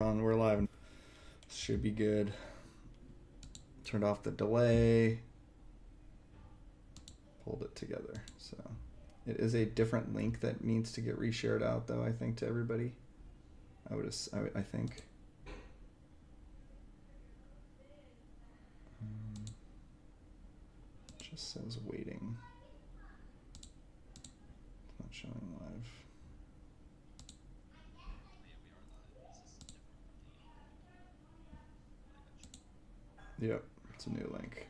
We're live. Should be good. Turned off the delay. Pulled it together. So it is a different link that needs to get reshared out, though, I think, to everybody. I think. Just says waiting. It's not showing live. Yep, it's a new link.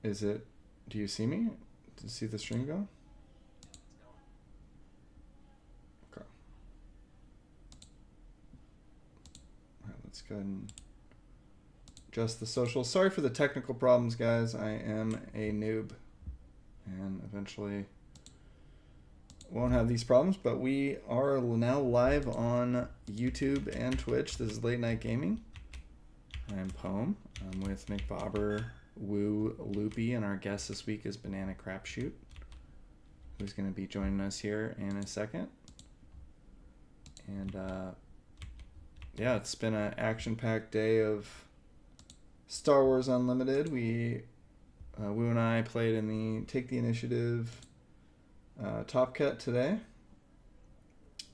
Is it? Do you see me? Do you see the stream go? Okay. All right, let's go ahead and adjust the social. Sorry for the technical problems, guys. I am a noob and eventually won't have these problems, but we are now live on YouTube and Twitch. This is Late Night Gaming. I'm Poem. I'm with McBobber, Woo, Loopy, and our guest this week is Banana Crapshoot, who's going to be joining us here in a second. And yeah, it's been an action-packed day of Star Wars Unlimited. Woo and I played in the Take the Initiative Top Cut today.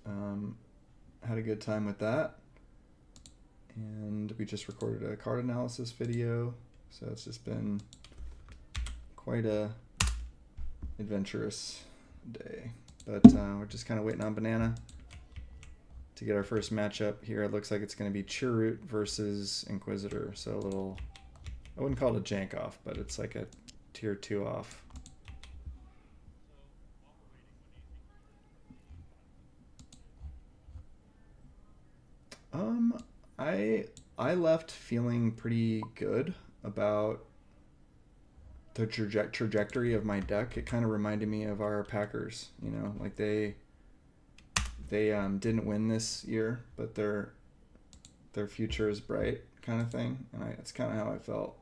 Had a good time with that. And we just recorded a card analysis video. So it's just been quite a adventurous day. But we're just kind of waiting on Banana to get our first matchup here. It looks like it's going to be Chirrut versus Inquisitor. So a little, I wouldn't call it a jank off, but it's like a tier 2 off. I left feeling pretty good about the trajectory of my deck. It kind of reminded me of our Packers, you know, like they didn't win this year, but their future is bright, kind of thing. And it's kind of how I felt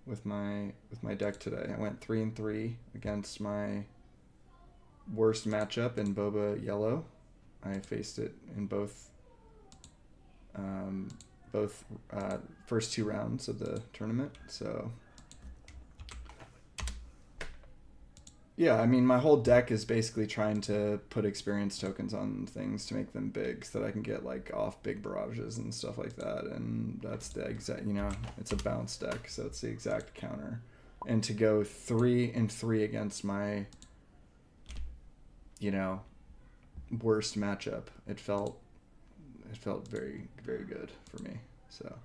with my deck today. I went 3-3 against my worst matchup in Boba Yellow. I faced it in both first 2 rounds of the tournament. So yeah, I mean, my whole deck is basically trying to put experience tokens on things to make them big so that I can get like off big barrages and stuff like that. And that's the exact, you know, it's a bounce deck, so it's the exact counter. And to go 3-3 against my, you know, worst matchup, it felt very, very good for me. So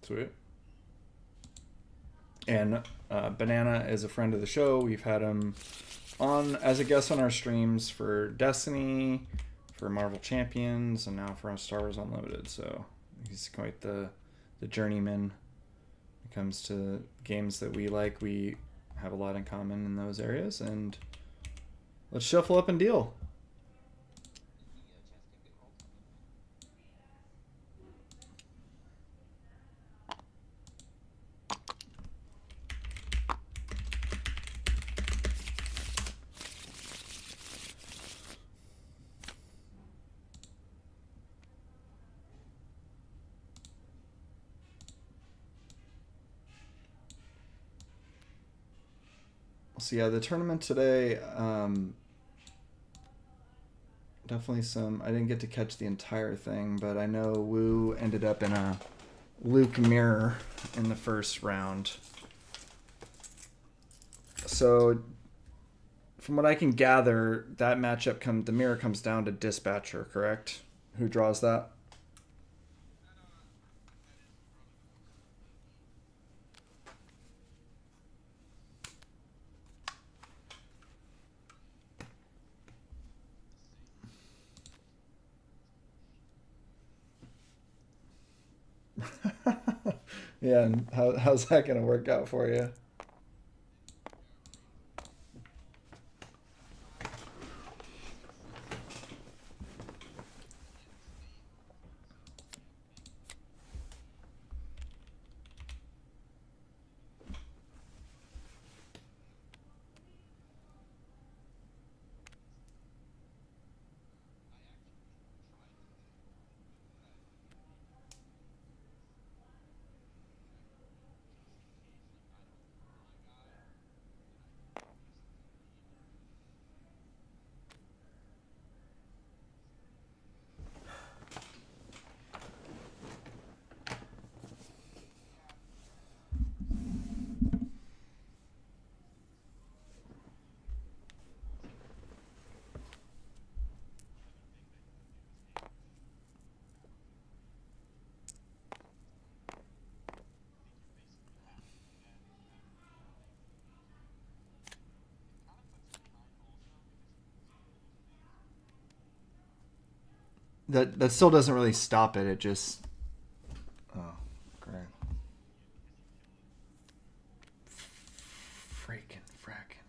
sweet. And Banana is a friend of the show. We've had him on as a guest on our streams for Destiny, for Marvel Champions, and now for Star Wars Unlimited. So he's quite the journeyman when it comes to games that we like. We have a lot in common in those areas. And let's shuffle up and deal. So yeah, the tournament today, definitely some. I didn't get to catch the entire thing, but I know Wu ended up in a Luke mirror in the first round. So, from what I can gather, that matchup the mirror comes down to Dispatcher, correct? Who draws that? Yeah, and how's that gonna work out for you? That still doesn't really stop it. It just oh, great. Freaking fracking.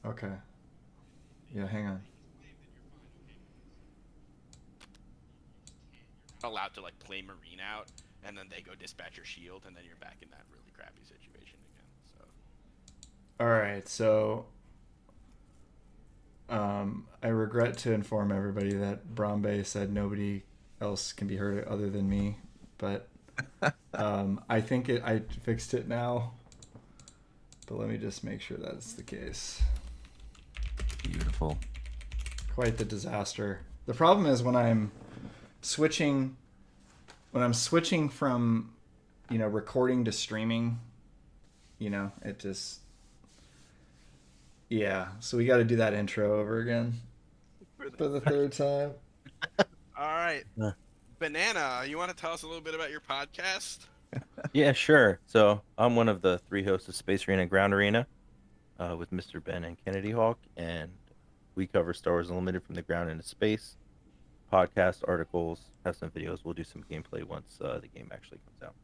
Okay. Yeah, hang on. Allowed to like play Marine out, and then they go dispatch your shield, and then you're back in that really crappy situation again. So. All right, so I regret to inform everybody that Brombe said nobody else can be heard other than me, but I think I fixed it now. But let me just make sure that's the case. Beautiful. Quite the disaster. The problem is when I'm switching from, recording to streaming, it just, yeah. So we got to do that intro over again for the third time. All right. Banana, you want to tell us a little bit about your podcast? Yeah, sure. So I'm one of the 3 hosts of Space Arena Ground Arena with Mr. Ben and Kennedy Hawk, and we cover Star Wars Unlimited from the ground into space. Podcast, articles, have some videos. We'll do some gameplay once the game actually comes out.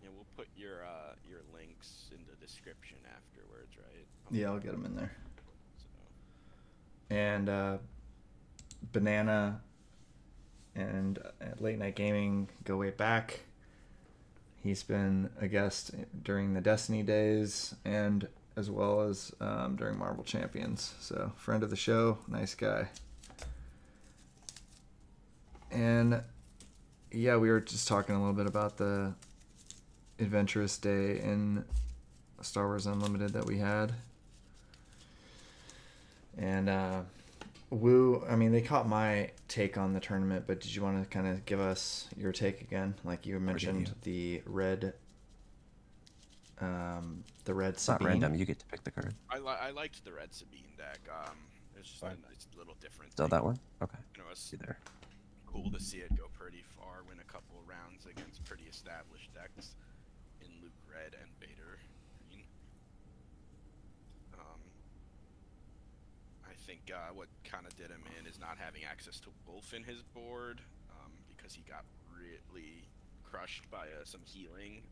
Yeah, we'll put your links in the description afterwards, right? Yeah, I'll get them in there. So. And Banana and Late Night Gaming go way back. He's been a guest during the Destiny days and as well as during Marvel Champions. So, friend of the show, nice guy. And yeah, we were just talking a little bit about the adventurous day in Star Wars Unlimited that we had. And Wu, I mean, they caught my take on the tournament, but did you want to kind of give us your take again? Like you mentioned, the red Sabine. It's not random. You get to pick the card. I liked the red Sabine deck. It's just a nice little different. Still that one? Okay. It's See there. cool to see it go pretty far, win a couple of rounds against pretty established decks in Luke Red and Vader Green. I think what kind of did him in is not having access to Wolf in his board because he got really crushed by some healing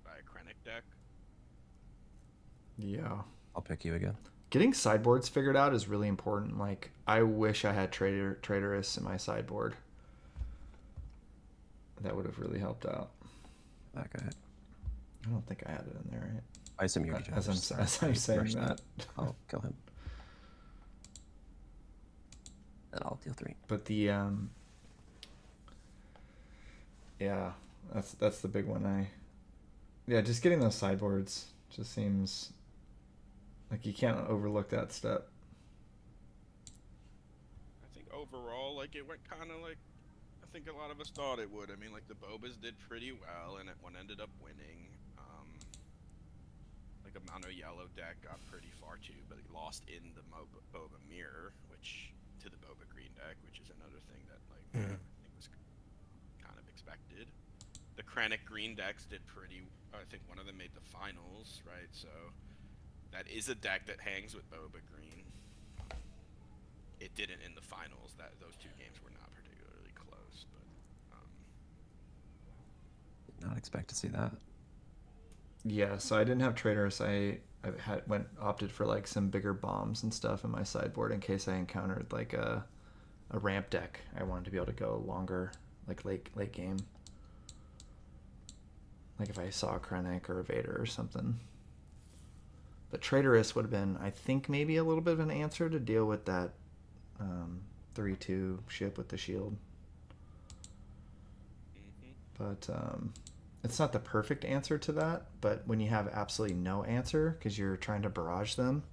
by a Krennic deck. Yeah. I'll pick you again. Getting sideboards figured out is really important. Like, I wish I had Traitorous in my sideboard. That would have really helped out. That guy. I don't think I had it in there, right? I assume you As I'm saying that. I'll kill him. And I'll deal 3. But the Yeah, that's the big one. Yeah, just getting those sideboards just seems like you can't overlook that step. I think overall, like, it went kind of like I think a lot of us thought it would. I mean, like, the Bobas did pretty well, and one ended up winning. Like, a mono yellow deck got pretty far too, but it lost in the Boba mirror, which to the Boba green deck, which is another thing that like I think was kind of expected. The Krennic green decks did pretty. I think one of them made the finals, right? So that is a deck that hangs with Boba green. It didn't in the finals. Those two games were not particularly close, but Did not expect to see that. Yeah, so I didn't have Traitorous. I opted for like some bigger bombs and stuff in my sideboard in case I encountered like a ramp deck. I wanted to be able to go longer, like late game. Like if I saw a Krennic or a Vader or something. But Traitorous would have been, I think, maybe a little bit of an answer to deal with that 3/2 ship with the shield. But it's not the perfect answer to that, but when you have absolutely no answer because you're trying to barrage them,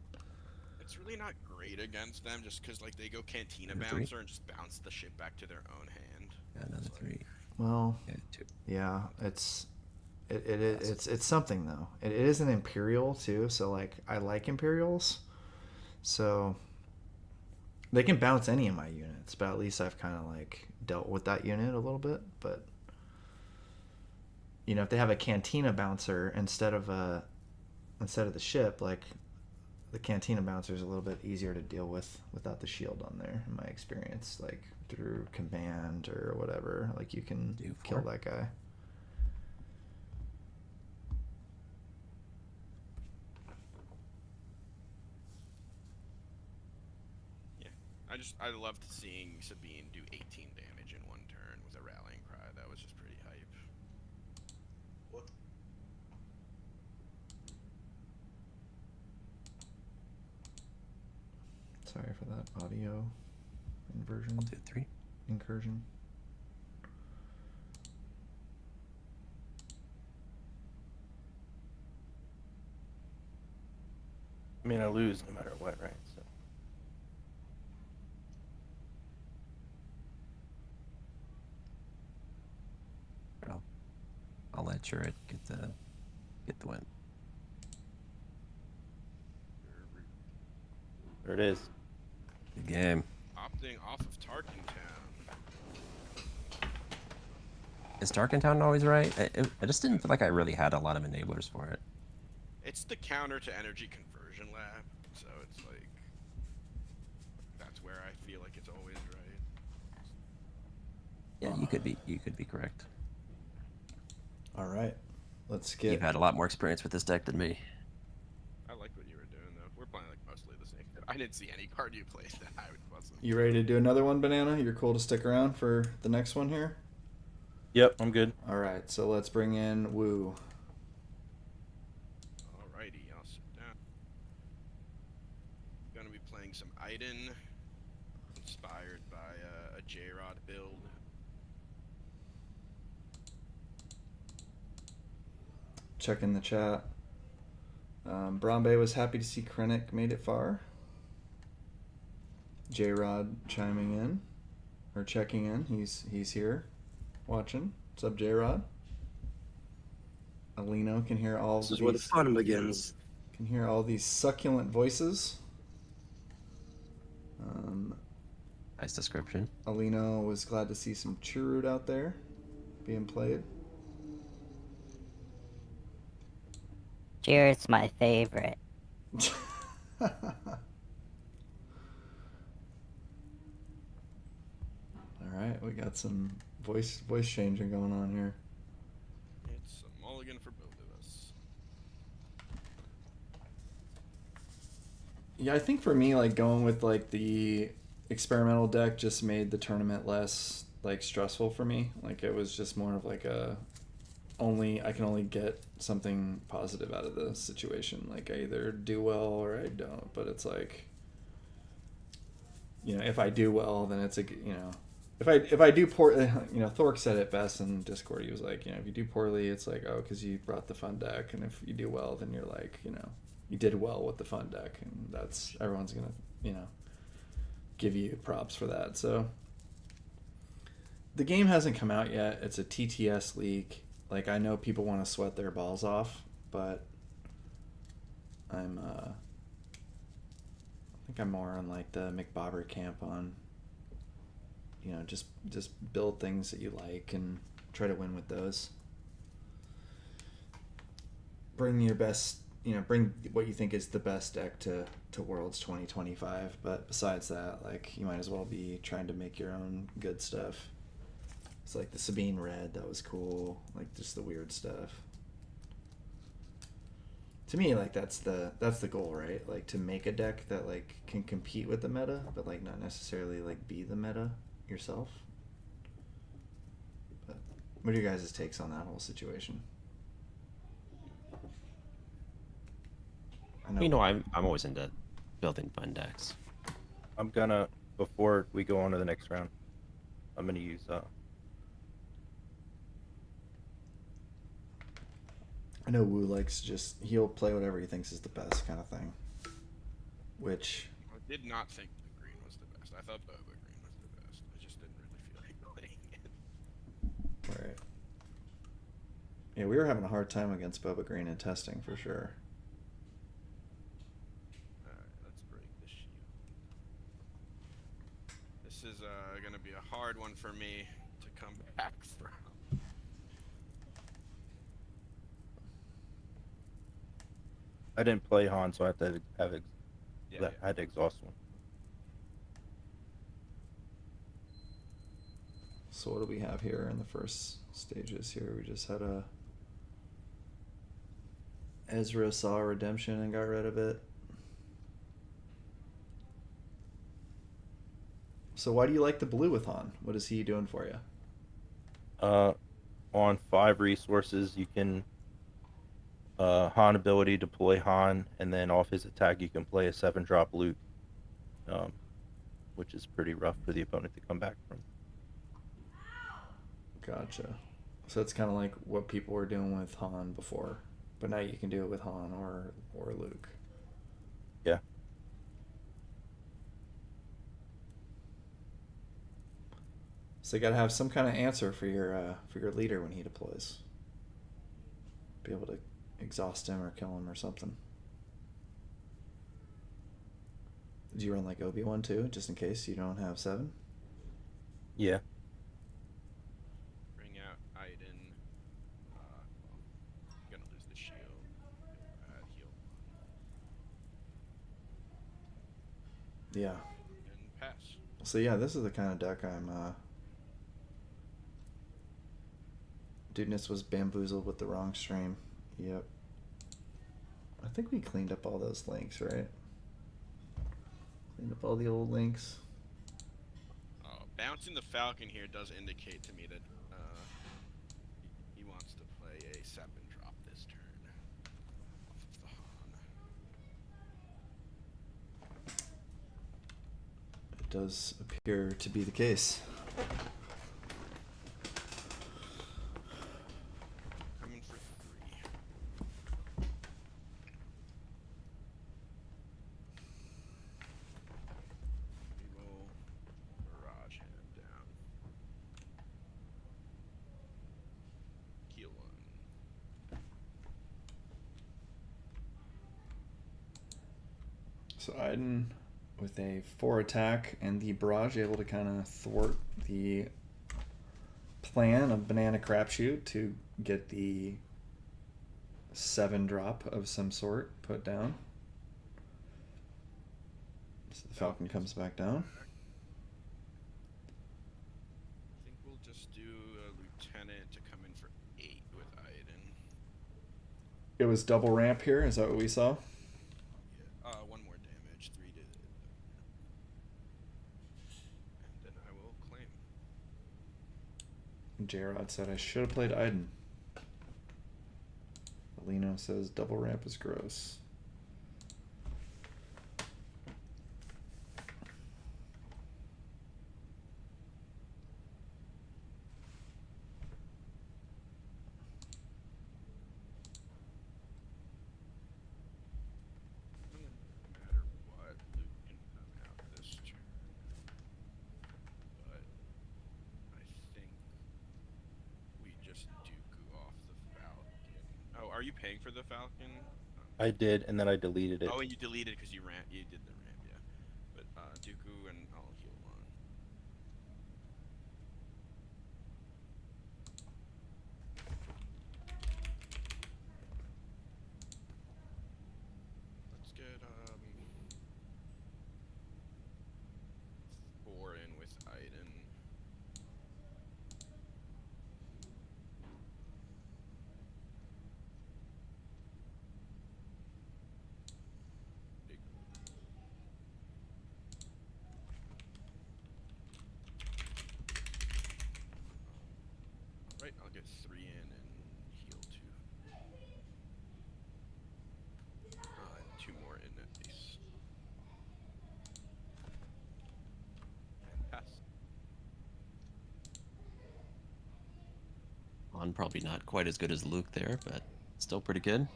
it's really not great against them just because like they go Cantina Number Bouncer 3? and just bounce the ship back to their own hand. Yeah, another It's like, 3. well, Yeah, 2. yeah, it's something though. It is an Imperial too, so like I like Imperials, so they can bounce any of my units, but at least I've kind of like dealt with that unit a little bit. But you know, if they have a Cantina Bouncer instead of the ship, like the Cantina Bouncer is a little bit easier to deal with without the shield on there, in my experience. Like through command or whatever, like you can kill that guy. I loved seeing Sabine do 18 damage in one turn with a rallying cry. That was just pretty hype. What? Sorry for that audio inversion. I'll do 3. Incursion. I mean, I lose no matter what, right? So. I'll let Churrit get the win. There it is. Good game. Opting off of Tarkin Town. Is Tarkentown always right? I just didn't feel like I really had a lot of enablers for it. It's the counter to Energy Conversion Lab, so it's like that's where I feel like it's always right. Yeah, you could be correct. All right, let's get. You've had a lot more experience with this deck than me. I like what you were doing though. We're playing like mostly the same. I didn't see any card you played that I wasn't. You ready to do another one, Banana? You're cool to stick around for the next one here? Yep, I'm good. All right, so let's bring in Woo. Alrighty, I'll sit down. Gonna be playing some Iden, inspired by a J-Rod build. Check in the chat. Brombe was happy to see Krennic made it far. J-Rod chiming in, or checking in. He's here, watching. What's up, J-Rod? Alino can hear all. This is where the fun begins. Can hear all these succulent voices. Nice description. Alino was glad to see some Chirrut out there being played. Chirrut's my favorite. All right, we got some voice changing going on here. It's a mulligan for both of us. Yeah, I think for me, like going with like the experimental deck just made the tournament less like stressful for me. Like it was just more of like I can only get something positive out of the situation. Like I either do well or I don't. But it's like, you know, if I do well, then it's if I do poor, you know, Thork said it best in Discord. He was like, you know, if you do poorly, it's like, oh, because you brought the fun deck, and if you do well, then you're like, you know, you did well with the fun deck, and that's everyone's gonna, you know, give you props for that. So the game hasn't come out yet. It's a TTS leak. Like, I know people want to sweat their balls off, but I think I'm more on like the McBobber camp on, you know, just build things that you like and try to win with those. Bring your best, you know, bring what you think is the best deck to Worlds 2025. But besides that, like, you might as well be trying to make your own good stuff. It's like the Sabine Red, that was cool. Like, just the weird stuff. To me, like, that's the goal, right? Like, to make a deck that like can compete with the meta, but like not necessarily like be the meta yourself. But what are your guys' takes on that whole situation? I know, You know, I'm always into building fun decks. I'm gonna, before we go on to the next round, I'm gonna use I know Wu likes he'll play whatever he thinks is the best kind of thing. Which I did not think the green was the best. I thought Boba green was the best. I just didn't really feel like playing it. right. Yeah, we were having a hard time against Boba Green in testing for sure. Alright, let's break the shield. This is gonna be a hard one for me to come back from. I didn't play Han, so I have to Yeah, I had to exhaust one. So what do we have here in the first stages here? We just had a Ezra saw redemption and got rid of it. So why do you like the blue with Han? What is he doing for you? On 5 resources, you can Han ability deploy Han, and then off his attack you can play a 7-drop Luke, which is pretty rough for the opponent to come back from. Gotcha. So it's kind of like what people were doing with Han before, but now you can do it with Han or Luke. Yeah. So you got to have some kind of answer for your leader when he deploys. Be able to exhaust him or kill him or something. Do you run like Obi-Wan too, just in case you don't have 7? Yeah. Bring out Iden. Well, gonna lose the shield. Heal Yeah. and pass. So yeah, this is the kind of deck I'm Dudeness was bamboozled with the wrong stream. Yep. I think we cleaned up all those links, right? Cleaned up all the old links. Bouncing the Falcon here does indicate to me that he wants to play a 7-drop this turn off of the Han. It does appear to be the case. Coming for 3. We will barrage him down. Heal 1. So Iden with a 4 attack and the barrage able to kind of thwart the plan of Banana Crapshoot to get the 7-drop of some sort put down. So the Falcon comes back down. I think we'll just do a lieutenant to come in for 8 with Iden. It was double ramp here, is that what we saw? Yeah. 1 more damage. 3 to. And then I will claim. J-Rod said I should have played Iden. Alino says double ramp is gross. paying for the Falcon? I did, and then I deleted it. Oh, and you deleted because you did the ramp, yeah. But Dooku and I'll heal on. Let's get 4 in with Iden. Big. Alright, I'll get 3 in and heal 2. And 2 more in at base. And pass. On probably not quite as good as Luke there, but still pretty good.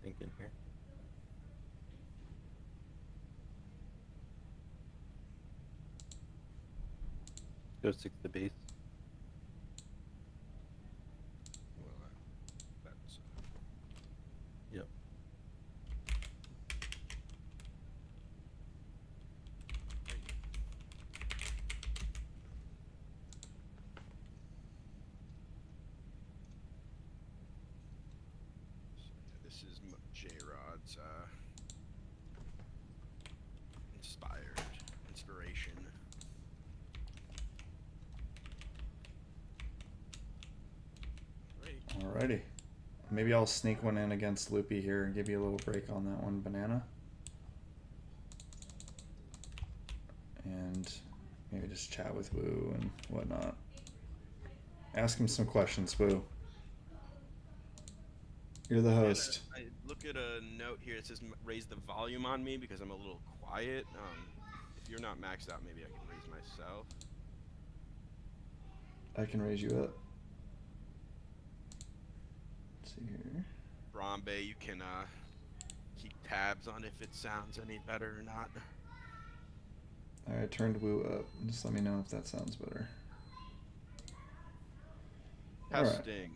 Thinking here. Go 6 to base. Well, that's Yep. this is J-Rod's inspiration. Right. Alrighty. Maybe I'll sneak one in against Loopy here and give you a little break on that one, Banana. And maybe just chat with Woo and whatnot. Ask him some questions, Woo. You're the host. I look at a note here. It says raise the volume on me because I'm a little quiet. If you're not maxed out, maybe I can raise myself. I can raise you up. Let's see here. Brombe, you can keep tabs on if it sounds any better or not. Alright, I turned Woo up. Just let me know if that sounds better. Alright. Testing.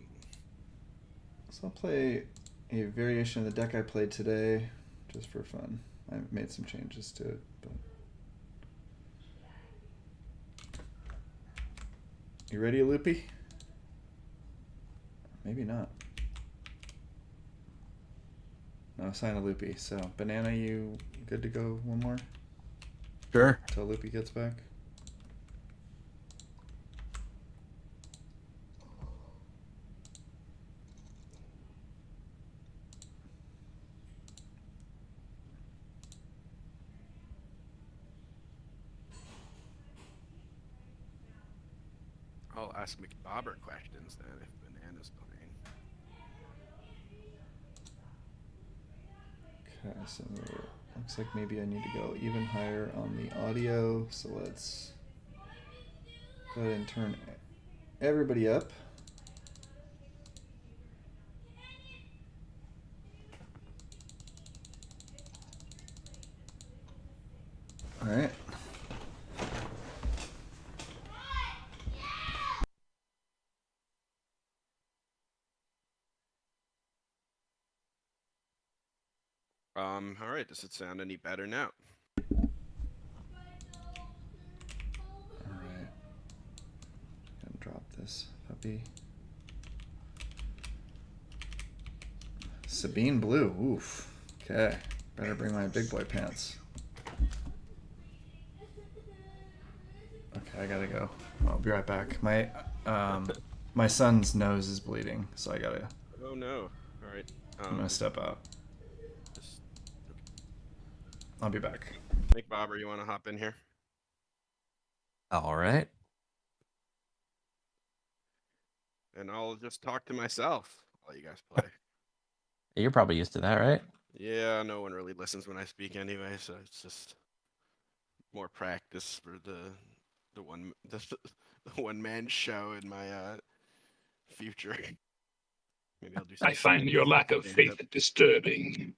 So I'll play a variation of the deck I played today, just for fun. I've made some changes to it, but... You ready, Loopy? Maybe not. No sign of Loopy. So, Banana, you good to go one more? Sure. Until Loopy gets back? I'll ask McBobber questions then if Banana's playing. Okay, so looks like maybe I need to go even higher on the audio. So let's go ahead and turn everybody up. All right. All right. Does it sound any better now? All right. Gonna drop this puppy. Sabine Blue. Oof. Okay. Better bring my big boy pants. Okay, I gotta go. I'll be right back. My son's nose is bleeding, so I gotta. Oh no. All right. I'm gonna step out. Just, I'll be back. McBobber, you want to hop in here? All right. And I'll just talk to myself while you guys play. You're probably used to that, right? Yeah, no one really listens when I speak anyway, so it's just more practice for the one man show in my future. Maybe I'll do some I find your lack of stand-up. faith disturbing.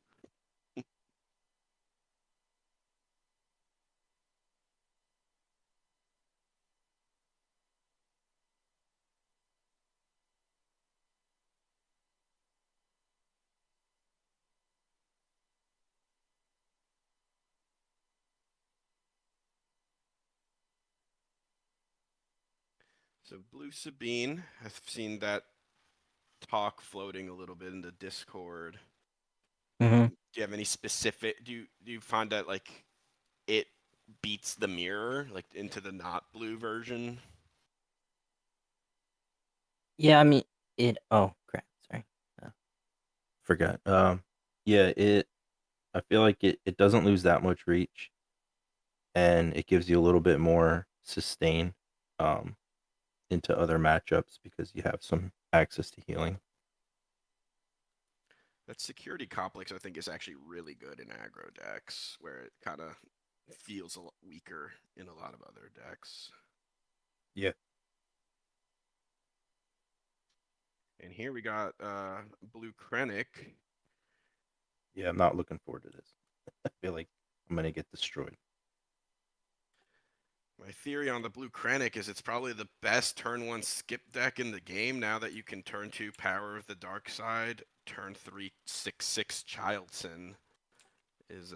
So Blue Sabine, I've seen that talk floating a little bit in the Discord. Mm-hmm. Do you have any specific? Do you find that like it beats the mirror like into the not blue version? Yeah, I mean it. Oh crap! Sorry. Forgot. Yeah, I feel like it doesn't lose that much reach, and it gives you a little bit more sustain um into other matchups because you have some access to healing. That security complex, I think, is actually really good in aggro decks, where it kind of feels a lot weaker in a lot of other decks. Yeah. And here we got Blue Krennic. Yeah, I'm not looking forward to this. I feel like I'm gonna get destroyed. My theory on the Blue Krennic is it's probably the best turn 1 skip deck in the game now that you can turn 2 Power of the Dark Side, turn 3 6/6 Childson is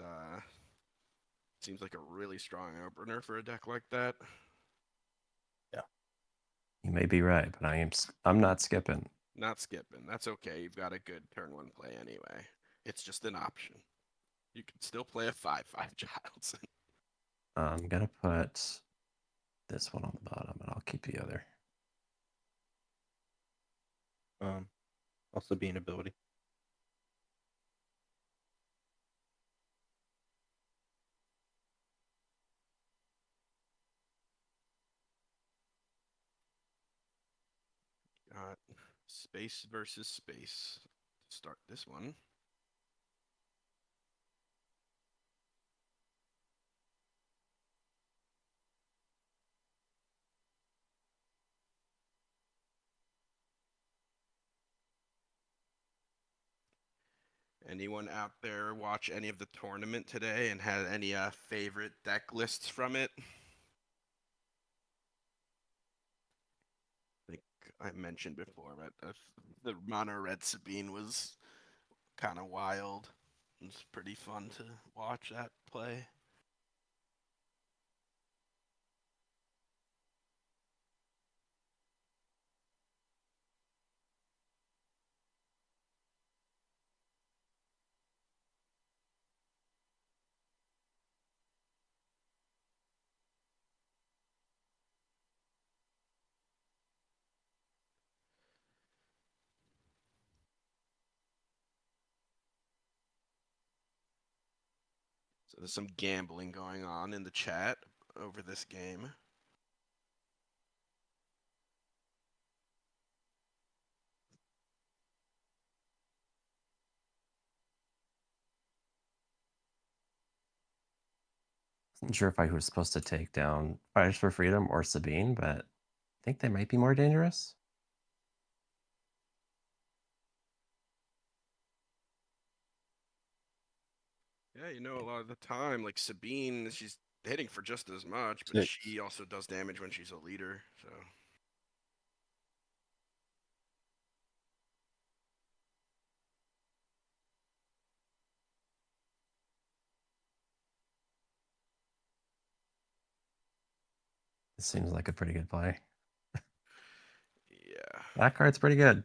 seems like a really strong opener for a deck like that. You may be right, but I'm not skipping. Not skipping. That's okay. You've got a good turn 1 play anyway. It's just an option. You can still play a 5/5 Childson. I'm gonna put this one on the bottom, and I'll keep the other. Also being ability. Got space versus space to start this one. Anyone out there watch any of the tournament today and had any favorite deck lists from it? I think I mentioned before, but the mono red Sabine was kind of wild. It was pretty fun to watch that play. So there's some gambling going on in the chat over this game. Wasn't sure if I was supposed to take down Fighters for Freedom or Sabine, but I think they might be more dangerous. Yeah, you know, a lot of the time, like Sabine, she's hitting for just as much, but 6. she also does damage when she's a leader, so. It seems like a pretty good play. Yeah. That card's pretty good.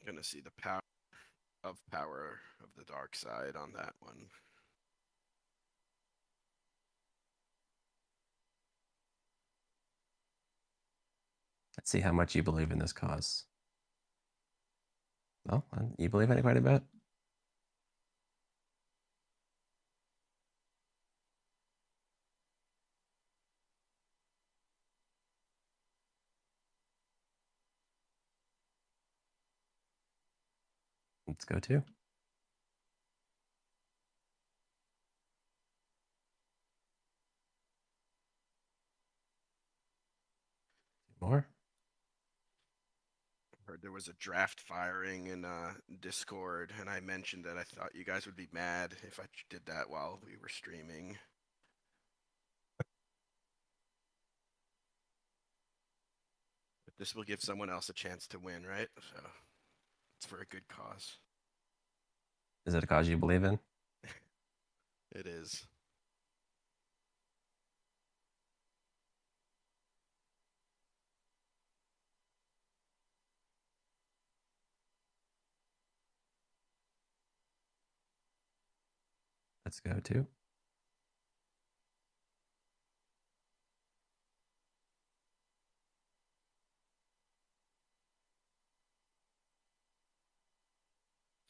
Gonna see the power of the dark side on that one. Let's see how much you believe in this cause. Well, you believe in it quite a bit. Let's go too. More. Heard there was a draft firing in Discord, and I mentioned that I thought you guys would be mad if I did that while we were streaming. But this will give someone else a chance to win, right? So it's for a good cause. Is it a cause you believe in? It is. Let's go to.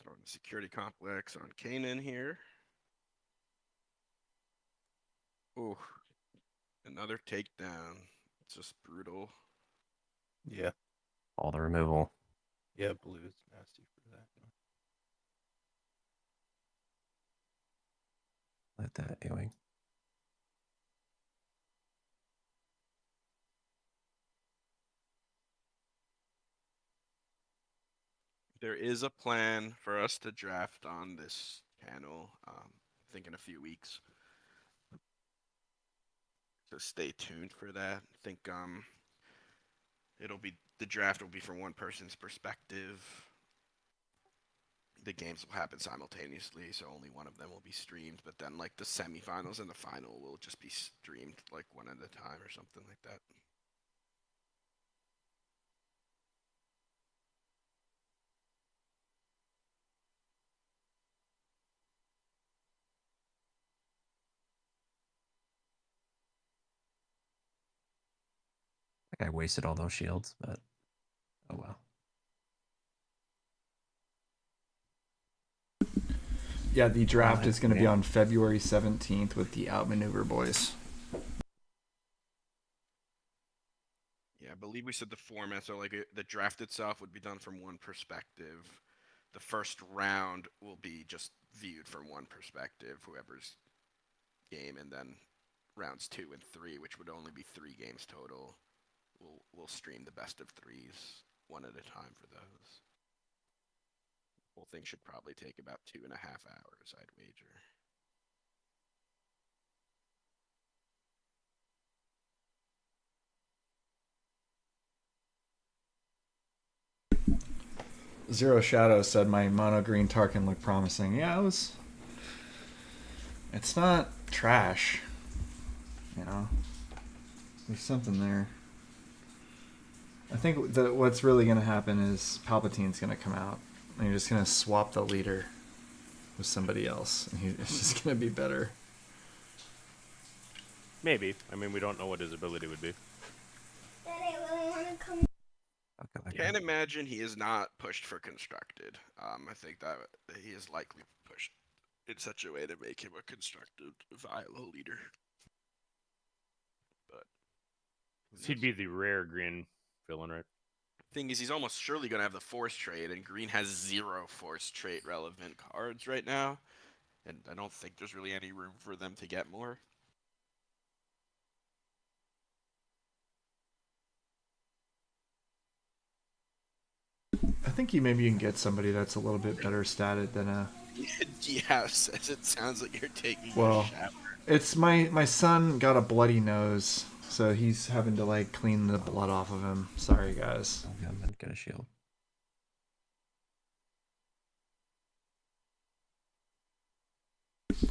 Throwing the security complex on Kanan here. Ooh, another takedown. It's just brutal. Yeah. All the removal. Yeah, blue's nasty for that. Let that Ewing. There is a plan for us to draft on this channel. I think in a few weeks. So stay tuned for that. I think the draft will be from one person's perspective. The games will happen simultaneously, so only one of them will be streamed. But then, like the semifinals and the final will just be streamed like one at a time or something like that. I think I wasted all those shields, but oh well. Yeah, the draft Alright, is going to be yeah. on February 17th with the Outmaneuver boys. Yeah, I believe we said the format. So like the draft itself would be done from one perspective. The first round will be just viewed from one perspective, whoever's game, and then rounds 2 and 3, which would only be 3 games total. We'll stream the best of 3s one at a time for those. Whole thing should probably take about 2.5 hours, I'd wager. Zero Shadow said my mono green Tarkin looked promising. Yeah, it was. It's not trash. You know? There's something there. I think what's really going to happen is Palpatine's going to come out. And you're just going to swap the leader with somebody else. And it's just going to be better. Maybe. I mean, we don't know what his ability would be. Daddy, I really want to come. Okay, Can't imagine he is not pushed for constructed. I think that he is likely pushed in such a way to make him a constructed, viable leader. But He'd be the rare green villain, right? thing is, he's almost surely going to have the force trait, and green has 0 force trait relevant cards right now, and I don't think there's really any room for them to get more. I think maybe you can get somebody that's a little bit better statted than a. Yes, as it sounds like you're taking Well, a shower. It's my son got a bloody nose, so he's having to like clean the blood off of him. Sorry, guys. Okay, I'm gonna get a shield.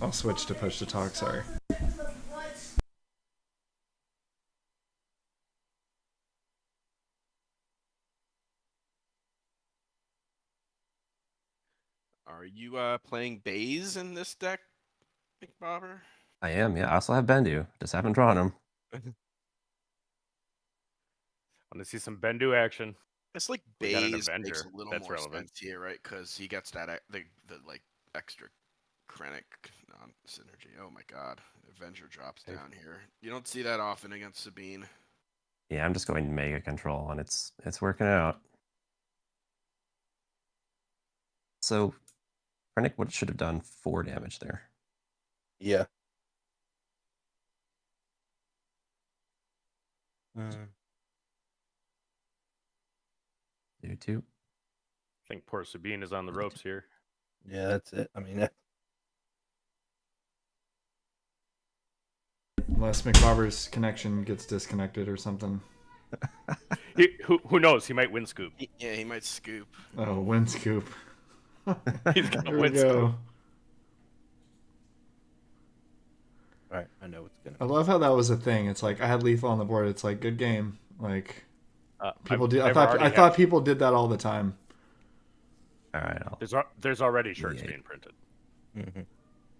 I'll switch to push to talk. Sorry. Are you playing Baze in this deck, McBobber? I am, yeah. I also have Bendu. Just haven't drawn him. Want to see some Bendu action? It's like We got an Baze makes Avenger. a little That's more relevant. sense here, right? Because he gets that the like extra Krennic synergy. Oh my god, Avenger drops down here. You don't see that often against Sabine. Yeah, I'm just going Mega Control, and it's working out. So, Krennic should have done 4 damage there. Yeah. Dude, 2-2. I think poor Sabine is on the ropes here. Yeah, that's it. I mean, Unless McBobber's connection gets disconnected or something. Who knows? He might win scoop. Yeah, he might scoop. Oh, wind scoop. He's got a Here we win go. scoop. all right, I know what's gonna. I love how that was a thing. It's like I had lethal on the board. It's like good game. Like people do. I thought people did that all the time. All right. There's already shirts Yeah. being printed. Mm-hmm.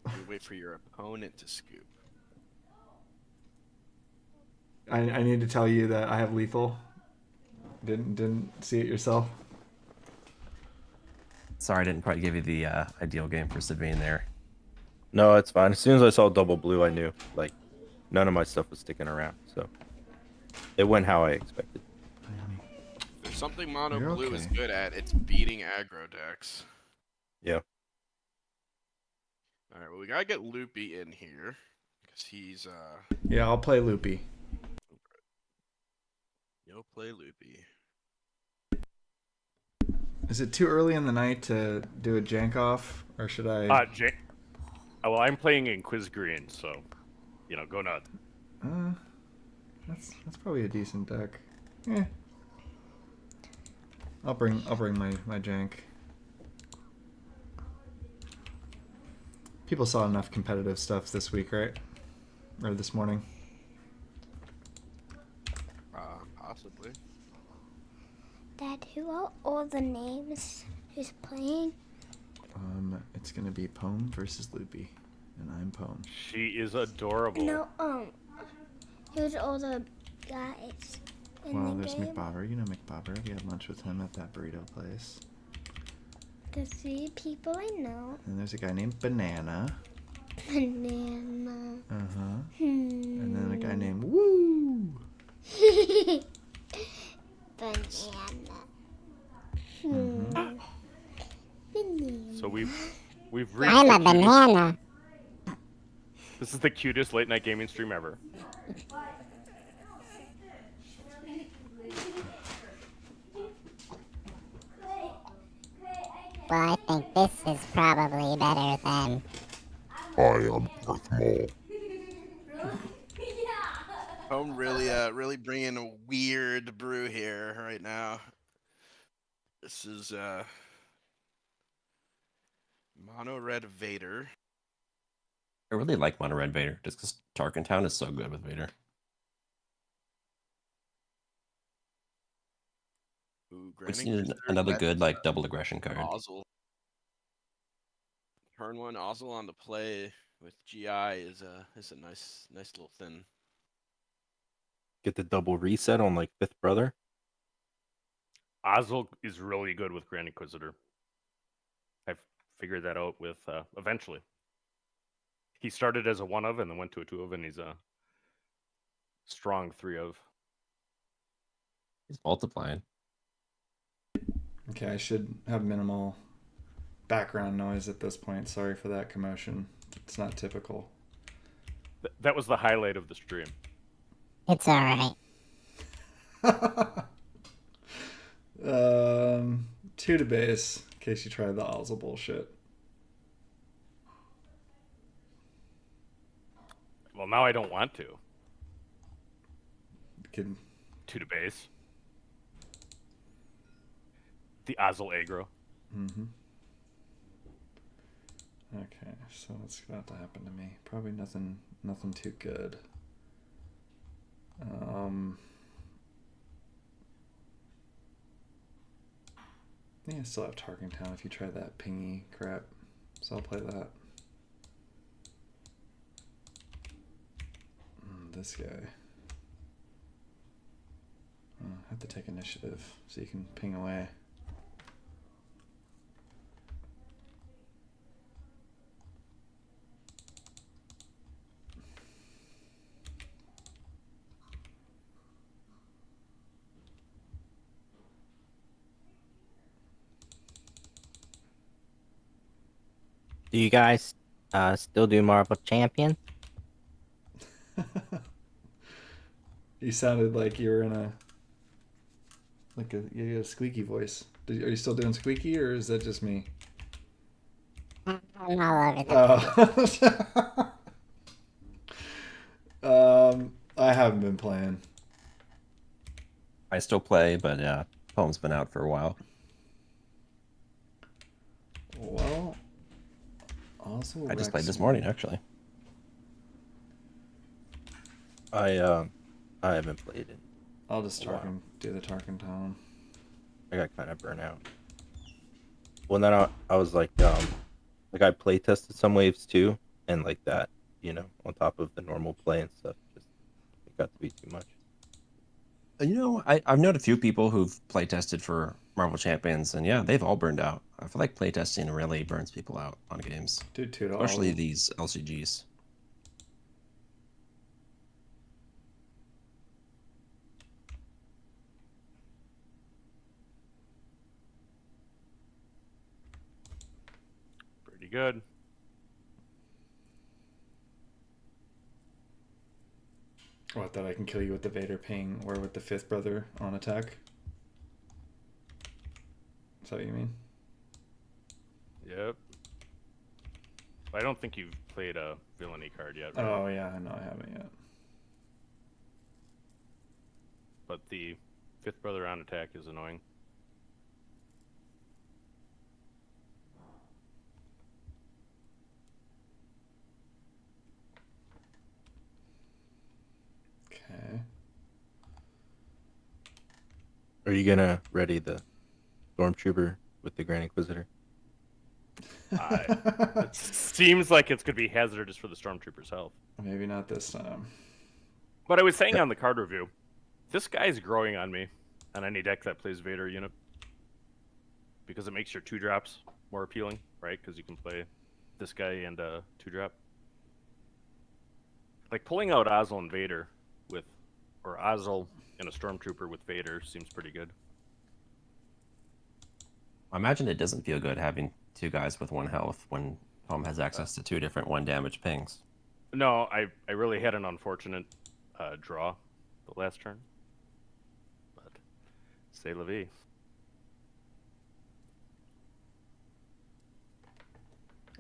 You wait for your opponent to scoop. I need to tell you that I have lethal. Didn't see it yourself. Sorry, I didn't quite give you the ideal game for Sabine there. No, it's fine. As soon as I saw double blue, I knew like none of my stuff was sticking around, so it went how I expected. There's something mono You're blue is okay. good at. It's beating aggro decks. Yeah. All right, well we gotta get Loopy in here because he's Yeah, I'll play Loopy. Yo, play Loopy. Is it too early in the night to do a jank off, or should I? Well, I'm playing in Quiz Green, so go nuts. That's probably a decent deck. Yeah. I'll bring my jank. People saw enough competitive stuff this week, right? Or this morning. Possibly. Dad, who are all the names? Who's playing? It's gonna be Poem versus Loopy, and I'm Poem. She is adorable. No, who's all the guys in Well, the there's game? McBobber. You know McBobber. We had lunch with him at that burrito place. The 3 people I know. And there's a guy named Banana. Banana. And then a guy named Woo. Banana. Banana. So we've reached. I'm the a cutest- banana. This is the cutest late night gaming stream ever. Well, I think this is probably better than. I am Darth Maul. I'm really bringing a weird brew here right now. This is Mono Red Vader. I really like Mono Red Vader just because Tarkin Town is so good with Vader. Ooh, We just Granny need Wizard, another that's, good like double aggression card. Ozzel. Turn 1 Ozzel on the play with GI is a nice little thing. Get the double reset on like Fifth Brother. Ozzel is really good with Grand Inquisitor. I've figured that out with eventually. He started as a 1 of and then went to a 2 of, and he's a strong 3 of. He's multiplying. Okay, I should have minimal background noise at this point. Sorry for that commotion. It's not typical. That was the highlight of the stream. It's alright. 2 to base, in case you try the Ozzel bullshit. Well, now I don't want to. Could 2 to base. The Ozzel aggro. Okay, so what's about to happen to me? Probably nothing too good. I think I still have Tarkin Town if you try that pingy crap. So I'll play that. This guy. I have to take initiative so you can ping away. Do you guys still do Marvel Champion? You sounded like you were in like you got a squeaky voice. Are you still doing squeaky, or is that just me? I'm all over the I haven't been playing. I still play, but yeah, Poem's been out for a while. Well, also I just played this morning, actually. I haven't played it. I'll just Wow. do the Tarkin Town. I got kind of burnt out. Well, then I was like I play tested some waves too, and like that, you know, on top of the normal play and stuff, just it got to be too much. You know, I've known a few people who've play tested for Marvel Champions, and yeah, they've all burned out. I feel like play testing really burns people out on games, Dude, to especially all these LCGs. Pretty good. what, that I can kill you with the Vader ping or with the fifth brother on attack? Is that what you mean? Yep. I don't think you've played a villainy card yet, right? Oh yeah, no, I haven't yet. But the fifth brother on attack is annoying. Okay. Are you gonna ready the Stormtrooper with the Grand Inquisitor? It seems like it's going to be hazardous for the Stormtrooper's health. Maybe not this time. But I was saying on the card review, this guy's growing on me on any deck that plays Vader unit. Because it makes your 2-drops more appealing, right? Because you can play this guy and a 2-drop. Like pulling out Ozzel and Vader with, or Ozzel and a Stormtrooper with Vader seems pretty good. I imagine it doesn't feel good having two guys with 1 health when Poem has access to 2 different 1 damage pings. No, I really had an unfortunate draw the last turn. But c'est la vie.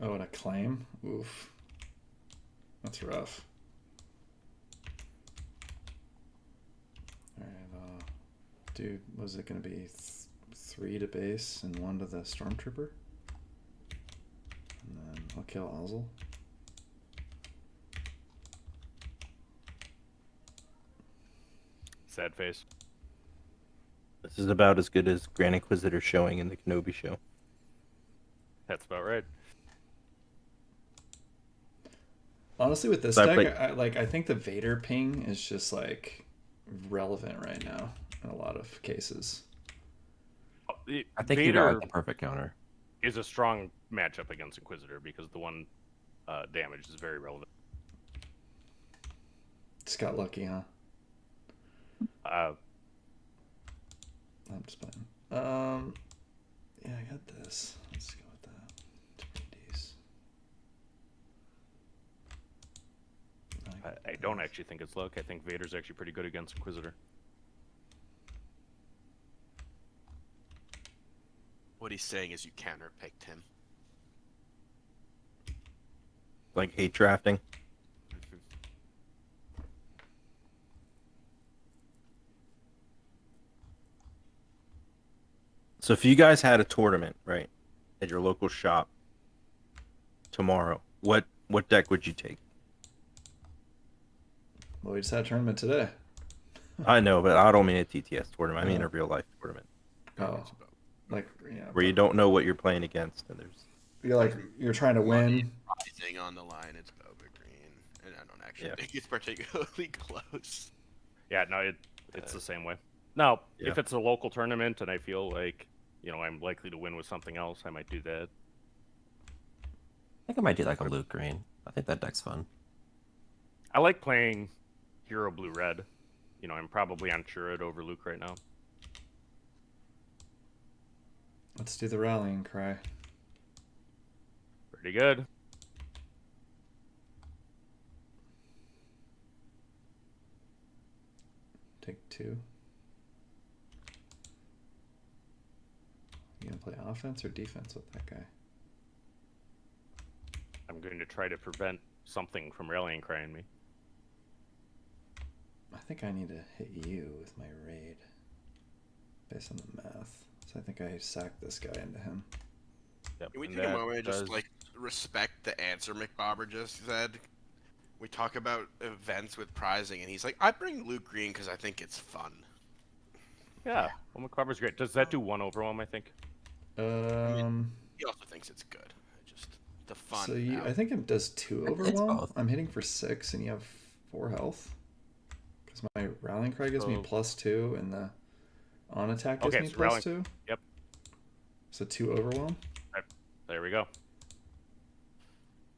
Oh, and a claim? Oof. That's rough. Alright, dude, was it going to be 3 to base and 1 to the Stormtrooper? And then I'll kill Ozzel. Sad face. This is about as good as Grand Inquisitor showing in the Kenobi show. That's about right. Honestly, with this So deck, I think the Vader ping is just like relevant right now in a lot of cases. I think you Vader got the perfect counter. is a strong matchup against Inquisitor because the 1 damage is very relevant. Just got lucky, huh? I'm just playing. Yeah, I got this. Let's go with that. 2Ds. I don't actually think it's luck. I think Vader's actually pretty good against Inquisitor. What he's saying is you counterpicked him. Like hate drafting. So if you guys had a tournament, right, at your local shop tomorrow, what deck would you take? Well, we just had a tournament today. I know, but I don't mean a TTS tournament. I mean a real life tournament Oh, like yeah. where you don't know what you're playing against, and there's You're trying to win. Rising on the line, it's Boba Green, and I don't actually Yeah. think it's particularly close. Yeah, no, it's the same way. Now, Yeah. if it's a local tournament and I feel like, I'm likely to win with something else, I might do that. I think I might do like a Luke Green. I think that deck's fun. I like playing Hero Blue Red. I'm probably on Churrid over Luke right now. Let's do the rallying cry. Pretty good. Take 2. gonna play offense or defense with that guy? I'm going to try to prevent something from rallying crying me. I think I need to hit you with my raid based on the math. So I think I sacked this guy into him. Yep, Can we and take a that moment and just does- like respect the answer McBobber just said? We talk about events with prizing, and he's like, "I bring Luke Green because I think it's fun." Yeah, well, McCarver's great. Does that do 1 overwhelm, I think? He also thinks it's good. Just the fun. So you, out. I think it does 2 It's overwhelm. both. I'm hitting for 6, and you have 4 health. Because my rallying cry gives me So- +2, and the on attack gives Okay, me so rallying- +2. Yep. So 2 overwhelm. There we go.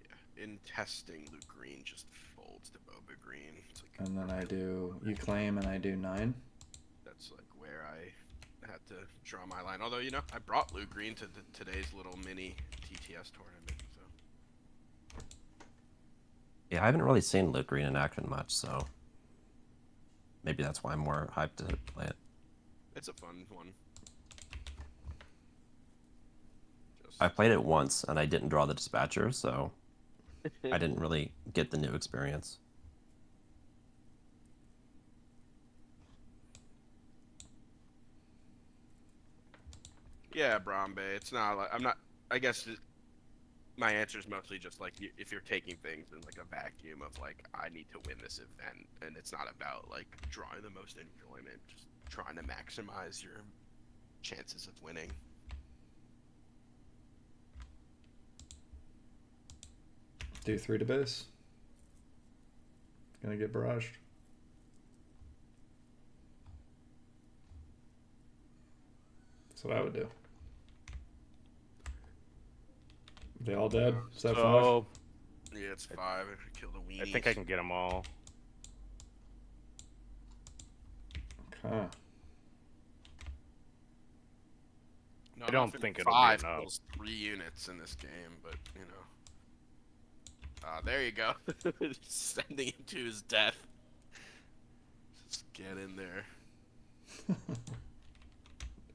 Yeah. In testing, Luke Green just folds to Boba Green. It's like, And then I do, you claim, and I do 9. that's like where I had to draw my line. Although, you know, I brought Luke Green to today's little mini TTS tournament. So Yeah, I haven't really seen Luke Green in action much, so maybe that's why I'm more hyped to play it. it's a fun one. Just, I played it once and I didn't draw the dispatcher, so I didn't really get the new experience. yeah, Brombe. It's not like I'm not. I guess my answer is mostly just like if you're taking things in like a vacuum of like I need to win this event, and it's not about like drawing the most enjoyment, just trying to maximize your chances of winning. Do 3 to base. Gonna get barraged. That's what I would do. They all dead? Is that 5? So, Yeah, it's 5. Kill the weenies. I think I can get them all. Okay. No, I don't often think it'll be 5 enough. kills 3 units in this game, but you know. There you go. Sending him to his death. Just get in there.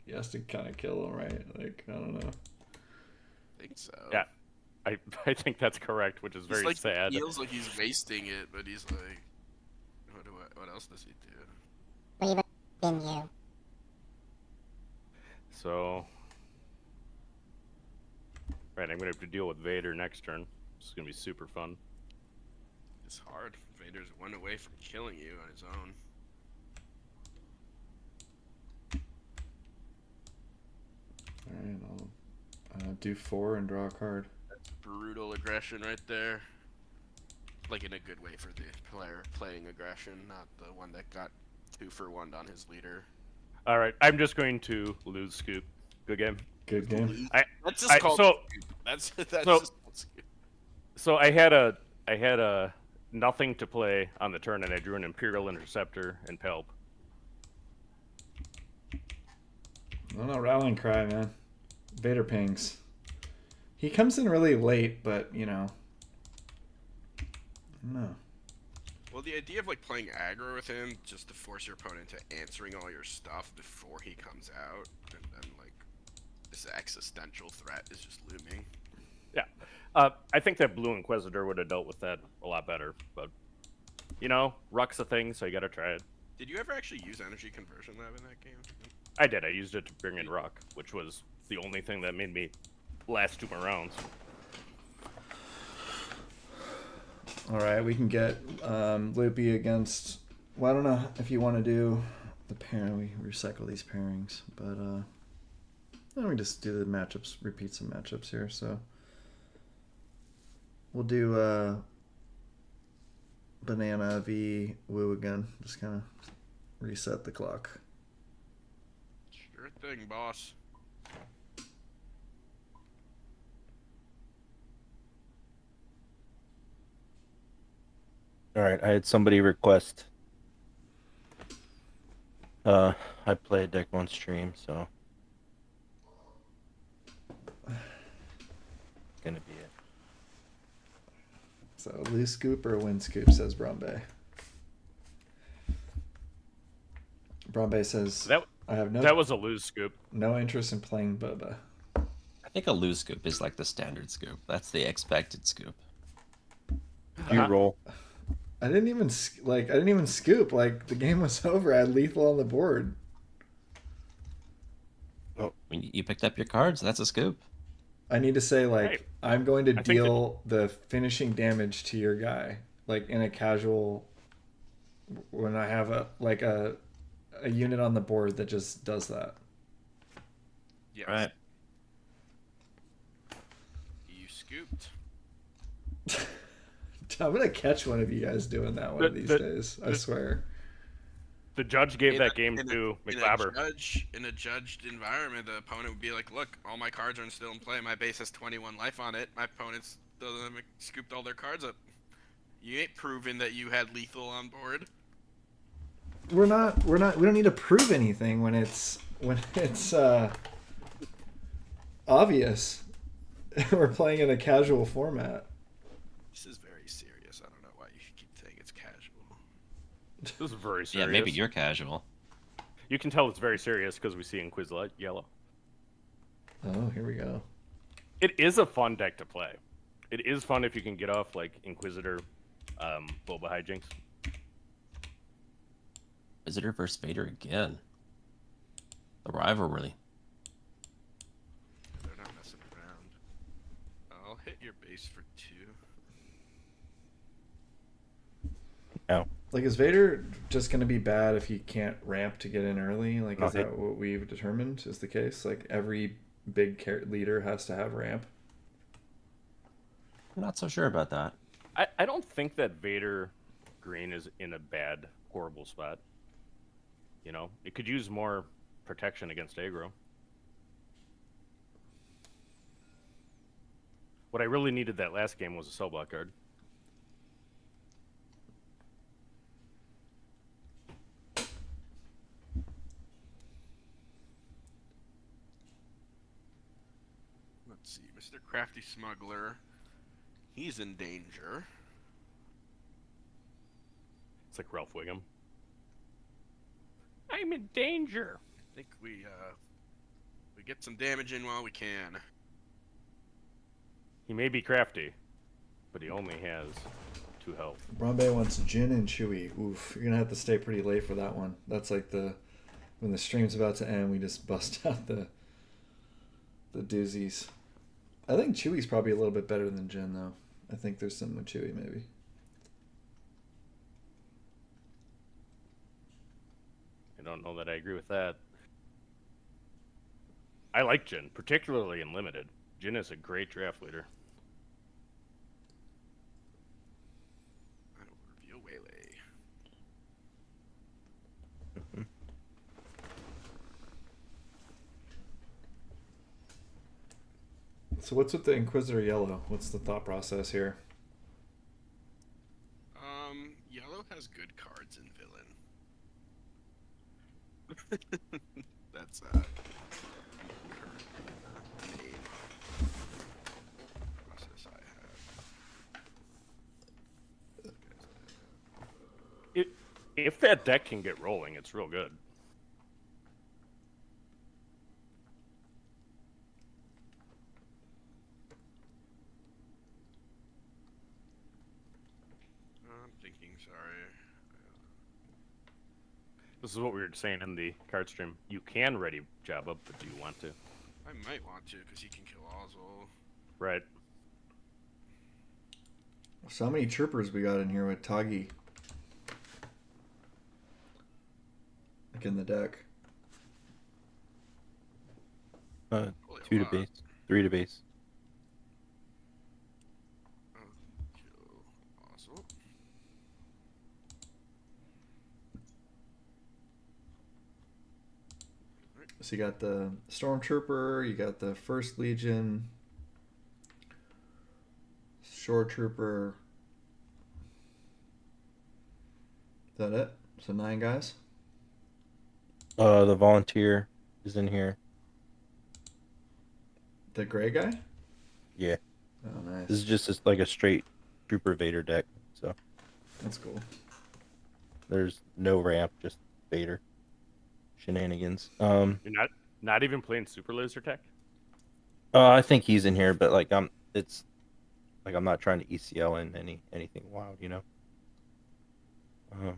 He has to kind of kill him, right? Like, I don't know. I think so. Yeah, I think that's correct, which is very He's like, sad. Feels like he's wasting it, but he's like, what else does he do? Leave it in you. So, right, I'm gonna have to deal with Vader next turn. It's gonna be super fun. It's hard. Vader's 1 away from killing you on his own. Alright, I'll do 4 and draw a card. That's brutal aggression right there. Like in a good way for the player playing aggression, not the one that got 2 for 1 on his leader. All right, I'm just going to lose Scoop. Good game. Good game. That's just called so scoop. That's so- just called scoop. so I had a nothing to play on the turn, and I drew an Imperial Interceptor and Pelp. No, rallying cry, man. Vader pings. He comes in really late, but, you know. No. Well, the idea of like playing aggro with him just to force your opponent to answering all your stuff before he comes out, and then like this existential threat is just looming. Yeah, I think that Blue Inquisitor would have dealt with that a lot better, but you know, Ruck's a thing, so you gotta try it. Did you ever actually use Energy Conversion Lab in that game? I did. I used it to bring in Ruck, which was the only thing that made me last 2 more rounds. Alright, we can get Loopy against... Well, I don't know if you want to do the pairing. We recycle these pairings, but let me just do the matchups, repeat some matchups here. So we'll do Banana v Woo again. Just kind of reset the clock. Sure thing, boss. All right, I had somebody request. I play a deck on stream, so gonna be it. So lose scoop or win scoop, says Brombe. Brombe says That I have no that was a lose Scoop. no interest in playing Boba. I think a lose scoop is like the standard scoop. That's the expected scoop. You roll. I didn't even scoop. Like the game was over. I had lethal on the board. When you picked up your cards, that's a scoop. I need to say like Hey, I'm going to I think deal the finishing damage to your guy, like in a casual. When I have a unit on the board that just does that. Yes. Right. You scooped. I'm gonna catch one of you guys doing that one of these days. I swear. The judge gave that game to McLabber. In a judged environment, the opponent would be like, "Look, all my cards are still in play. My base has 21 life on it. My opponent's scooped all their cards up. You ain't proven that you had lethal on board." We don't need to prove anything when it's obvious. We're playing in a casual format. This is very serious. I don't know why you keep saying it's casual. This is very serious. Yeah, maybe you're casual. You can tell it's very serious because we see Inquisitor yellow. Oh, here we go. It is a fun deck to play. It is fun if you can get off like Inquisitor, Boba hijinks. Visitor versus Vader again. The rivalry. They're not messing around. I'll hit your base for 2. No. Like, is Vader just going to be bad if he can't ramp to get in early? Like, is Okay. that what we've determined is the case? Like, every big leader has to have ramp? I'm not so sure about that. I don't think that Vader green is in a bad, horrible spot. You know, it could use more protection against aggro. What I really needed that last game was a cell block card. Let's see, Mr. Crafty Smuggler. He's in danger. It's like Ralph Wiggum. I'm in danger. I think we get some damage in while we can. He may be crafty, but he only has 2 health. Brombe wants Jin and Chewy. Oof, you're going to have to stay pretty late for that one. That's like when the stream's about to end, we just bust out the doozies. I think Chewy's probably a little bit better than Jin, though. I think there's something with Chewy, maybe. I don't know that I agree with that. I like Jin, particularly in Limited. Jin is a great draft leader. I will reveal Waylay. So what's with the Inquisitor Yellow? What's the thought process here? Yellow has good cards in Villain. That's main process I have. If that deck can get rolling, it's real good. I'm thinking, sorry. This is what we were saying in the card stream. You can ready Jabba, but do you want to? I might want to, because he can kill Oswald. Right. So how many troopers we got in here with Tagi? Like in the deck. 2 Holy to lot. base, 3 to base. Kill Oswald. So you got the Stormtrooper, you got the First Legion, Shore Trooper. Is that it? So 9 guys? The volunteer is in here. The gray guy? Yeah. Oh, nice. This is just like a straight Trooper Vader deck. So That's cool. there's no ramp, just Vader shenanigans. You're not even playing Super Laser Tech? I think he's in here, but like it's like I'm not trying to ECL in anything wild, you know. Um,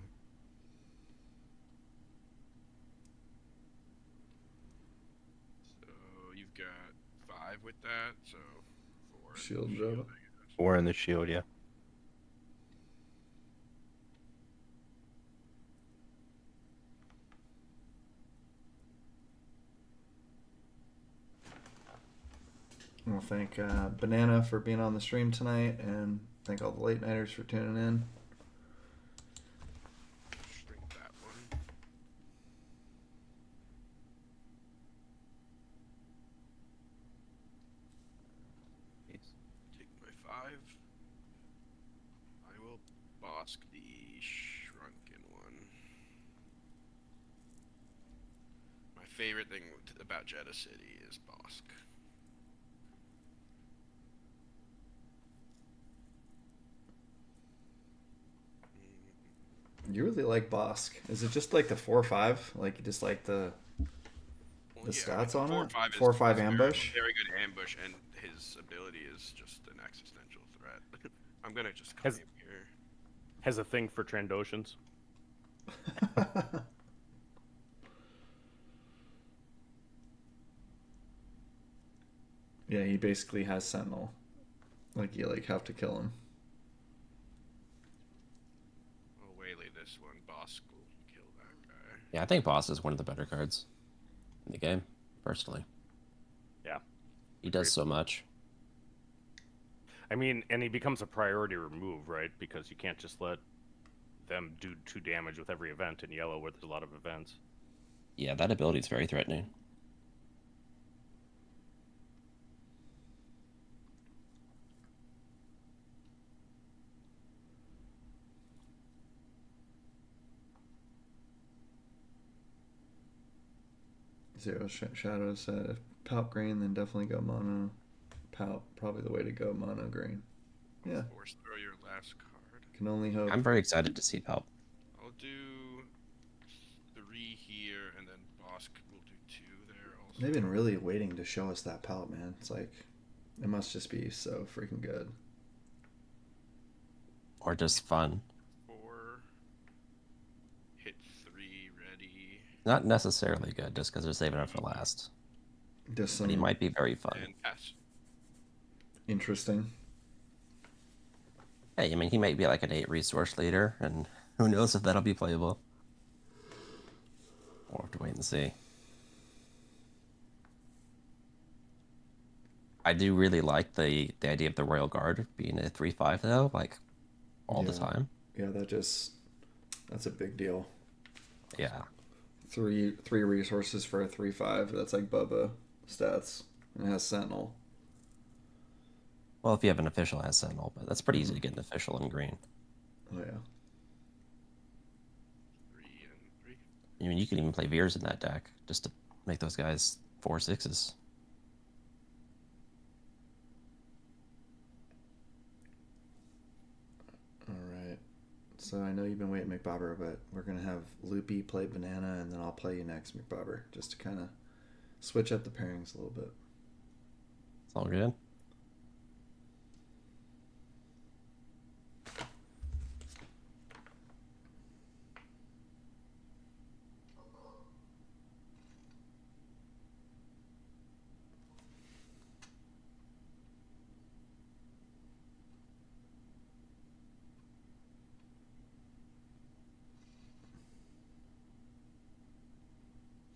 So you've got 5 with that, so 4 in the Shield shield, drop. I guess. 4 in the shield, yeah. I want to thank Banana for being on the stream tonight, and thank all the late nighters for tuning in. Shrink that one. Take my 5. I will Bosk the shrunken one. My favorite thing about Jeddah City is Bosk. You really like Bosk. Is it just like the 4-5? Like you just like the stats on it? 4 or 4-5 ambush? Very good ambush, and his ability is just an existential threat. I'm gonna just come in here. Has a thing for Trandoshans. Yeah, he basically has Sentinel. Like you have to kill him. I'll waylay this one. Bosk will kill that guy. Yeah, I think Boss is one of the better cards in the game, personally. Yeah. He does so much. I mean, and he becomes a priority remove, right? Because you can't just let them do 2 damage with every event in yellow where there's a lot of events. Yeah, that ability is very threatening. Zero Shadow said if Palp green, then definitely go mono. Palp, probably the way to go mono green. Yeah. Force throw your last card. Can only hope. I'm very excited to see Palp. I'll do 3 here, and then Bosk will do 2 there also. They've been really waiting to show us that Palp, man. It's like, it must just be so freaking good. Or just fun. 4. Hit 3, ready. Not necessarily good, just because they're saving it for last. Just But he some might be very fun. And pass. interesting. Hey, I mean, he might be like an 8 resource leader, and who knows if that'll be playable. We'll have to wait and see. I do really like the idea of the Royal Guard being a 3/5 though, like all the Yeah. time. Yeah, that's a big deal. Yeah. Three resources for a 3/5. That's like Bubba stats. And it has Sentinel. Well, if you have an official that has Sentinel, but that's pretty easy to get an official in green. Oh yeah. 3 and 3. I mean, you can even play Veers in that deck just to make those guys 4/6s. All right. So I know you've been waiting, McBobber, but we're gonna have Loopy play Banana, and then I'll play you next, McBobber, just to kind of switch up the pairings a little bit. It's all good.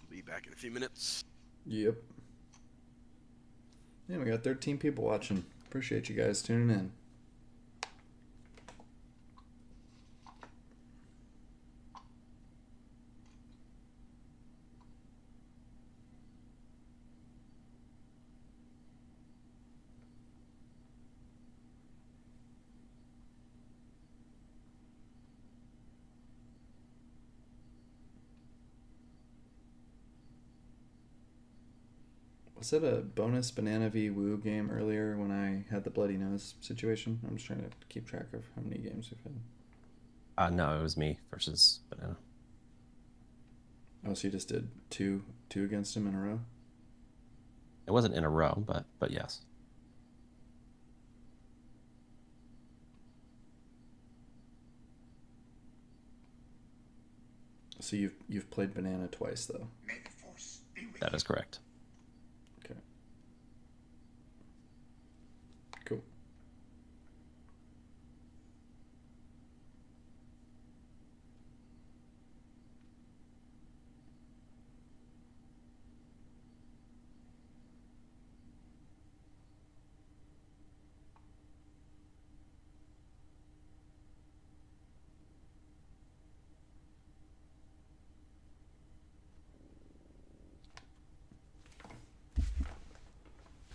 Be back in a few minutes. Yep. Yeah, we got 13 people watching. Appreciate you guys tuning in. Was it a bonus Banana v Woo game earlier when I had the bloody nose situation? I'm just trying to keep track of how many games we've had. No, it was me versus Banana. Oh, so you just did two against him in a row? It wasn't in a row, but yes. So you've played banana twice though. That is correct. Okay. Cool.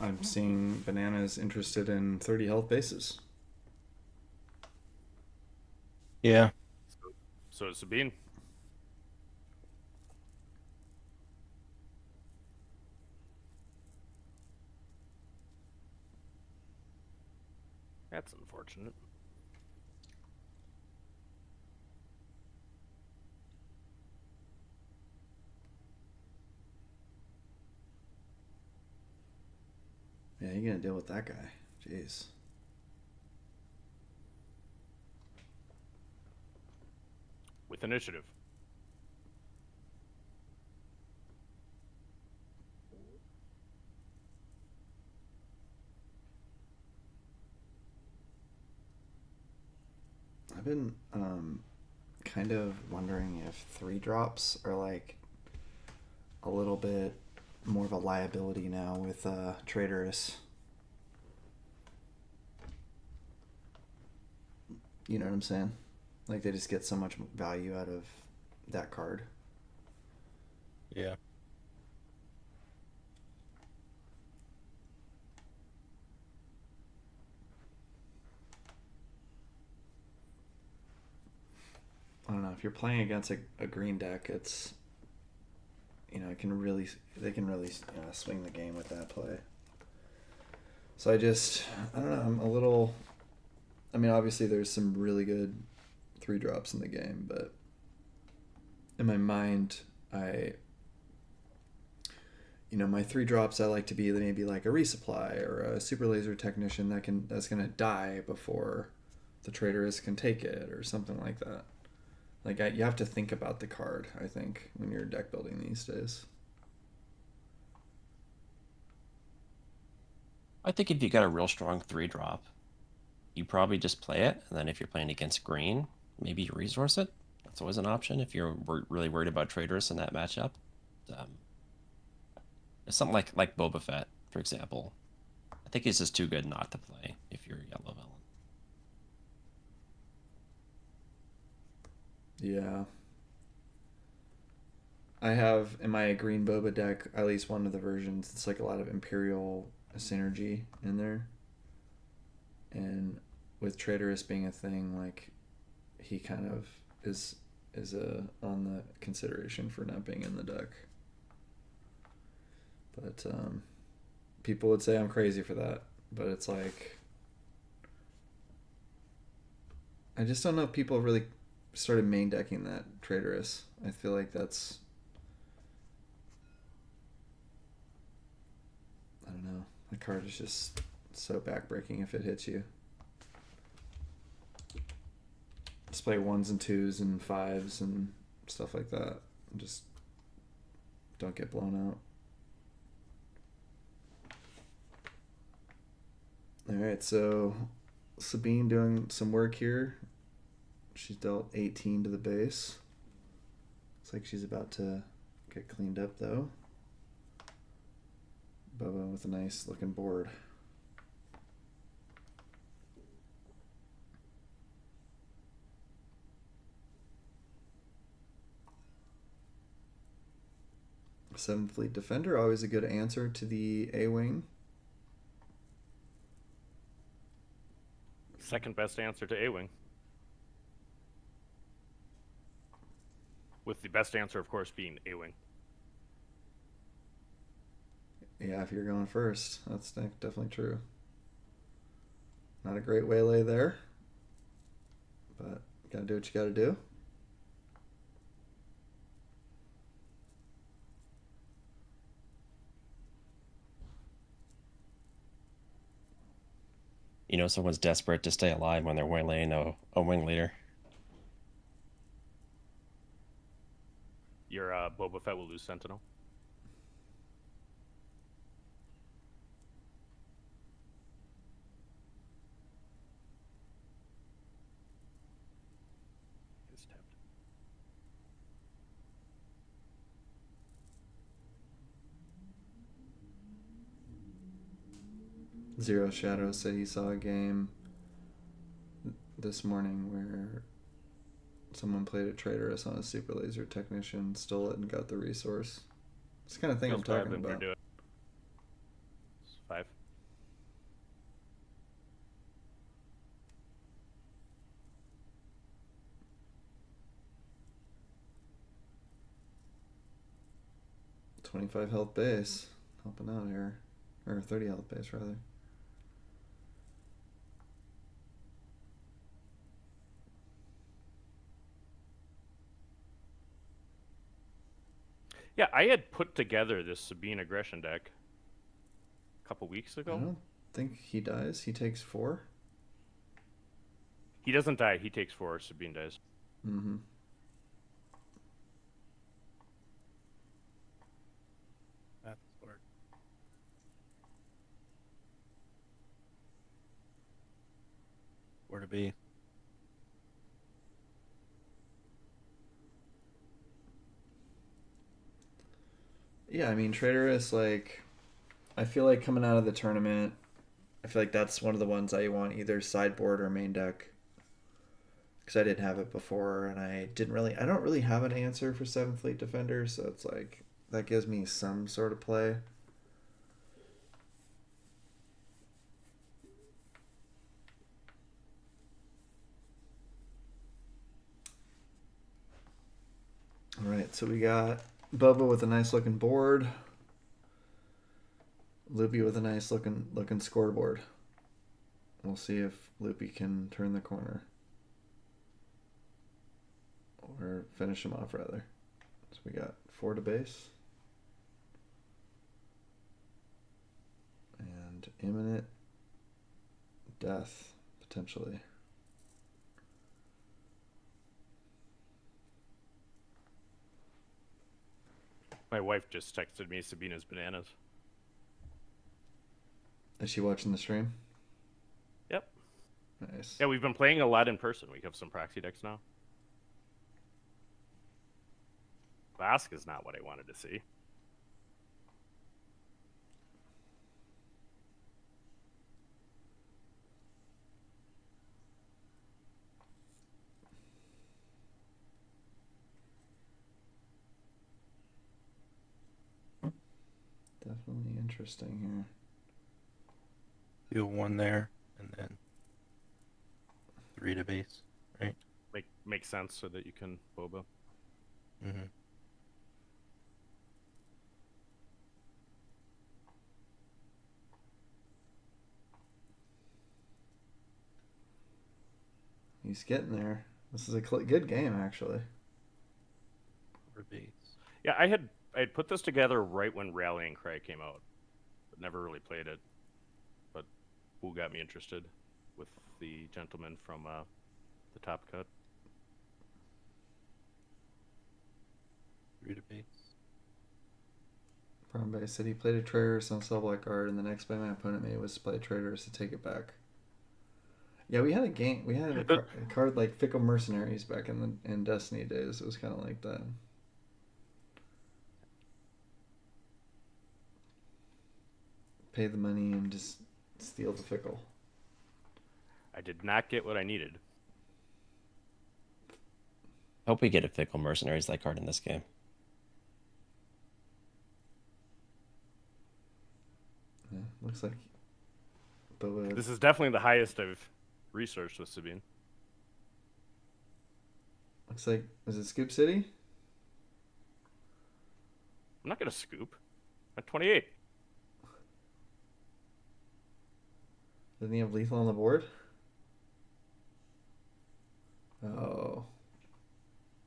I'm seeing Banana's interested in 30 health bases. Yeah. So it's Sabine. That's unfortunate. Yeah, you're gonna deal with that guy. Jeez. With initiative. I've been kind of wondering if 3-drops are like a little bit more of a liability now with Traitorous. You know what I'm saying? Like they just get so much value out of that card. Yeah. I don't know, if you're playing against a green deck, it's, you know, they can really swing the game with that play. So I don't know, I'm a little, I mean, obviously there's some really good 3-drops in the game, but in my mind, my 3-drops I like to be maybe like a resupply or a super laser technician that's gonna die before the Traitorous can take it or something like that. Like you have to think about the card, I think, when you're deck building these days. I think if you got a real strong 3-drop, you probably just play it, and then if you're playing against green, maybe you resource it. That's always an option if you're really worried about Traitorous in that matchup. It's something like Boba Fett, for example. I think it's just too good not to play if you're yellow villain. Yeah. I have in my green Boba deck, at least one of the versions, it's like a lot of Imperial synergy in there. And with Traitorous being a thing, like he kind of is on the consideration for not being in the deck. But people would say I'm crazy for that. But it's like, I just don't know if people really started main decking that Traitorous. I feel like that's, I don't know. The card is just so backbreaking if it hits you. Just play 1s and 2s and 5s and stuff like that. And just don't get blown out. Alright, so Sabine doing some work here. She's dealt 18 to the base. Looks like she's about to get cleaned up though. Bubba with a nice looking board. Seventh Fleet Defender, always a good answer to the A-Wing. Second best answer to A-Wing. With the best answer, of course, being A-Wing. Yeah, if you're going first, that's definitely true. Not a great waylay there, but gotta do what you gotta do. You know, someone's desperate to stay alive when they're waylaying a wing leader. Your Boba Fett will lose Sentinel. It's tapped. Zero Shadow said he saw a game this morning where someone played a traitorous on a super laser technician, stole it, and got the resource. It's the kind of thing I'm talking about. It's 5. $25 health base, helping out here, or 30 health base rather. Yeah, I had put together this Sabine aggression deck a couple weeks I ago. don't think he dies. He takes 4. He doesn't die. He takes 4. Sabine dies. Mm-hmm. That's smart. Where to be? Yeah, I mean, traitorous, like, I feel like coming out of the tournament, I feel like that's one of the ones I want either sideboard or main deck. Because I didn't have it before, and I don't really have an answer for 7th Fleet Defender, so it's like, that gives me some sort of play. Alright, so we got Bubba with a nice looking board. Loopy with a nice looking scoreboard. We'll see if Loopy can turn the corner. Or finish him off, rather. So we got 4 to base. And imminent death, potentially. My wife just texted me Sabina's bananas. Is she watching the stream? Yep. Nice. Yeah, we've been playing a lot in person. We have some proxy decks now. Basque is not what I wanted to see. Definitely interesting here. Deal 1 there, and then 3 to base, right? Makes sense so that you can Boba. Mm-hmm. He's getting there. This is a good game, actually. For base. Yeah, I had put this together right when Rallying Cry came out, but never really played it. But who got me interested with the gentleman from the Top Cut? 3 to base. Brown Bay said he played a traitorous on Cell Block Guard, and the next play my opponent made was to play a traitorous to take it back. Yeah, we had a game. We had a card like Fickle Mercenaries back in Destiny days. It was kind of like that. Pay the money and just steal the Fickle. I did not get what I needed. Hope we get a Fickle Mercenaries like card in this game. Yeah, looks like Boba. This is definitely the highest I've researched with Sabine. Looks like, is it Scoop City? I'm not gonna scoop. At 28. Doesn't he have lethal on the board? Oh,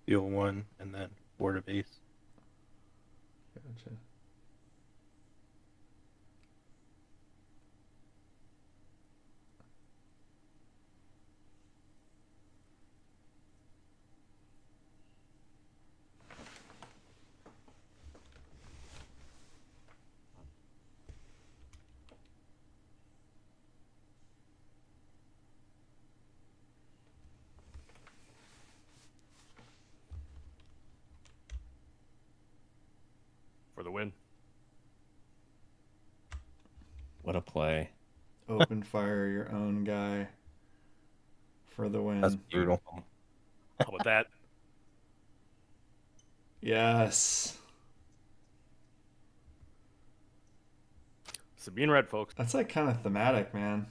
Deal 1, and then 4 to base. gotcha. win. What a play. Open fire your own guy for the win. That's brutal. How about that? Yes. Sabine Red, folks. That's like kind of thematic, man.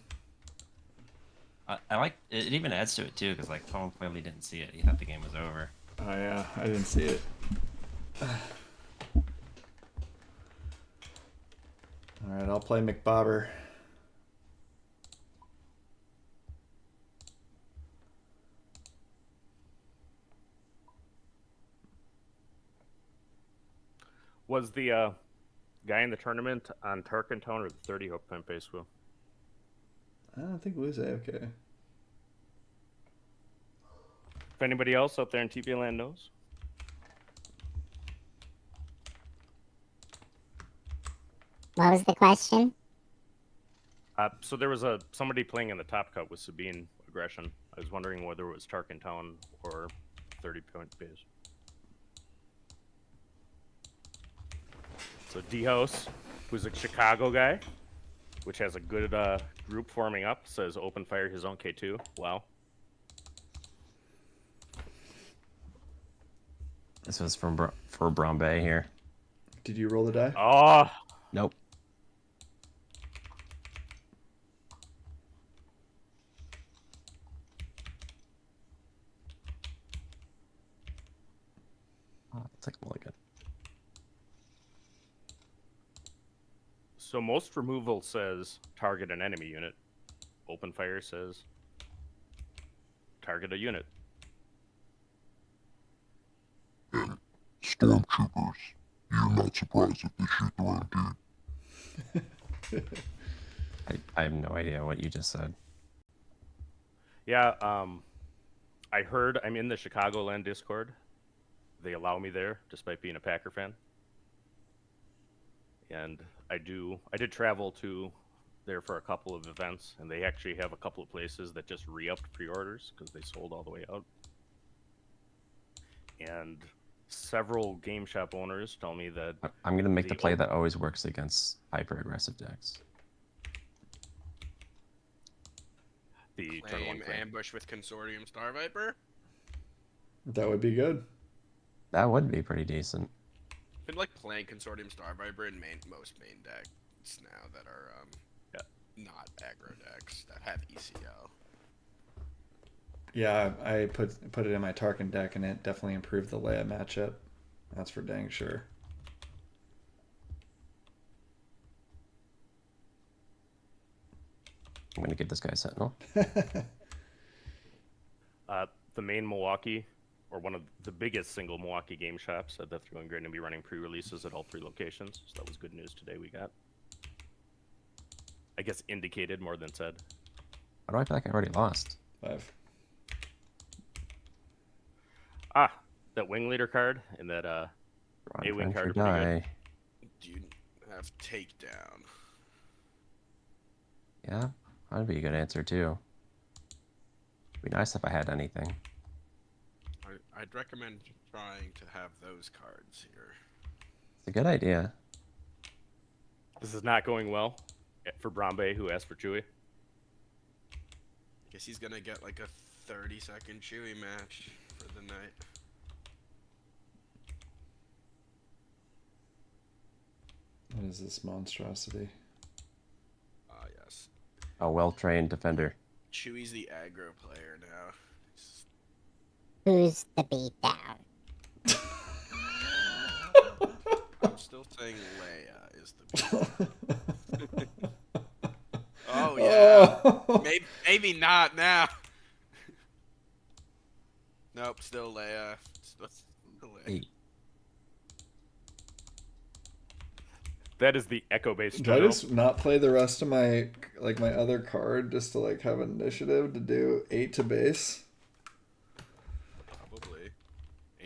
I like it. It even adds to it too, because like Tom clearly didn't see it. He thought the game was over. Oh yeah, I didn't see it. All right, I'll play McBobber. Was the guy in the tournament on Tarkentone or the 30 hook pin base wheel? I don't think it was AFK. If anybody else out there in TV land knows. What was the question? So there was somebody playing in the top cut with Sabine aggression. I was wondering whether it was Tarkentone or 30-point base. So D-House, who's a Chicago guy, which has a good group forming up, says open fire his own K2. Wow. This was for Brombe here. Did you roll the die? Oh, Nope. Oh, it's like mulligan. so most removal says target an enemy unit. Open fire says target a unit. And stormtroopers, you're not surprised if they shoot the wrong dude. I have no idea what you just said. Yeah, I heard I'm in the Chicagoland Discord. They allow me there, despite being a Packer fan. And I did travel to there for a couple of events, and they actually have a couple of places that just re-upped pre-orders because they sold all the way out. And several game shop owners tell me that I'm gonna make the play that always works against hyper aggressive decks. the turn one Claim claim. ambush with Consortium Star Viper. That would be good. That would be pretty decent. I've been like playing Consortium Star Viper in most main decks now that are not aggro decks that have ECO. Yeah, I put it in my Tarkin deck, and it definitely improved the Leia matchup. That's for dang sure. I'm gonna give this guy a Sentinel. The main Milwaukee, or one of the biggest single Milwaukee game shops, said that they're going to be running pre-releases at all 3 locations. So that was good news today we got. I guess indicated more than said. Why do I feel like I already lost? 5. Ah, that wing leader card and that Run, A-wing venture, card are pretty die. Do you have takedown? Yeah, that'd be a good answer too. It'd be nice if I had anything. I'd recommend trying to have those cards here. It's a good idea. This is not going well for Brombe, who asked for Chewie. Guess he's gonna get like a 30-second Chewie match for the night. What is this monstrosity? Ah, yes. A well-trained defender. Chewie's the aggro player now. Who's the beatdown? I'm still saying Leia is the Oh yeah. Maybe not now. Nope, still Leia. Still Leia. Hey, That is the echo-based Do I turtle. just not play the rest of my my other card just to have initiative to do 8 to base? Probably.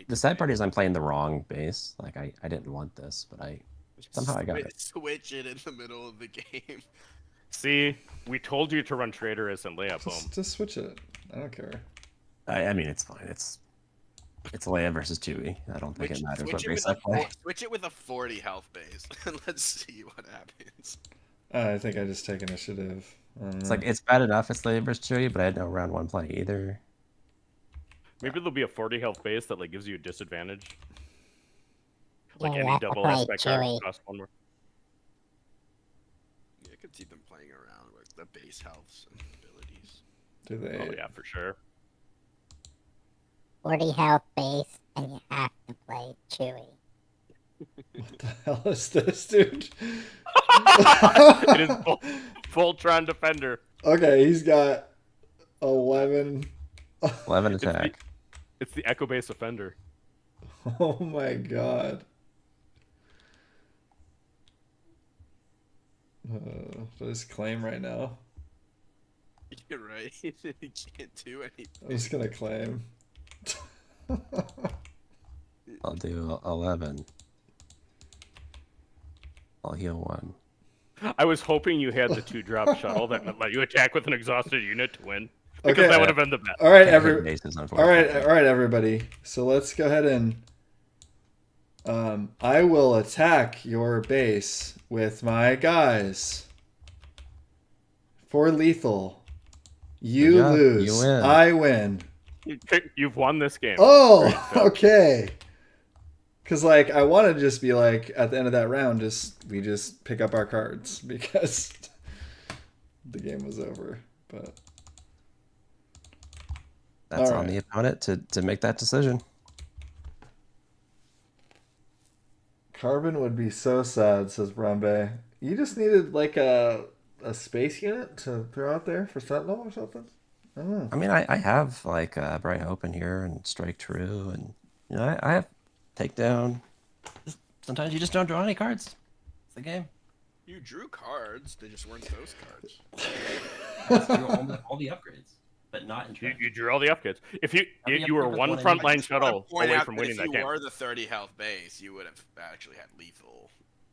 the sad part is I'm playing the wrong base. Like I didn't want this, but somehow I got it. Switch it in the middle of the game. See, we told you to run Traitorous and Leia, boom. Just switch it. I don't care. I mean, it's fine. It's It's Leia versus Chewie. I don't think it matters what base I play. Switch it with a 40 health base, and let's see what happens. I think I just take initiative. It's like it's bad enough it's Leia versus Chewie, but I had no round 1 play either. Maybe there'll be a 40 health base that like gives you a disadvantage. Like Yeah, any that's double right, aspect card Chewie. cost 1 more. Yeah, I could see them playing around with the base healths and abilities. Do they? Oh yeah, for sure. 40 health base, and you have to play Chewie. What the hell is this, dude? It is Voltron Defender. Okay, he's got 11. 11 attack. It's the Echo Base Offender. Oh my god. Just claim right now. You're right. You can't do anything. I'm just gonna claim. I'll do 11. I'll heal 1. I was hoping you had the 2-drop shuttle that let you attack with an exhausted unit to win. Because Okay. that would have been the best. All right, Bases, all right, everybody. So let's go ahead and I will attack your base with my guys for lethal. You Good job. lose. You win. I win. You've won this game. Oh, Great job. okay. Because like I want to just be like at the end of that round, we just pick up our cards because the game was over. But that's all on right. the opponent to make that decision. Carbon would be so sad, says Brombe. You just needed like a space unit to throw out there for Sentinel or something? I don't know. I mean, I have like Bright Hope in here and Strike True, and you know I have Takedown. Sometimes you just don't draw any cards. It's the game. You drew cards, they just weren't those cards. all the upgrades, but not in trade. You drew all the upgrades. If you Every you were upgrade was one one frontline I just wanna shuttle point away out from that winning that if game. you were the 30 health base, you would have actually had lethal.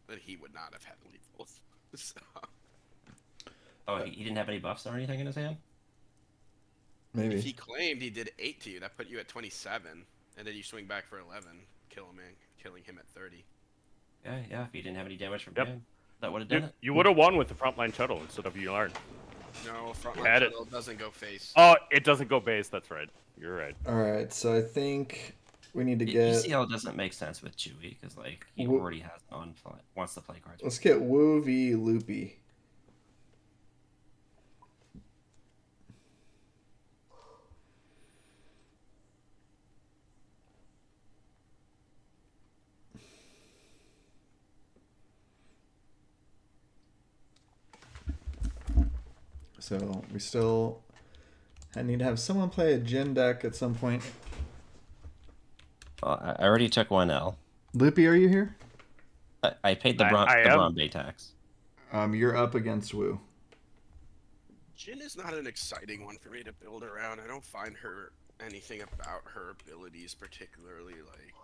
But he would not have had lethal. So. Oh, he didn't have any buffs or anything in his hand? Maybe. If he claimed he did 8 to you, that put you at 27, and then you swing back for 11, killing him at 30. Yeah. If he didn't have any damage from Yep. him, that would have done it. You would have won with the frontline shuttle instead of ULR. No, Had frontline it. shuttle doesn't go face. Oh, it doesn't go base. That's right. You're right. All right, so I think we need to You get. see how it doesn't make sense with Chewie because like he Wo- already has wants to play cards. Let's get Woo v Loopy. So we still. I need to have someone play a Jin deck at some point. Well, I already took 1L. Loopy, are you here? I paid the I am. Bron Bay tax. You're up against Woo. Jin is not an exciting one for me to build around. I don't find anything about her abilities particularly like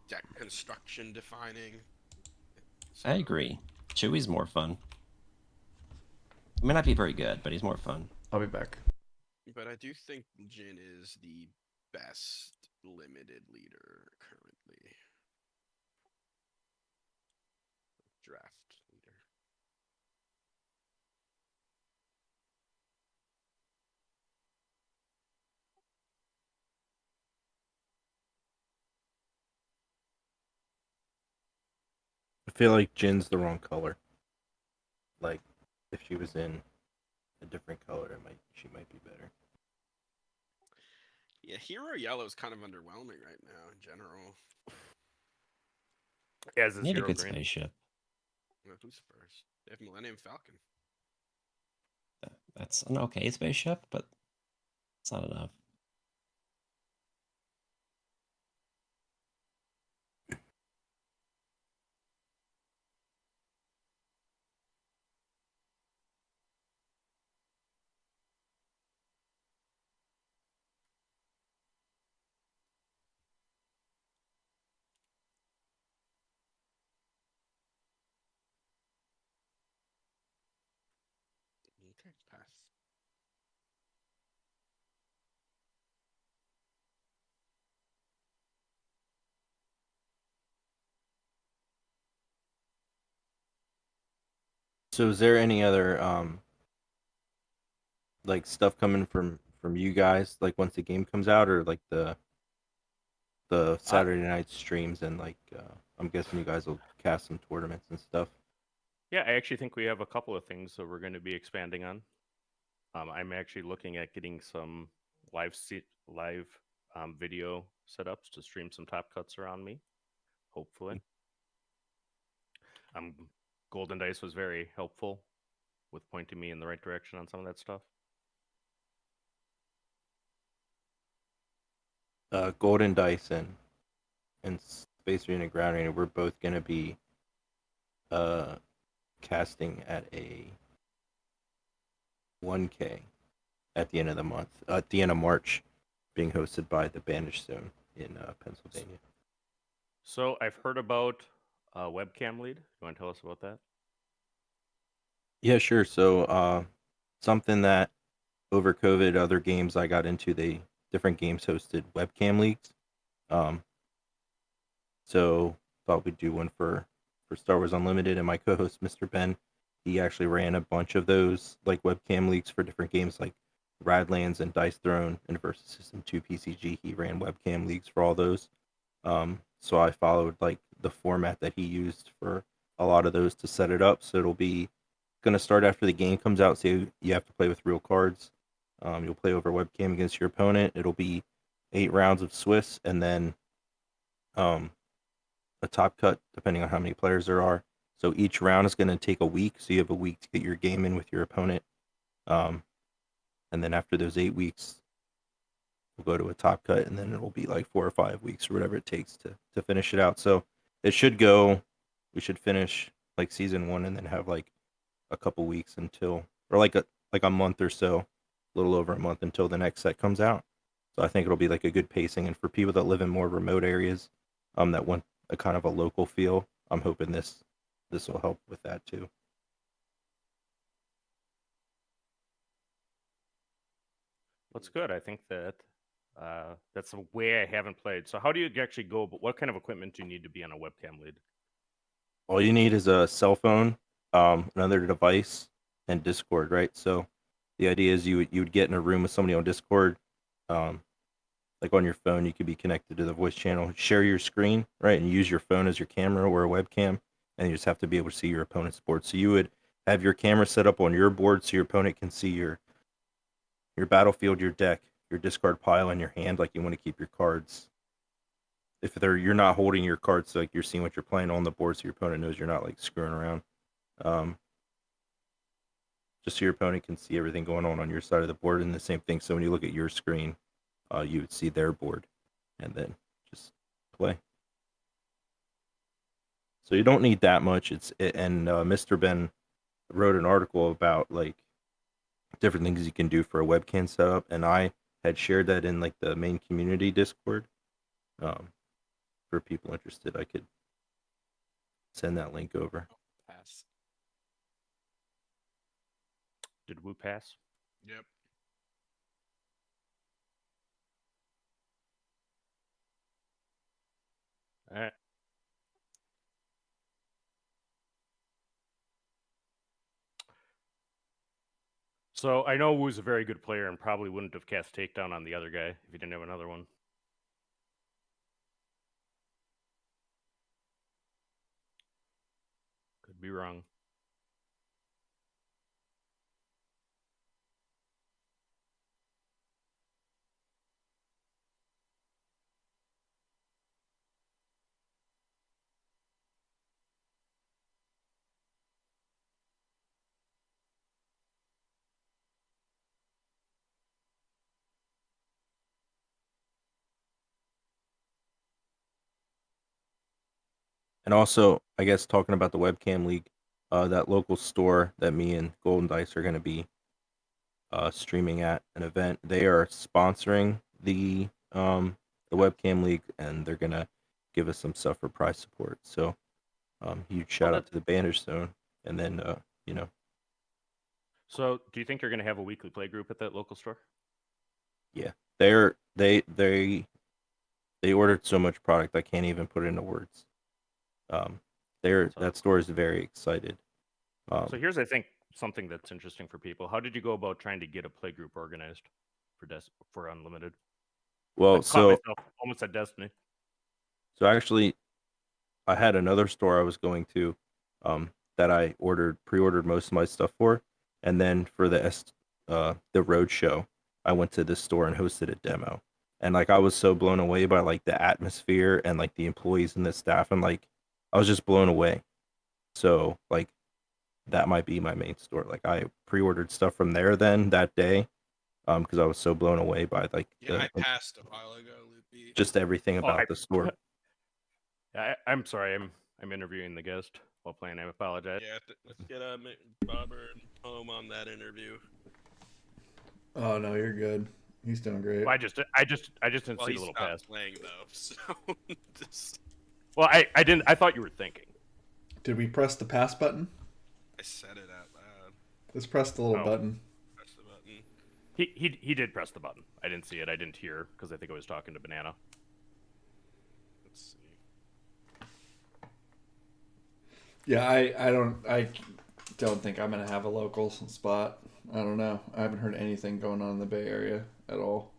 deck construction defining. I agree. Chewie's more fun. He may not be very good, but he's more fun. I'll be back. But I do think Jin is the best limited leader currently. Draft leader. I feel like Jin's the wrong color. Like, if she was in a different color, she might be better. Yeah, Hero Yellow is kind of underwhelming right now in general. As is Need a Hero good Green. spaceship. Well, who's first? They have Millennium Falcon. That's an okay spaceship, but it's not enough. Okay, pass. So is there any other like stuff coming from you guys like once the game comes out, or like the Saturday night streams, and like I'm guessing you guys will cast some tournaments and stuff. Yeah, I actually think we have a couple of things that we're going to be expanding on. I'm actually looking at getting some live video setups to stream some top cuts around me, hopefully. Golden Dice was very helpful with pointing me in the right direction on some of that stuff. Golden Dice and Space Arena Ground Arena, we're both gonna be casting at a 1K at the end of the month, at the end of March, being hosted by the Bandage Zone in Pennsylvania. So I've heard about webcam lead. You want to tell us about that? Yeah, sure. So something that over COVID, other games I got into, different games hosted webcam leagues. So thought we'd do one for Star Wars Unlimited, and my co-host Mr. Ben, he actually ran a bunch of those like webcam leagues for different games like Radlands and Dice Throne and Versus System 2 PCG. He ran webcam leagues for all those. So I followed like the format that he used for a lot of those to set it up. So it'll be going to start after the game comes out. So you have to play with real cards. You'll play over webcam against your opponent. It'll be 8 rounds of Swiss, and then a top cut depending on how many players there are. So each round is going to take a week. So you have a week to get your game in with your opponent. And then after those 8 weeks, we'll go to a top cut, and then it'll be like 4 or 5 weeks or whatever it takes to finish it out. So it should go. We should finish like season 1 and then have like a couple weeks until, or like a month or so, a little over a month until the next set comes out. So I think it'll be like a good pacing. And for people that live in more remote areas, that want a kind of a local feel, I'm hoping this will help with that too. That's good. I think that that's a way I haven't played. So how do you actually go? But what kind of equipment do you need to be on a webcam lead? All you need is a cell phone, another device, and Discord, right? So the idea is you would get in a room with somebody on Discord, like on your phone. You could be connected to the voice channel, share your screen, right, and use your phone as your camera or a webcam, and you just have to be able to see your opponent's board. So you would have your camera set up on your board so your opponent can see your battlefield, your deck, your discard pile, and your hand. Like you want to keep your cards. If you're not holding your cards, so like you're seeing what you're playing on the board, so your opponent knows you're not like screwing around. Just so your opponent can see everything going on your side of the board, and the same thing. So when you look at your screen, you would see their board, and then just play. So you don't need that much. And Mr. Ben wrote an article about like different things you can do for a webcam setup, and I had shared that in like the main community Discord. For people interested, I could send that link over. Pass. Did Woo pass? Yep. All right. So I know Woo's a very good player and probably wouldn't have cast takedown on the other guy if he didn't have another one. Could be wrong. And also, I guess talking about the webcam league, that local store that me and Golden Dice are going to be streaming at an event, they are sponsoring the webcam league, and they're going to give us some stuff for prize support. So huge shout out to the Bandage Zone, and then So do you think you're going to have a weekly play group at that local store? Yeah, they ordered so much product I can't even put it into words. That store is very excited So here's, I think, something that's interesting for people. How did you go about trying to get a play group organized for Unlimited? Well, I caught so myself almost at Destiny. actually, I had another store I was going to, that I pre-ordered most of my stuff for, and then for the road show, I went to this store and hosted a demo, and like I was so blown away by like the atmosphere and like the employees and the staff, and like I was just blown away. So like that might be my main store. Like I pre-ordered stuff from there then that day, because I was so blown away by like Yeah, I passed a while ago, Loopy. just everything about the store. I'm sorry, I'm interviewing the guest while playing. I apologize. Yeah, let's get Bobber and home on that interview. Oh no, you're good. He's doing great. Well, I just didn't Well, see he the little stopped pass. playing though, so just... Well, I didn't. I thought you were thinking. Did we press the pass button? I said it out loud. Let's press the little button. Press the button. He did press the button. I didn't see it. I didn't hear because I think I was talking to Banana. Let's see. Yeah, I don't think I'm gonna have a local spot. I don't know. I haven't heard anything going on in the Bay Area at all.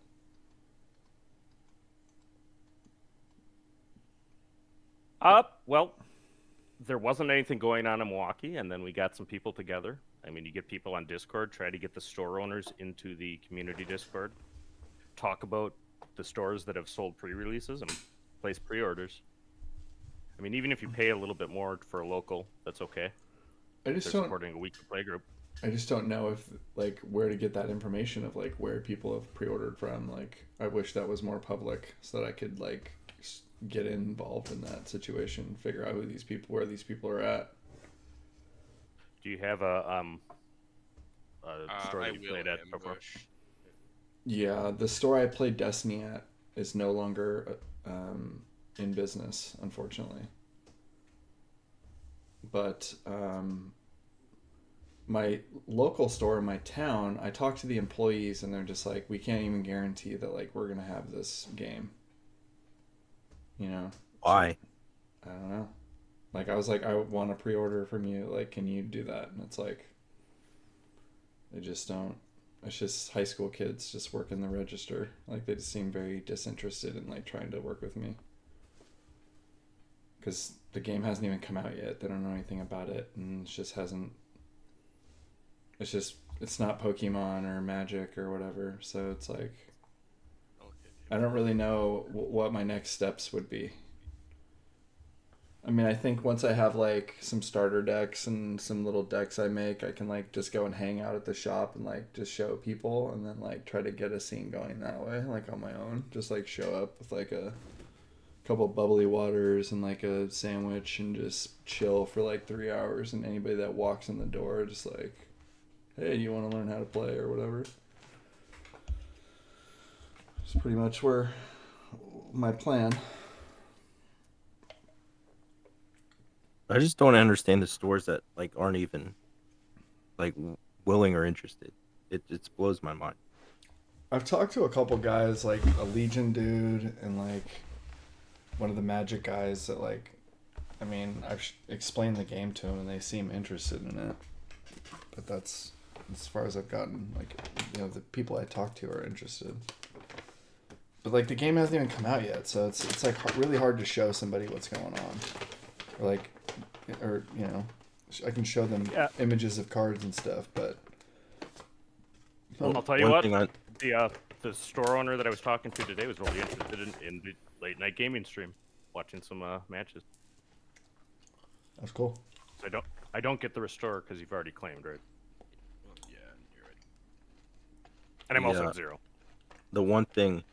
Well, there wasn't anything going on in Milwaukee, and then we got some people together. I mean, you get people on Discord, try to get the store owners into the community Discord, talk about the stores that have sold pre-releases and place pre-orders. I mean, even if you pay a little bit more for a local, that's okay. I just They're don't. supporting a weekly play group. I just don't know if like where to get that information of like where people have pre-ordered from. Like, I wish that was more public so that I could like get involved in that situation, figure out where these people are at. Do you have a store I that you will played at before? ambush. Yeah, the store I played Destiny at is no longer in business, unfortunately. But my local store in my town, I talked to the employees and they're just like, we can't even guarantee that like we're gonna have this game. You know? Why? I don't know. Like I was like, I want a pre-order from you. Like, can you do that? And it's like, they just don't. It's just high school kids just working the register. Like they just seem very disinterested in like trying to work with me. Because the game hasn't even come out yet. They don't know anything about it, and it just hasn't. It's not Pokemon or Magic or whatever. So it's like, I don't really know what my next steps would be. I mean, I think once I have like some starter decks and some little decks I make, I can like just go and hang out at the shop and like just show people and then like try to get a scene going that way, like on my own. Just like show up with like a couple bubbly waters and like a sandwich and just chill for like 3 hours, and anybody that walks in the door just like, hey, you want to learn how to play or whatever. It's pretty much where my plan. I just don't understand the stores that like aren't even like willing or interested. It blows my mind. I've talked to a couple guys, like a Legion dude and like one of the Magic guys that like, I mean, I've explained the game to them and they seem interested in it. But that's as far as I've gotten. Like, you know, the people I talk to are interested. But like the game hasn't even come out yet, so it's like really hard to show somebody what's going on. Or like, or you know, I can show them images of cards and stuff, but I'll tell you what. The store owner that I was talking to today was really interested in the late night gaming stream, watching some matches. That's cool. So I don't get the restore because you've already claimed, right? Well, yeah, you're right. And I'm also at 0. The one thing,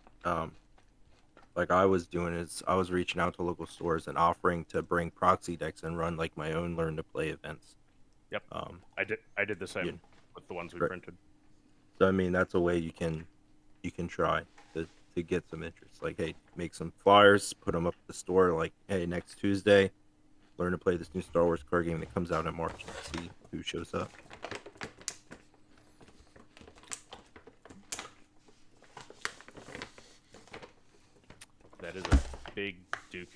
like I was doing is I was reaching out to local stores and offering to bring proxy decks and run like my own learn to play events. Yep. I did the same with the ones we printed. So I mean that's a way you can try to get some interest. Like, hey, make some flyers, put them up at the store. Like, hey, next Tuesday, learn to play this new Star Wars card game that comes out in March. See who shows up. That is a big duke.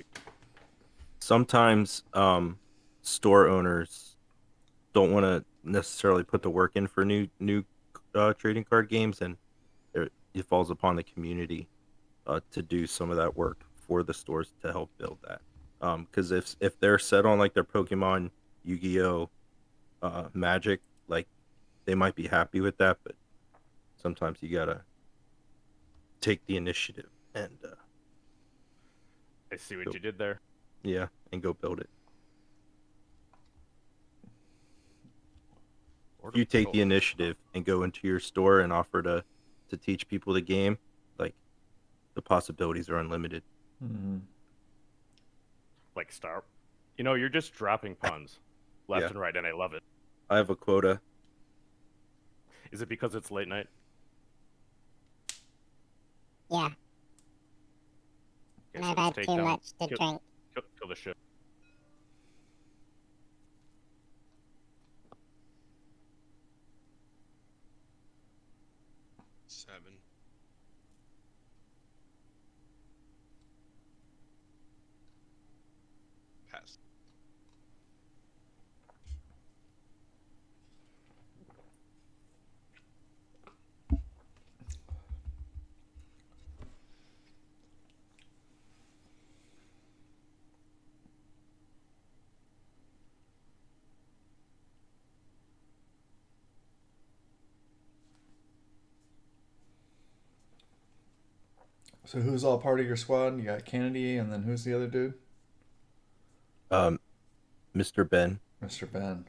Sometimes store owners don't want to necessarily put the work in for new trading card games, and it falls upon the community to do some of that work for the stores to help build that. Because if they're set on like their Pokemon, Yu-Gi-Oh, Magic, like they might be happy with that, but sometimes you gotta take the initiative and I see what you did there. and go build it. If Order you take control. the initiative and go into your store and offer to teach people the game, like the possibilities are unlimited. Mm-hmm. Like Star. You know, you're just dropping puns left Yeah. and right, and I love it. I have a quota. Is it because it's late night? Yeah, Okay, and so I've let's had take too down- much to kill- drink. Kill the ship. Seven. Pass. So who's all part of your squad? You got Kennedy, and then who's the other dude? Mr. Ben. Mr. Ben.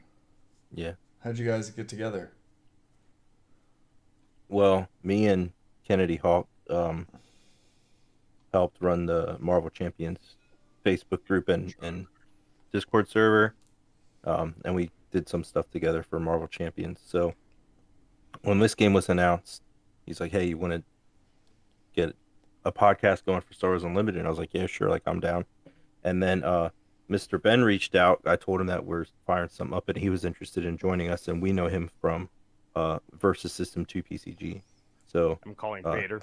Yeah. How'd you guys get together? Well, me and Kennedy Hawk helped run the Marvel Champions Facebook group and Discord server, and we did some stuff together for Marvel Champions. So when this game was announced, he's like, "Hey, you want to get a podcast going for Star Wars Unlimited?" And I was like, "Yeah, sure, like I'm down." And then Mr. Ben reached out. I told him that we're firing something up, and he was interested in joining us. And we know him from Versus System 2 PCG. So I'm calling Vader.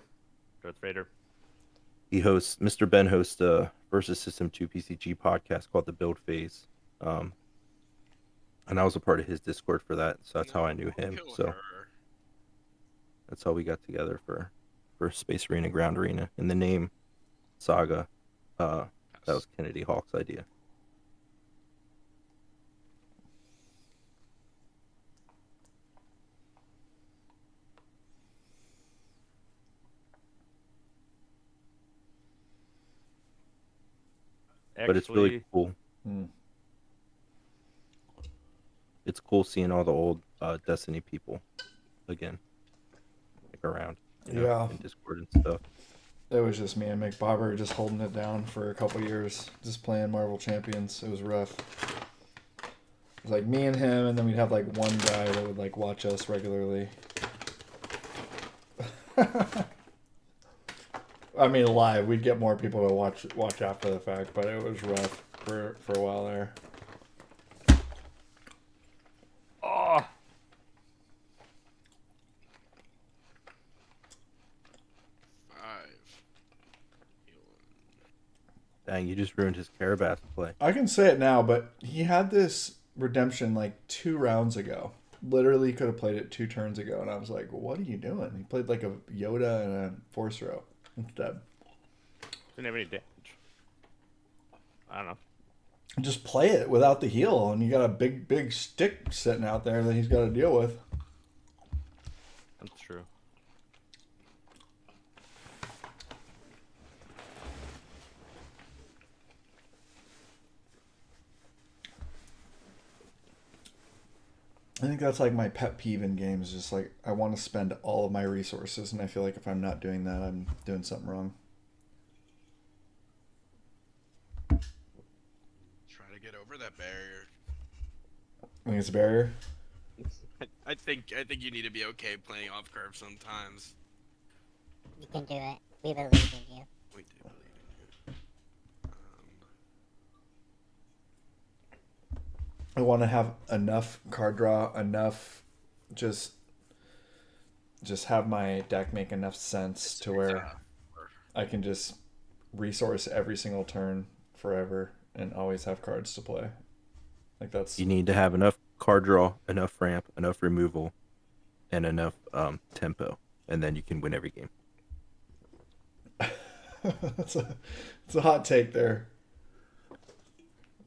Darth Vader. Mr. Ben hosts a Versus System 2 PCG podcast called The Build Phase. And I was a part of his Discord for that, so that's how I knew him. Kill So her. that's how we got together for Space Arena, Ground Arena. And the name SAGA, that was Kennedy Hawk's idea. Actually, But it's really cool. Hmm. It's cool seeing all the old Destiny people again, like around, Yeah. in Discord and stuff. It was just me and Mick Bobber just holding it down for a couple years, just playing Marvel Champions. It was rough. It was like me and him, and then we'd have like one guy that would like watch us regularly. I mean, live. We'd get more people to watch after the fact, but it was rough for a while there. oh, Five. Dang, you just ruined his Carabas play. I can say it now, but he had this redemption like 2 rounds ago. Literally could have played it 2 turns ago, and I was like, "What are you doing?" He played like a Yoda and a Force Row instead. didn't have any damage. I don't know. Just play it without the heal, and you got a big stick sitting out there that he's got to deal with. That's true. I think that's like my pet peeve in games. Just like I want to spend all of my resources, and I feel like if I'm not doing that, I'm doing something wrong. Try to get over that barrier. I think it's a barrier. I think you need to be okay playing off curve sometimes. You can do it. We believe in you. We do believe in you. I want to have enough card draw, enough just have my deck make enough sense to where I can just resource every single turn forever and always have cards to play. Like that's You need to have enough card draw, enough ramp, enough removal, and enough tempo, and then you can win every game. That's a hot take there.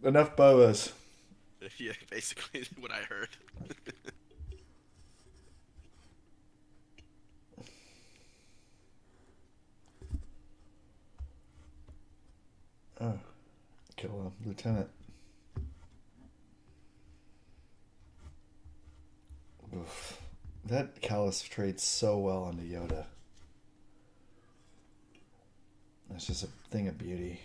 Enough boas. Yeah, basically what I heard. Oh, kill a lieutenant. Oof. That Callus trades so well onto Yoda. It's just a thing of beauty.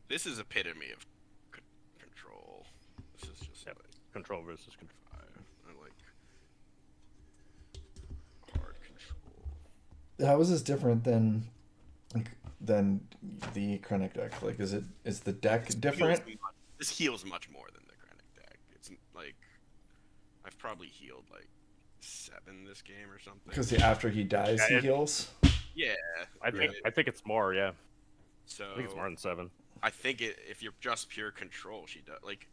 This is epitome of control. This is just like Control versus control. I like hard control. How is this different than the Krennic deck? Like, is the deck different? This heals much more than the Krennic deck. It's like I've probably healed like 7 this game or something. Because after he dies, he heals. Yeah, I think it's more. Yeah. So I think it's more than 7. I think if you're just pure control, she does. Like,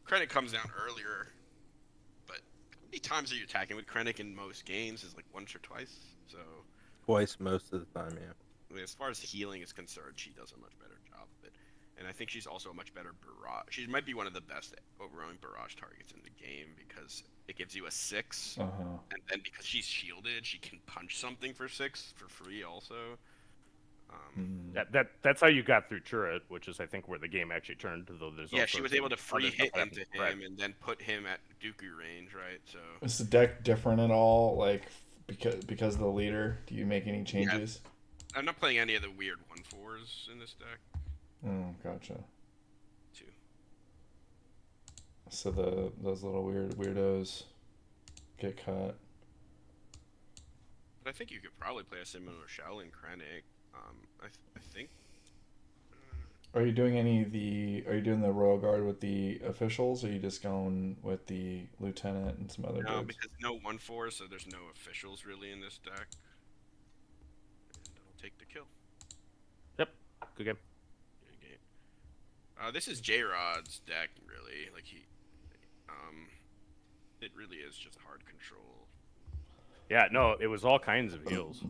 Krennic comes down earlier, but how many times are you attacking with Krennic in most games? Is like once or twice. So Twice most of the time, yeah. I mean, as far as healing is concerned, she does a much better job of it. And I think she's also a much better barrage. She might be one of the best overrolling barrage targets in the game because it gives you a 6, and then because she's shielded, she can punch something for 6 for free also. That's how you got through Turret, which is I think where the game actually turned. Though there's she was able to free hit into him and then put him at Dooku range, right? So is the deck different at all? Like because of the leader, do you make any changes? Yeah, I'm not playing any of the weird 1/4s in this deck. Oh, gotcha. 2. So those little weirdos get cut. But I think you could probably play a similar shell in Krennic. I think. Are you doing Are you doing the Royal Guard with the officials, or are you just going with the lieutenant and some other? No, because no 1/4, so there's no officials really in this deck. And I'll take the kill. Yep. Good game. Good game. This is J-Rod's deck, really. Like it really is just hard control. Yeah. No, it was all kinds of heals.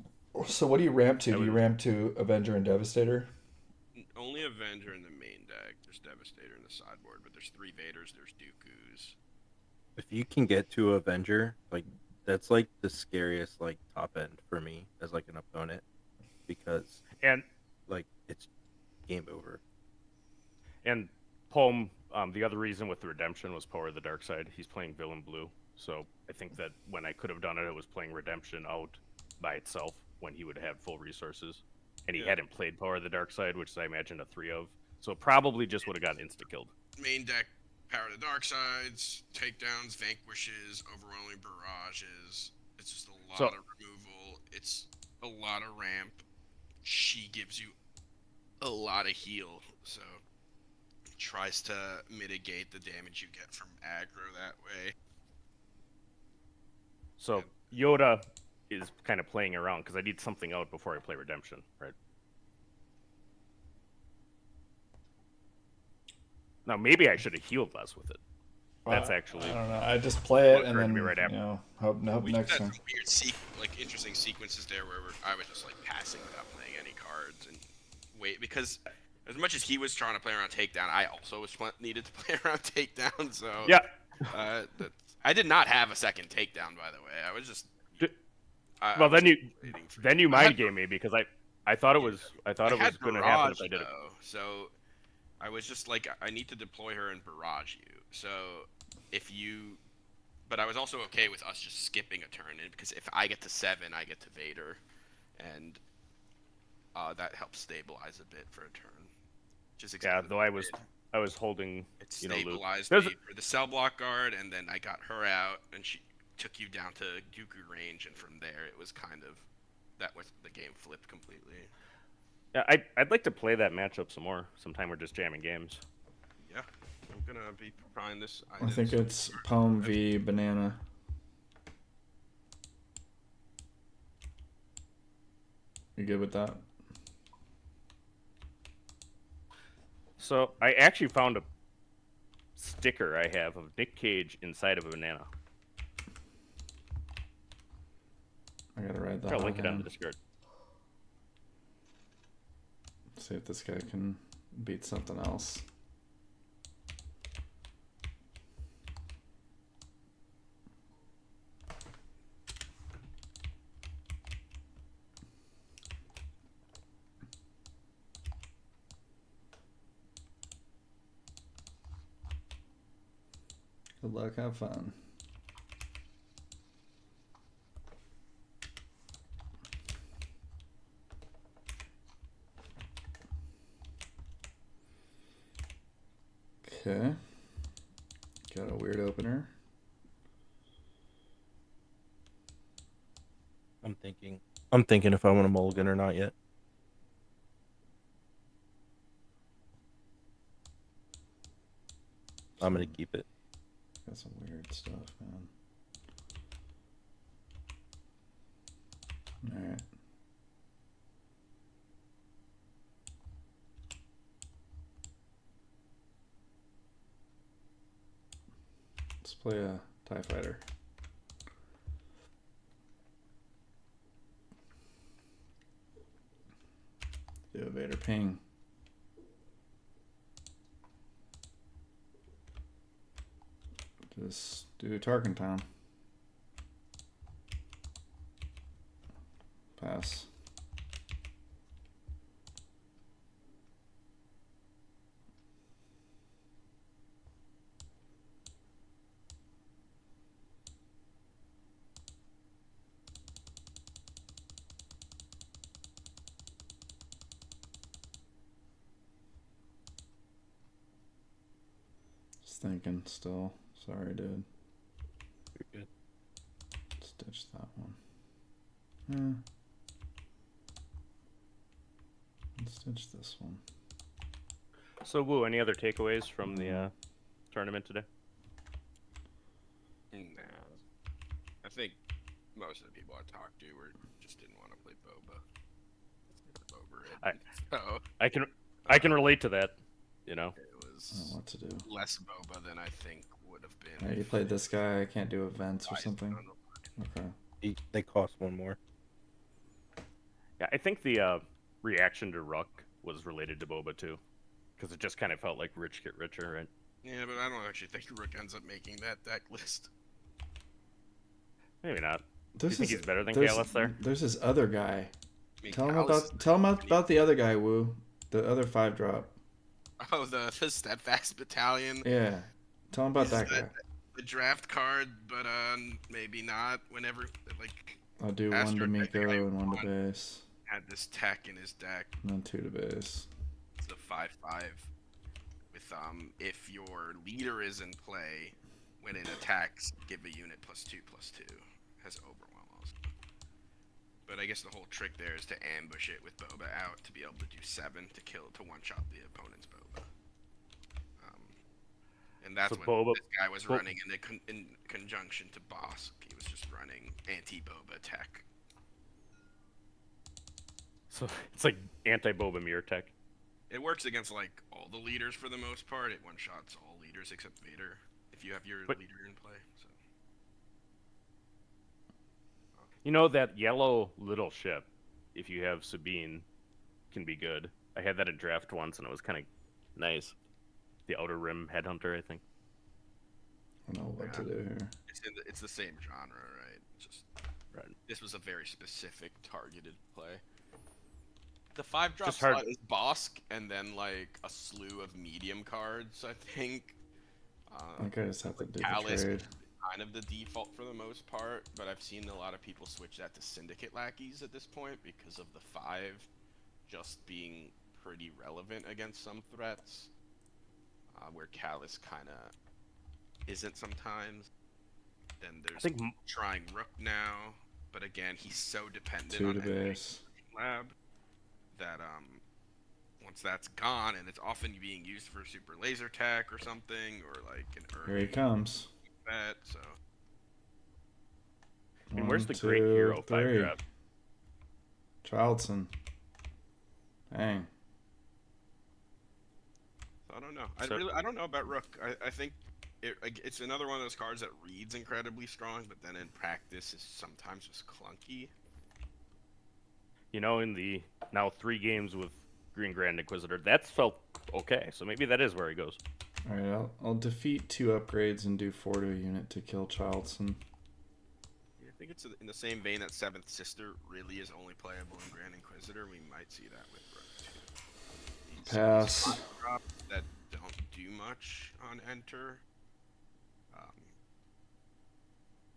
So what do you ramp to? Do you ramp to Avenger and Devastator? Only Avenger in the main deck. There's Devastator in the sideboard, but there's 3 Vaders, there's Dooku's. If you can get to Avenger, like that's like the scariest like top end for me as like an opponent, because like it's game over. And Poem, the other reason with the Redemption was Power of the Dark Side. He's playing Villain Blue, so I think that when I could have done it, I was playing Redemption out by itself when he would have full resources, and he hadn't played Power of the Dark Side, which is I imagine a 3 of, so probably just would have gotten insta killed. Main deck, Power of the Dark Sides, takedowns, vanquishes, overwhelming barrages. It's just a lot of removal. It's a lot of ramp. She gives you a lot of heal, so it tries to mitigate the damage you get from aggro that way. So Yoda is kind of playing around because I need something out before I play Redemption, right? Now maybe I should have healed less with it. That's actually. I don't know. I just play it and then right after. Hope next time. time. Weird interesting sequences there where I was just like passing without playing any cards and wait, because as much as he was trying to play around takedown, I also needed to play around takedown. So yeah, I did not have a second takedown, by the way. I was just. Then you mind game me because I thought it was going to happen if I did it. So I was just like, I need to deploy her and barrage you. So but I was also okay with us just skipping a turn in, because if I get to 7, I get to Vader, and that helps stabilize a bit for a turn. Just exactly though I was holding. It stabilized me for the cell block guard, and then I got her out, and she took you down to Dooku range, and from there it was kind of the game flipped completely. Yeah, I'd like to play that matchup some more. Sometime we're just jamming games. Yeah, I'm gonna be trying this. I think it's Poem v Banana. You good with that? So I actually found a sticker I have of Nick Cage inside of a banana. I gotta ride the I'll hot link it on the hand. Discord. See if this guy can beat something else. Good luck, have fun. Okay. Got a weird opener. I'm thinking if I want a mulligan or not yet. I'm gonna keep it. Got some weird stuff, man. Alright. Let's play a TIE Fighter. Do a Vader ping. Just do Tarkin Town. Pass. Just thinking still. Sorry, dude. You're good. Stitch that one. Let's stitch this one. So, Woo, any other takeaways from the tournament today? Nah. I think most of the people I talked to just didn't want to play Boba. So I can relate to that. You know, it I don't was know what to do. less Boba than I think would have been. Hey, you played this guy. I can't do events or something. Okay. They cost one more. yeah, I think the reaction to Ruck was related to Boba too, because it just kind of felt like rich get richer, right? Yeah, but I don't actually think Rook ends up making that deck list. Maybe not. Do you think he's better than there's, Kalis there? There's this other guy. I mean, Tell him Kalis about the other guy, Woo. The other 5-drop. Oh, the Steadfast Battalion. Yeah. Tell him about that guy. The draft card, but maybe not. Whenever like I'll do one to Miko and one to base. had this tech in his deck. And then 2 to base. It's the 5/5 with if your leader is in play when it attacks, give a unit +2/+2. Has overwhelm also. But I guess the whole trick there is to ambush it with Boba out to be able to do 7 to kill to one-shot the opponent's Boba. And that's So what Boba- this guy was running in conjunction to Bosk. He was just running anti-Boba tech. So it's like anti-Boba mirror tech. It works against like all the leaders for the most part. It one-shots all leaders except Vader if you have your leader in play. So. You know, that yellow little ship, if you have Sabine, can be good. I had that in draft once, and it was kind of nice. The Outer Rim Headhunter, I think. I don't know what to do here. It's the same genre, right? Just this was a very specific targeted play. The 5-drop Just hard- slot is Bosk, and then like a slew of medium cards, I think. I think I just have to do the Kalis trade. is kind of the default for the most part, but I've seen a lot of people switch that to Syndicate lackeys at this point because of the 5 just being pretty relevant against some threats, where Kalis kind of isn't sometimes. Then there's trying Rook now, but again, he's so dependent 2 on to entering base. lab that once that's gone, and it's often being used for super laser tech or something, or like an early Here he comes. bet, so I mean, where's 1, the great 2, hero 3. 5-drop? Childson. Dang. So I don't know. So- I don't know about Rook. I think it's another one of those cards that reads incredibly strong, but then in practice is sometimes just clunky. You know, in the now 3 games with Green Grand Inquisitor, that's felt okay. So maybe that is where he goes. All right, I'll defeat 2 upgrades and do 4 to a unit to kill Childson. I think it's in the same vein that Seventh Sister really is only playable in Grand Inquisitor. We might see that with Rook too. These Pass. spot drops that don't do much on enter,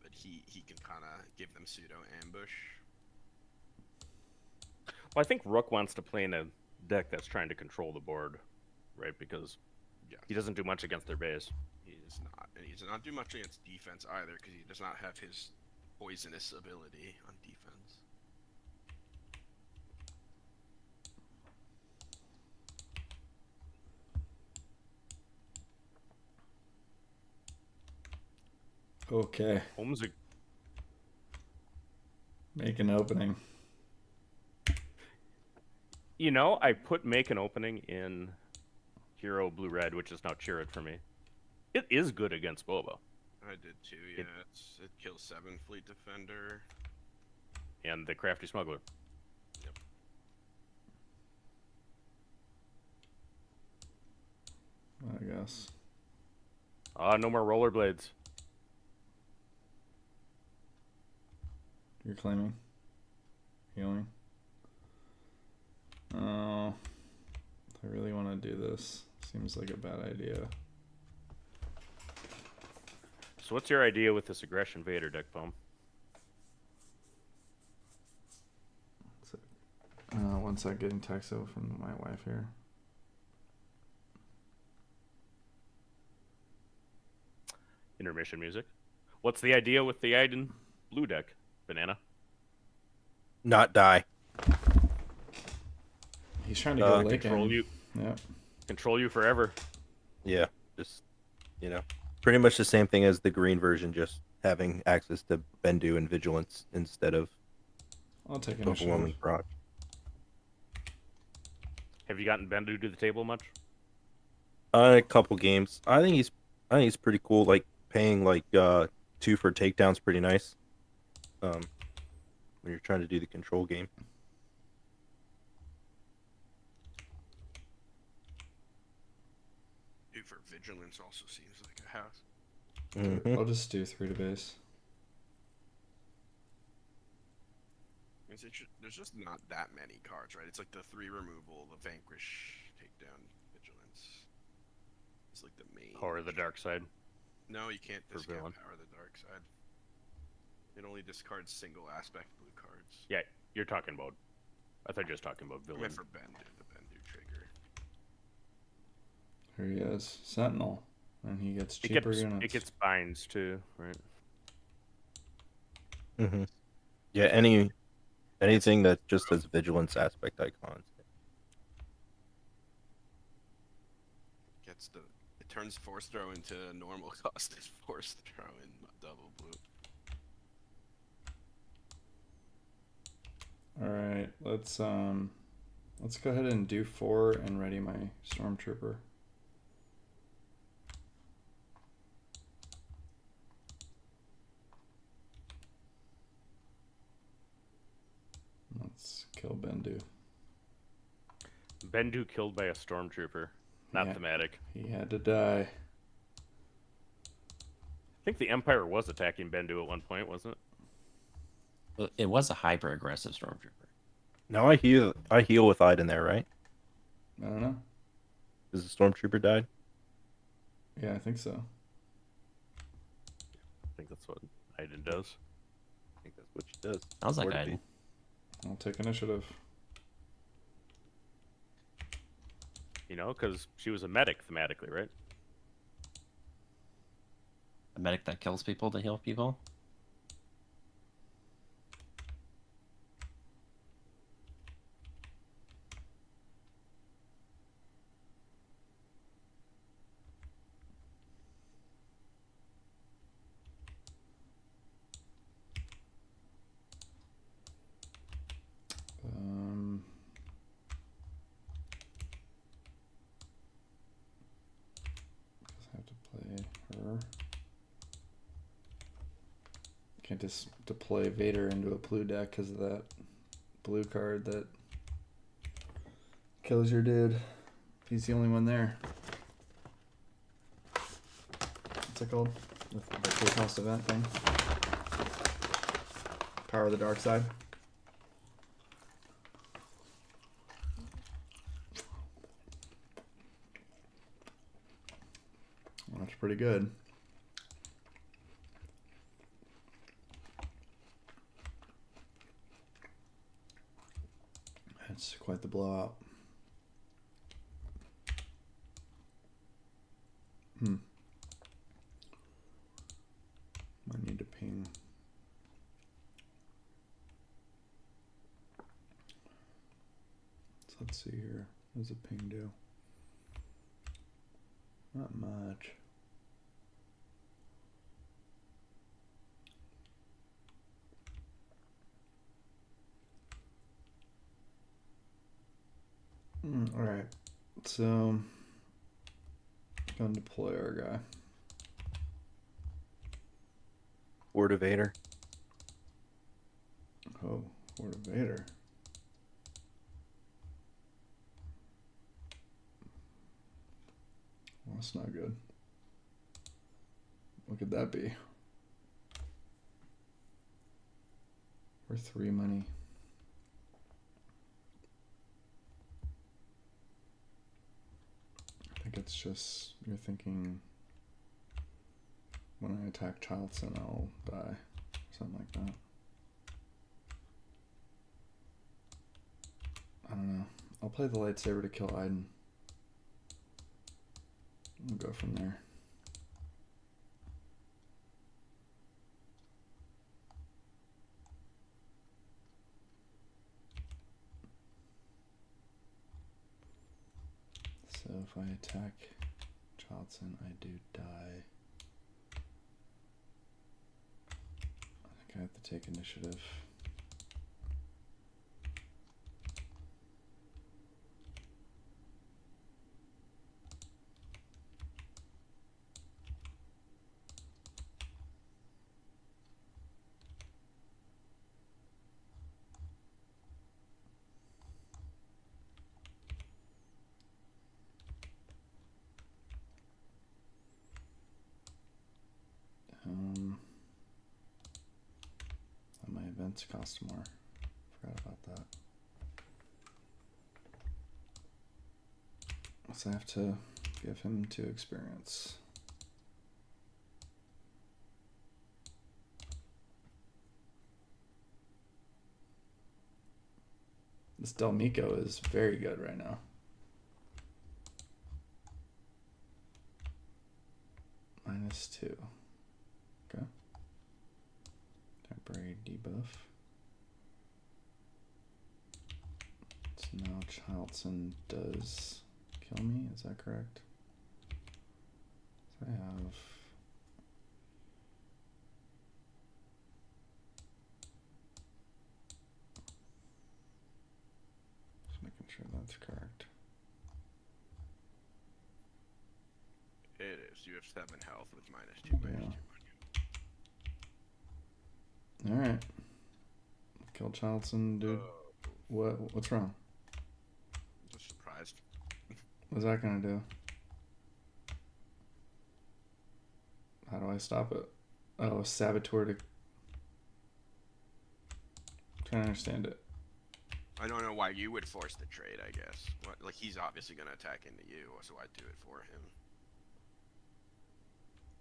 but he can kind of give them pseudo ambush. Well, I think Rook wants to play in a deck that's trying to control the board, right? Because Yes. he doesn't do much against their base. He does not, and he does not do much against defense either, because he does not have his poisonous ability on defense. Okay, Holmes, make an opening. you know, I put make an opening in Hero Blue Red, which is now Chirrut for me. It is good against Boba. I did too, yeah. It kills 7 Fleet Defender. And the Crafty Smuggler. I guess. No more rollerblades. You're claiming. Healing. Oh, I really want to do this. Seems like a bad idea. So what's your idea with this Aggression Vader deck, Foam? One sec, getting text over from my wife here. Intermission music. What's the idea with the Iden blue deck, Banana? Not die. He's trying to go late Control game. you. Yep. Control you forever. Yeah, just pretty much the same thing as the green version, just having access to Bendu and Vigilance instead of I'll take an overwhelming proc. Have you gotten Bendu to the table much? A couple games. I think he's pretty cool. Like paying 2 for takedown's pretty nice. When you're trying to do the control game. Dude, for Vigilance also seems like a house. Mhm. I'll just do 3 to base. There's just not that many cards, right? It's like the 3 removal, the Vanquish, takedown, Vigilance. It's like the main. Or the dark side? No, you can't for discount villain. Power of the Dark Side. It only discards single aspect blue cards. Yeah, you're talking about. I thought you were just talking about I villain. went for Bendu, the Bendu trigger. Here he is, Sentinel, and he gets It cheaper gets, units. it gets binds too, right? Mm-hmm. Yeah, anything that just has Vigilance aspect icons. Gets it turns Force Throw into normal cost as Force Throw in double blue. All right, let's go ahead and do 4 and ready my Stormtrooper. Let's kill Bendu. Bendu killed by a stormtrooper. Not Yeah. thematic. He had to die. I think the Empire was attacking Bendu at one point, wasn't it? Well, it was a hyper aggressive stormtrooper. No, I heal with Iden there, right? I don't know. Because the stormtrooper died. Yeah, I think so. I think that's what Iden does. I think that's what she does. Sounds like Or to Iden. be. I'll take initiative. You know, because she was a medic thematically, right? A medic that kills people to heal people. Can't just deploy Vader into a blue deck because of that blue card that kills your dude. He's the only one there. What's it called? The full cost event thing. Power of the Dark Side. Well, that's pretty good. That's quite the blowout. I need to ping. So let's see here. What does a ping do? Not much. All right. So gonna deploy our guy. Word of Vader. Oh, Fort of Vader. Well, that's not good. What could that be? We're 3 money. I think it's just, you're thinking when I attack Childson, I'll die. Something like that. I don't know. I'll play the lightsaber to kill Iden. We'll go from there. So if I attack Childson, I do die. I think I have to take initiative. My events cost more. Forgot about that. So I have to give him 2 experience. This Delmico is very good right now. -2. Okay. Temporary debuff. So now Childson does kill me, is that correct? So I have just making sure that's correct. It is. You have 7 health with -2, Yeah. -2. Alright. Kill Childson, dude. What's wrong? Just surprised. What's that gonna do? How do I stop it? Oh, Saboteur to... Trying to understand it. I don't know why you would force the trade, I guess. What, like, he's obviously going to attack into you, so I'd do it for him.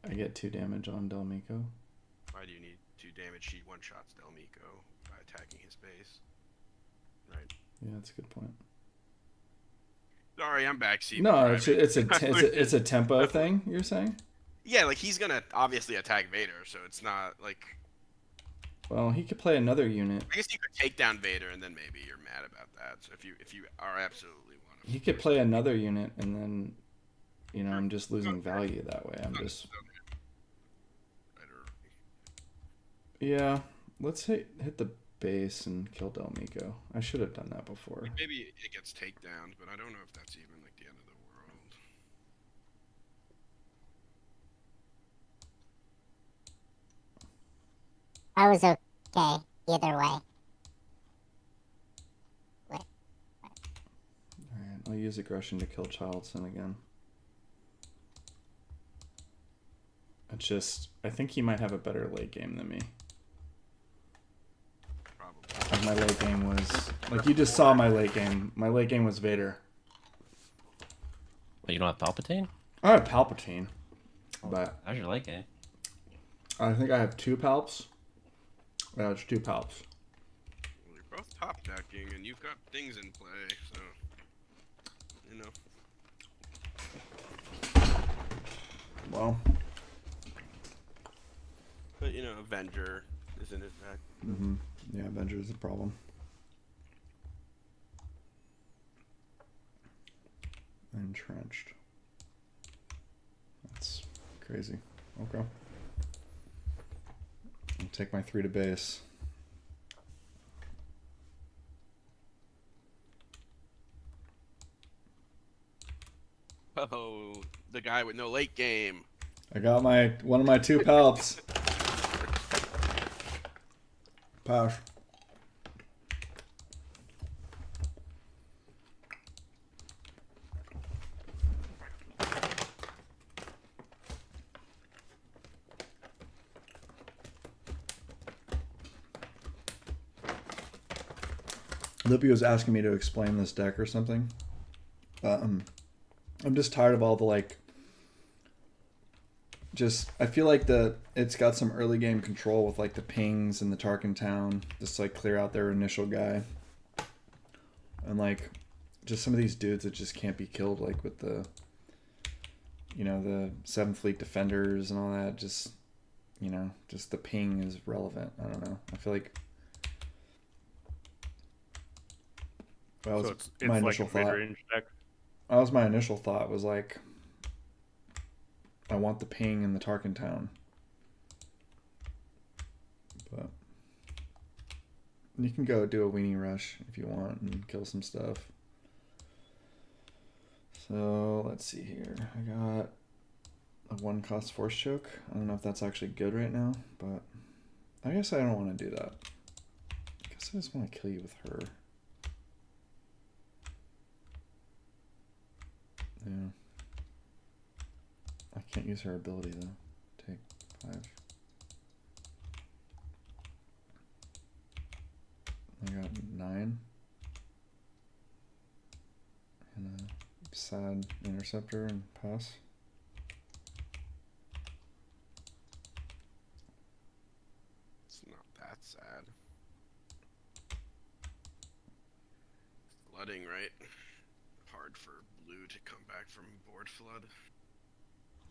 I get 2 damage on Delmico. Why do you need 2 damage? She one-shots Delmico by attacking his base. Right. Yeah, that's a good point. Sorry, I'm backseat. No, it's a tempo thing, you're saying? Yeah, like, he's going to obviously attack Vader, so it's not, like... Well, he could play another unit. I guess you could take down Vader, and then maybe you're mad about that. So if you are absolutely one of He could play another unit, and then, you know, I'm just losing value that way. I'm just... Yeah, let's hit the base and kill Delmico. I should have done that before. Like, maybe it gets takedowns, but I don't know if that's even, like, the end of the world. I was okay either way. Alright, I'll use aggression to kill Childson again. It's just, I think he might have a better late game than me. Probably. Like my late game was, like you just saw my late game. My late game was Vader. But you don't have Palpatine? I have Palpatine, but How's your late game? I think I have 2 Palps. Yeah, it's 2 Palps. Well, you're both top decking, and you've got things in play, so you know. Well, But you know, Avenger is in his deck. yeah, Avenger is a problem. Entrenched. That's crazy. Okay. I'll take my 3 to base. Oh, the guy with no late game. I got my one of my 2 Palps. Pass. Lippy was asking me to explain this deck or something. I'm just tired of all the like. Just I feel like it's got some early game control with like the pings and the Tarkin Town, just like clear out their initial guy, and like just some of these dudes that just can't be killed, like with the, you know, the 7th Fleet Defenders and all that. Just, you know, just the ping is relevant. I don't know. I feel like that was So it's my like initial a thought. mid-range deck. That was my initial thought. Was like, I want the ping in the Tarkin Town. But you can go do a weenie rush if you want and kill some stuff. So let's see here. I got a 1-cost force choke. I don't know if that's actually good right now, but I guess I don't want to do that. I guess I just want to kill you with her. Yeah. I can't use her ability though. Take 5. I got 9. And a sad interceptor and pass. It's not that sad. Flooding, right? Hard for blue to come back from board flood.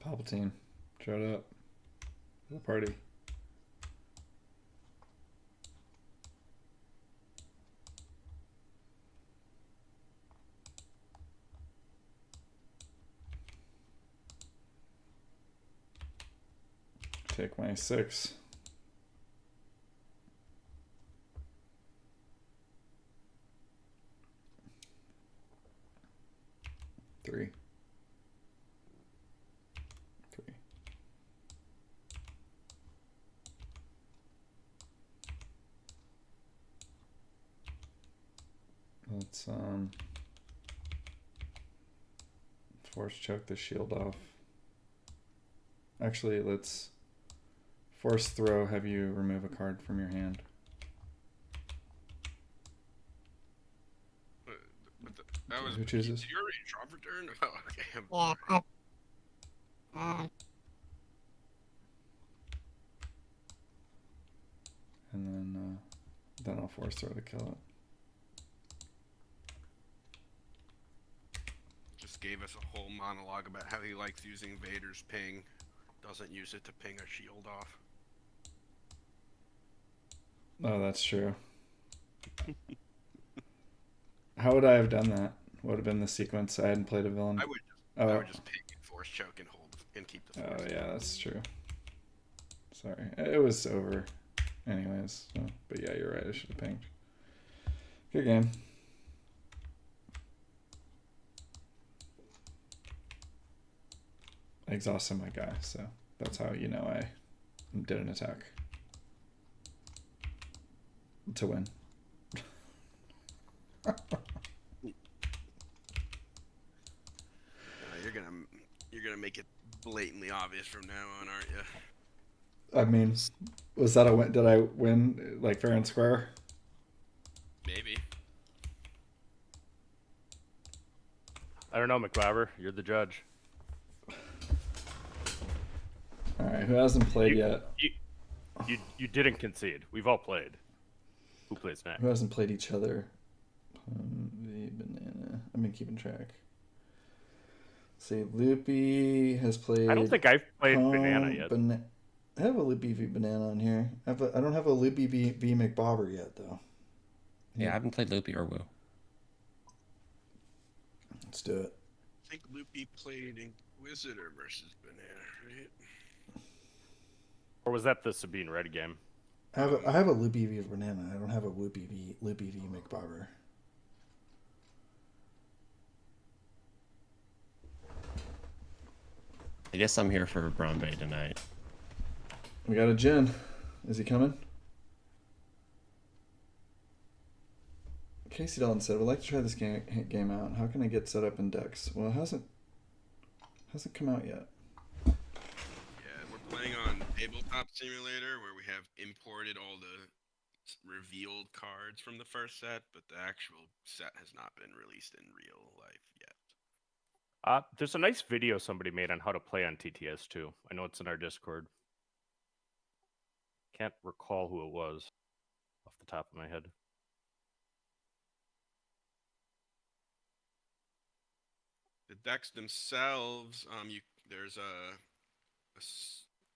Palpatine, shut up. The party. Take my 6. Three. Let's force choke the shield off. Actually, let's force throw, have you remove a card from your hand. That was Who chooses? You already drop return? Oh, okay. Yeah, And then I'll force throw to kill it. Just gave us a whole monologue about how he likes using Vader's ping, doesn't use it to ping a shield off. Oh, that's true. How would I have done that? What would have been the sequence? I hadn't played a villain. I would just ping and force choke and hold and keep the force. Oh yeah, that's true. Sorry, it was over, anyways. So, but yeah, you're right. I should have pinged. Good game. I exhausted my guy, so that's how you know I did an attack. to win. You're gonna make it blatantly obvious from now on, aren't you? I mean, was that a win? Did I win like fair and square? Maybe. I don't know, McLauber. You're the judge. All right, who hasn't played yet? You didn't concede. We've all played. Who plays next? Who hasn't played each other? The banana. I've been keeping track. See, Loopy has played. I don't think I've played Banana yet. I have a Loopy v Banana on here. I don't have a Loopy v McBobber yet, though. Yeah, I haven't played Loopy or Woo. Let's do it. I think Loopy played Inquisitor versus Banana, right? Or was that the Sabine Red game? I have a Loopy v Banana. I don't have a Loopy v McBobber. I guess I'm here for Bromby tonight. We got a Jin. Is he coming? Casey Dalton said, "Would like to try this game out. How can I get set up in decks?" Well, it hasn't come out yet. Yeah, we're playing on Tabletop Simulator, where we have imported all the revealed cards from the first set, but the actual set has not been released in real life yet. There's a nice video somebody made on how to play on TTS too. I know it's in our Discord. Can't recall who it was off the top of my head. The decks themselves, there's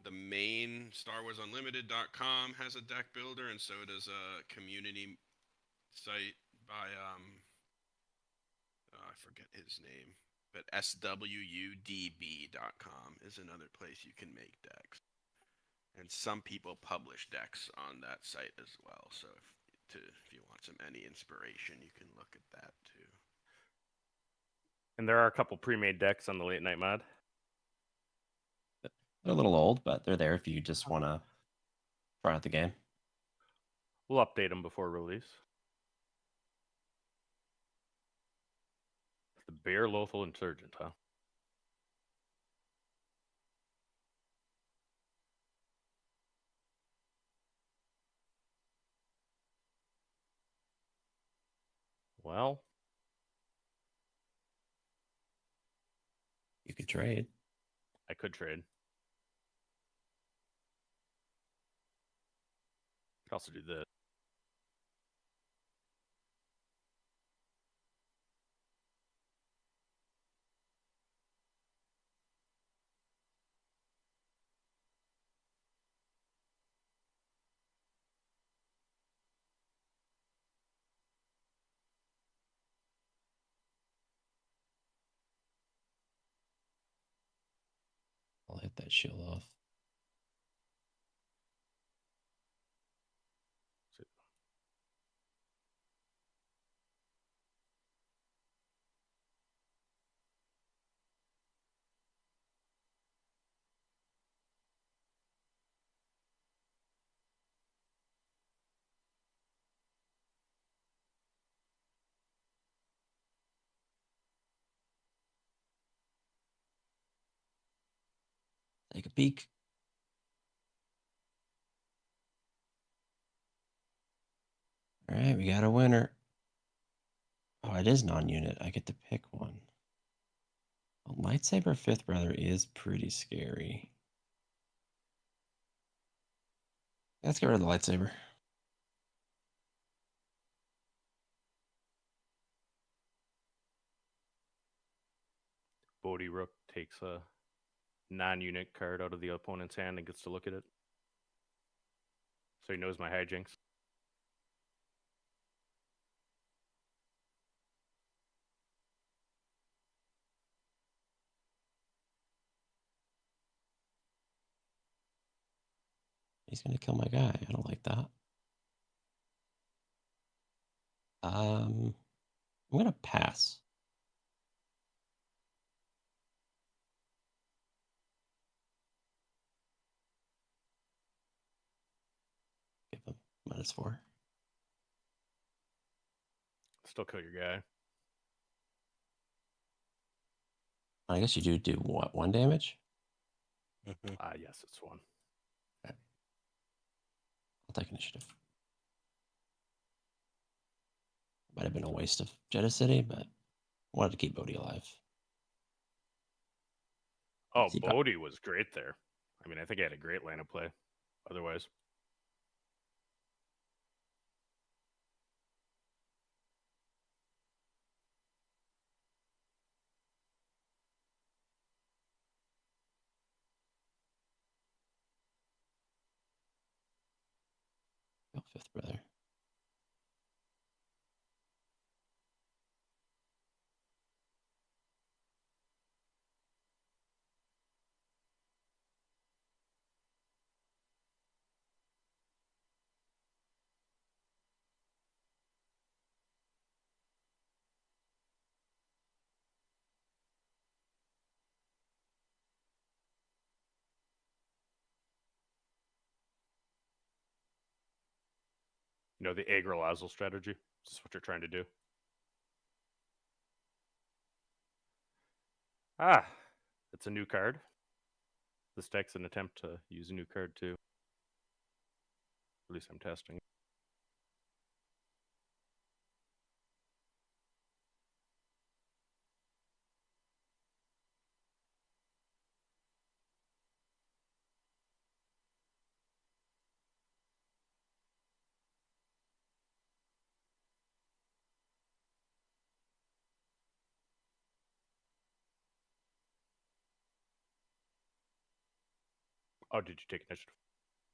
the main StarWarsUnlimited.com has a deck builder, and so does a community site by I forget his name, but SWUDB.com is another place you can make decks, and some people publish decks on that site as well. So if you want any inspiration, you can look at that too. And there are a couple pre-made decks on the late night mod. They're a little old, but they're there if you just want to try out the game. We'll update them before release. The Bear Lothal Insurgent, huh? Well, you could trade. I could trade. Could also do this. I'll hit that shield off. Take a peek. All right, we got a winner. Oh, it is non-unit. I get to pick one. Well, Lightsaber Fifth Brother is pretty scary. Let's get rid of the lightsaber. Bodhi Rook takes a non-unit card out of the opponent's hand and gets to look at it. So he knows my hijinks. He's going to kill my guy. I don't like that. I'm going to pass. Give him -4. still kill your guy. I guess you do what, 1 damage? Yes, it's 1. I'll take initiative. Might have been a waste of Jeddah City, but wanted to keep Bodhi alive. Oh, He Bodhi was great there. I mean, I think he had a great line of play. Otherwise, Oh, 5th brother. you know, the Agrolazel strategy. This is what you're trying to do. It's a new card. This deck's an attempt to use a new card too. At least I'm testing. Oh, did you take initiative?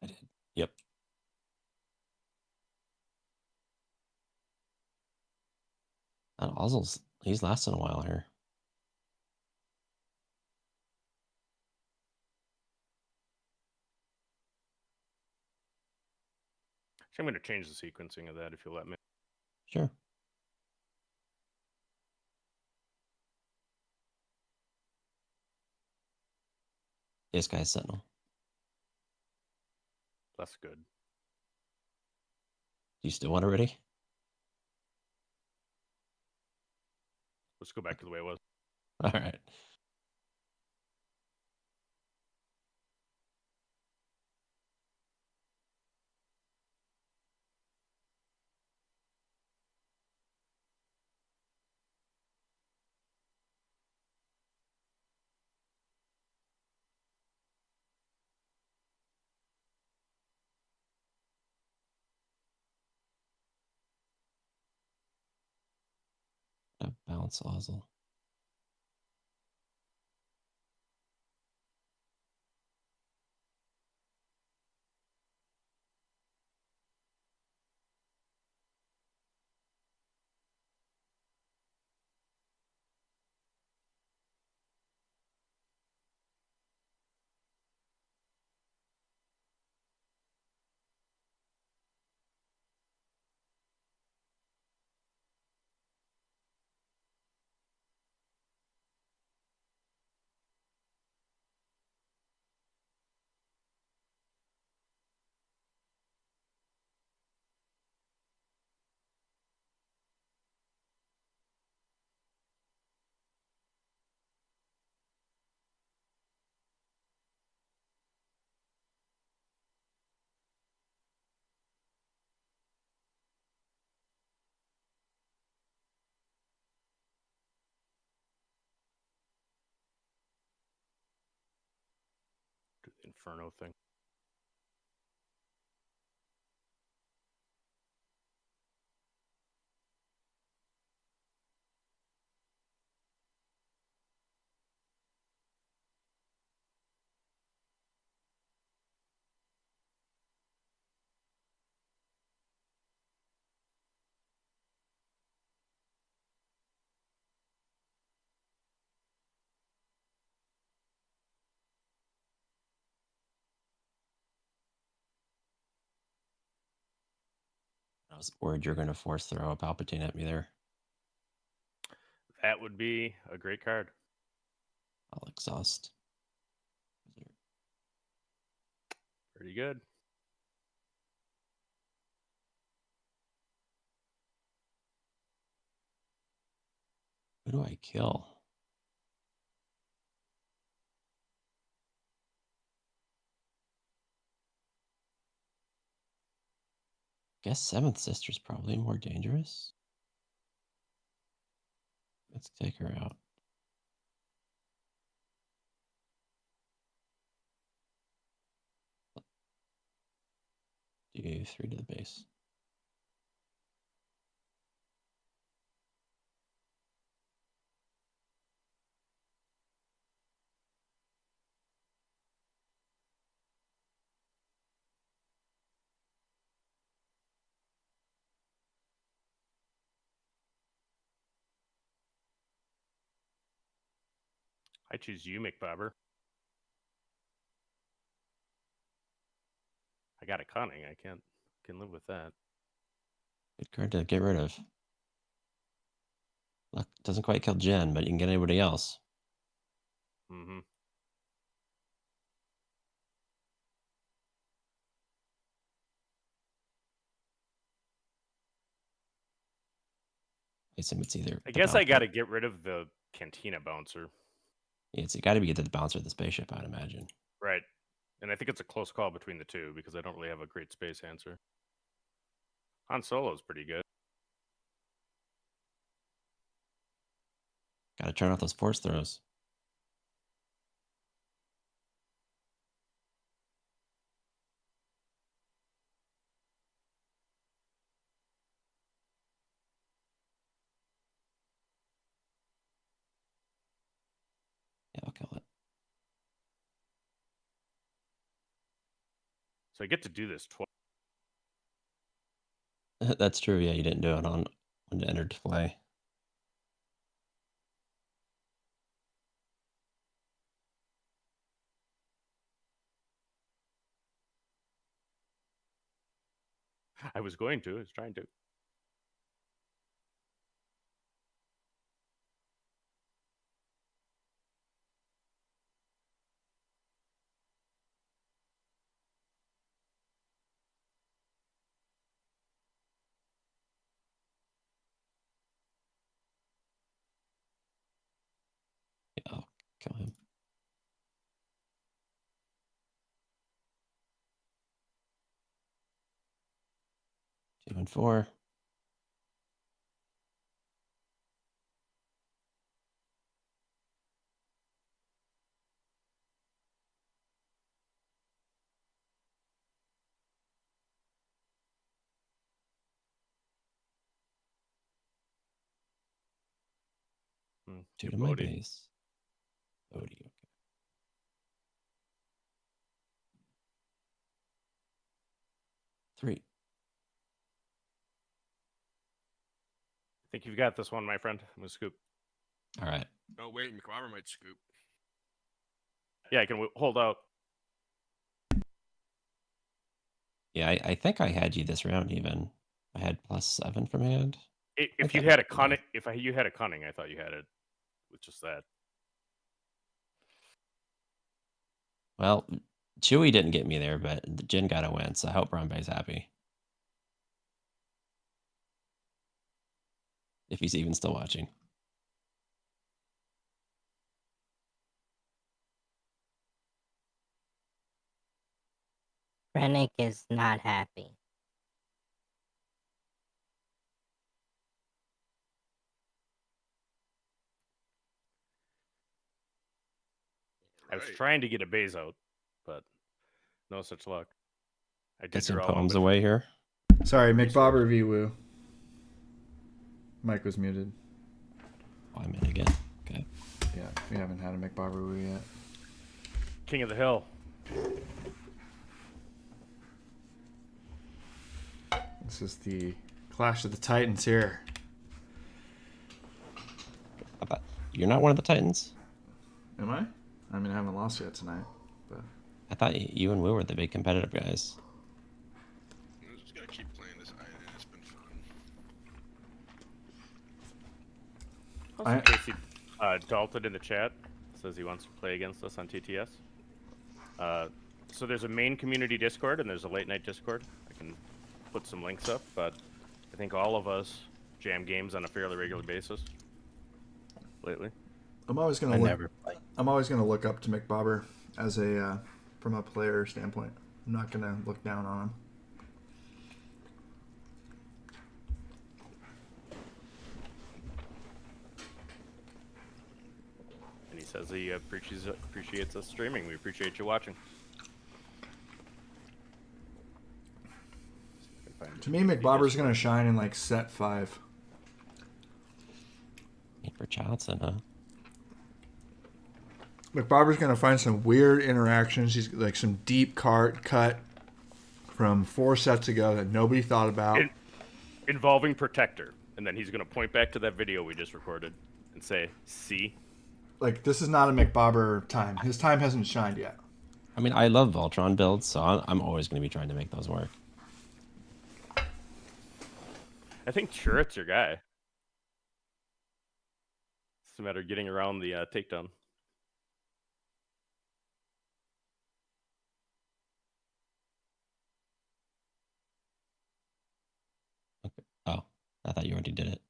I did. Yep. That Ozzel's, he's lasting a while here. Actually, I'm going to change the sequencing of that if you'll let me. Sure. This guy's Sentinel. That's good. Do you still want it ready? Let's go back to the way it was. All right. Bounce Ozzel. Do the Inferno thing. I was worried you're going to force throw a Palpatine at me there. That would be a great card. I'll exhaust. Pretty good. Who do I kill? Guess Seventh Sister's probably more dangerous. Let's take her out. Do 3 to the base. I choose you, McBobber. I got a cunning. I can live with that. Good card to get rid of. Look, doesn't quite kill Jen, but you can get anybody else. Mm-hmm. I assume it's either. I the guess I bouncer- got to get rid of the Cantina bouncer. It's got to be either the bouncer or the spaceship, I'd imagine. Right. And I think it's a close call between the two because I don't really have a great space answer. Han Solo's pretty good. Got to turn off those force throws. Yeah, I'll kill So I get to do this twice. it. That's true. Yeah, you didn't do it on when it entered play. I was going to. I was trying to. Yeah, I'll kill him. Two and 4. Two to my Bodhi. base. Bodhi, okay. Three. I think you've got this one, my friend. I'm going to scoop. All right. Oh wait, McBobber might scoop. Yeah, I can hold out. Yeah, I think I had you this round even. I had +7 from hand. If you had a cunning, you had a cunning, I thought you had it with just that. Well, Chewy didn't get me there, but the Jin got a win, so I hope Brumbay's happy. If he's even still watching. Rennick is not happy. I was trying to get a base out, but no such luck. I Get did some draw one, poems but away here. Sorry, McBobber v. Woo. Mike was muted. Oh, I'm in again. Okay. Yeah, we haven't had a McBobber Woo yet. King of the Hill. This is the Clash of the Titans here. You're not one of the Titans? Am I? I mean, I haven't lost yet tonight, but I thought you and Woo were the big competitive guys. I'm just gonna keep playing this island. It's been fun. Also, Casey Dalton in the chat says he wants to play against us on TTS. So there's a main community Discord and there's a late night Discord. I can put some links up, but I think all of us jam games on a fairly regular basis. lately. I'm always gonna I look. never play. I'm always gonna look up to McBobber as a from a player standpoint. I'm not gonna look down on him. And he says he appreciates us streaming. We appreciate you watching. To me, McBobber's gonna shine in like set 5. Wait for Johnson, huh? McBobber's gonna find some weird interactions. He's like some deep cut from 4 sets ago that nobody thought about. Involving Protector. And then he's going to point back to that video we just recorded and say, see? Like, this is not a McBobber time. His time hasn't shined yet. I mean, I love Voltron builds, so I'm always going to be trying to make those work. I think Churret's your guy. It's a matter of getting around the takedown. Okay. Oh, I thought you already did it.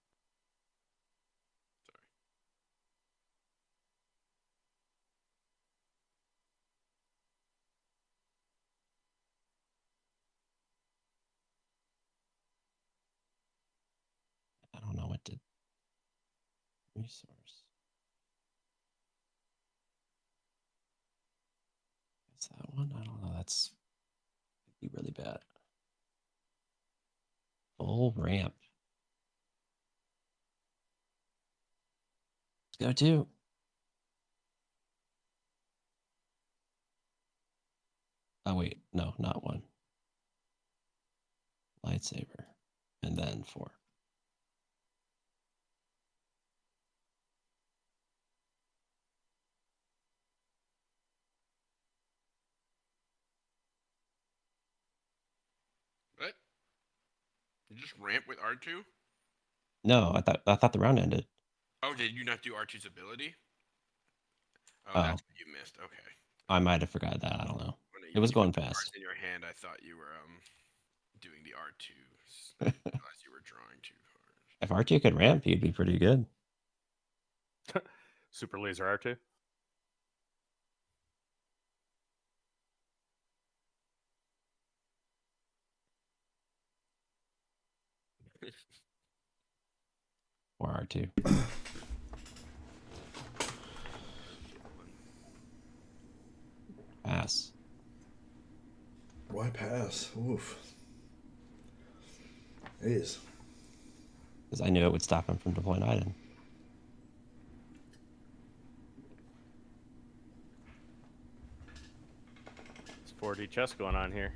I don't know what to resource. Is that one? I don't know. That's could be really bad. Full ramp. Let's go too. Oh wait, no, not 1. Lightsaber, and then 4. What? You just ramp with R2? No, I thought the round ended. Oh, did you not do R2's ability? Oh, Oh. that's what you missed. Okay. I might have forgot that. I don't know. When It was you going put the fast. cards in your hand, I thought you were doing the R2s. I didn't realize you were drawing 2 cards. If R2 could ramp, he'd be pretty good. Super Laser R2. Or R2. Pass. Why pass? Oof. It is. Because I knew it would stop him from deploying Iden. It's 4D chess going on here.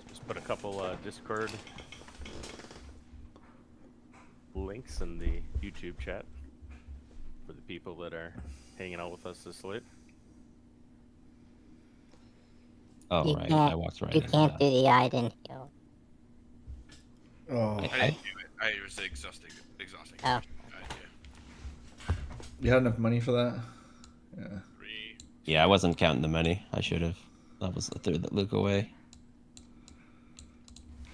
Just put a couple Discord links in the YouTube chat for the people that are hanging out with us this late. Oh, You right. can't- I walked right You into can't that. do the Iden heal. Oh, I didn't do it. It was exhausting. Oh. Yeah. you had enough money for that? Yeah. 3. Yeah, I wasn't counting the money. I should have. That was the third that Luke away.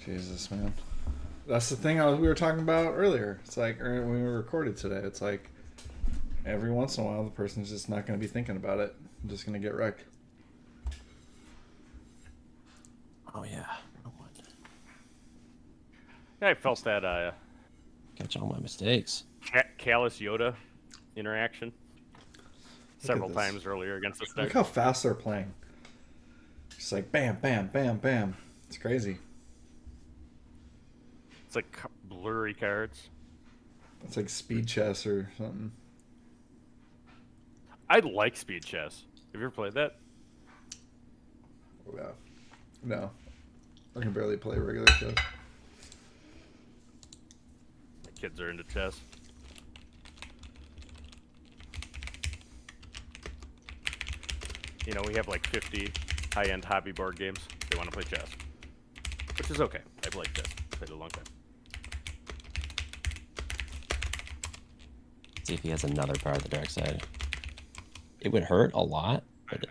Jesus, man. That's the thing we were talking about earlier. It's like, or when we recorded today, it's like every once in a while the person's just not going to be thinking about it. I'm just going to get wrecked. Oh, yeah. Yeah, I felt that Catch all my mistakes. Callus Yoda interaction several this. times earlier against the Look deck. how fast they're playing. Just like bam, bam, bam, bam. It's crazy. It's like blurry cards. It's like speed chess or something. I like speed chess. Have you ever played that? Yeah. No. I can barely play regular chess. My kids are into chess. You know, we have like 50 high-end hobby board games. They want to play chess, which is okay. I've played chess. Played it a long time. See if he has another Power of the Dark Side. It would hurt a lot, but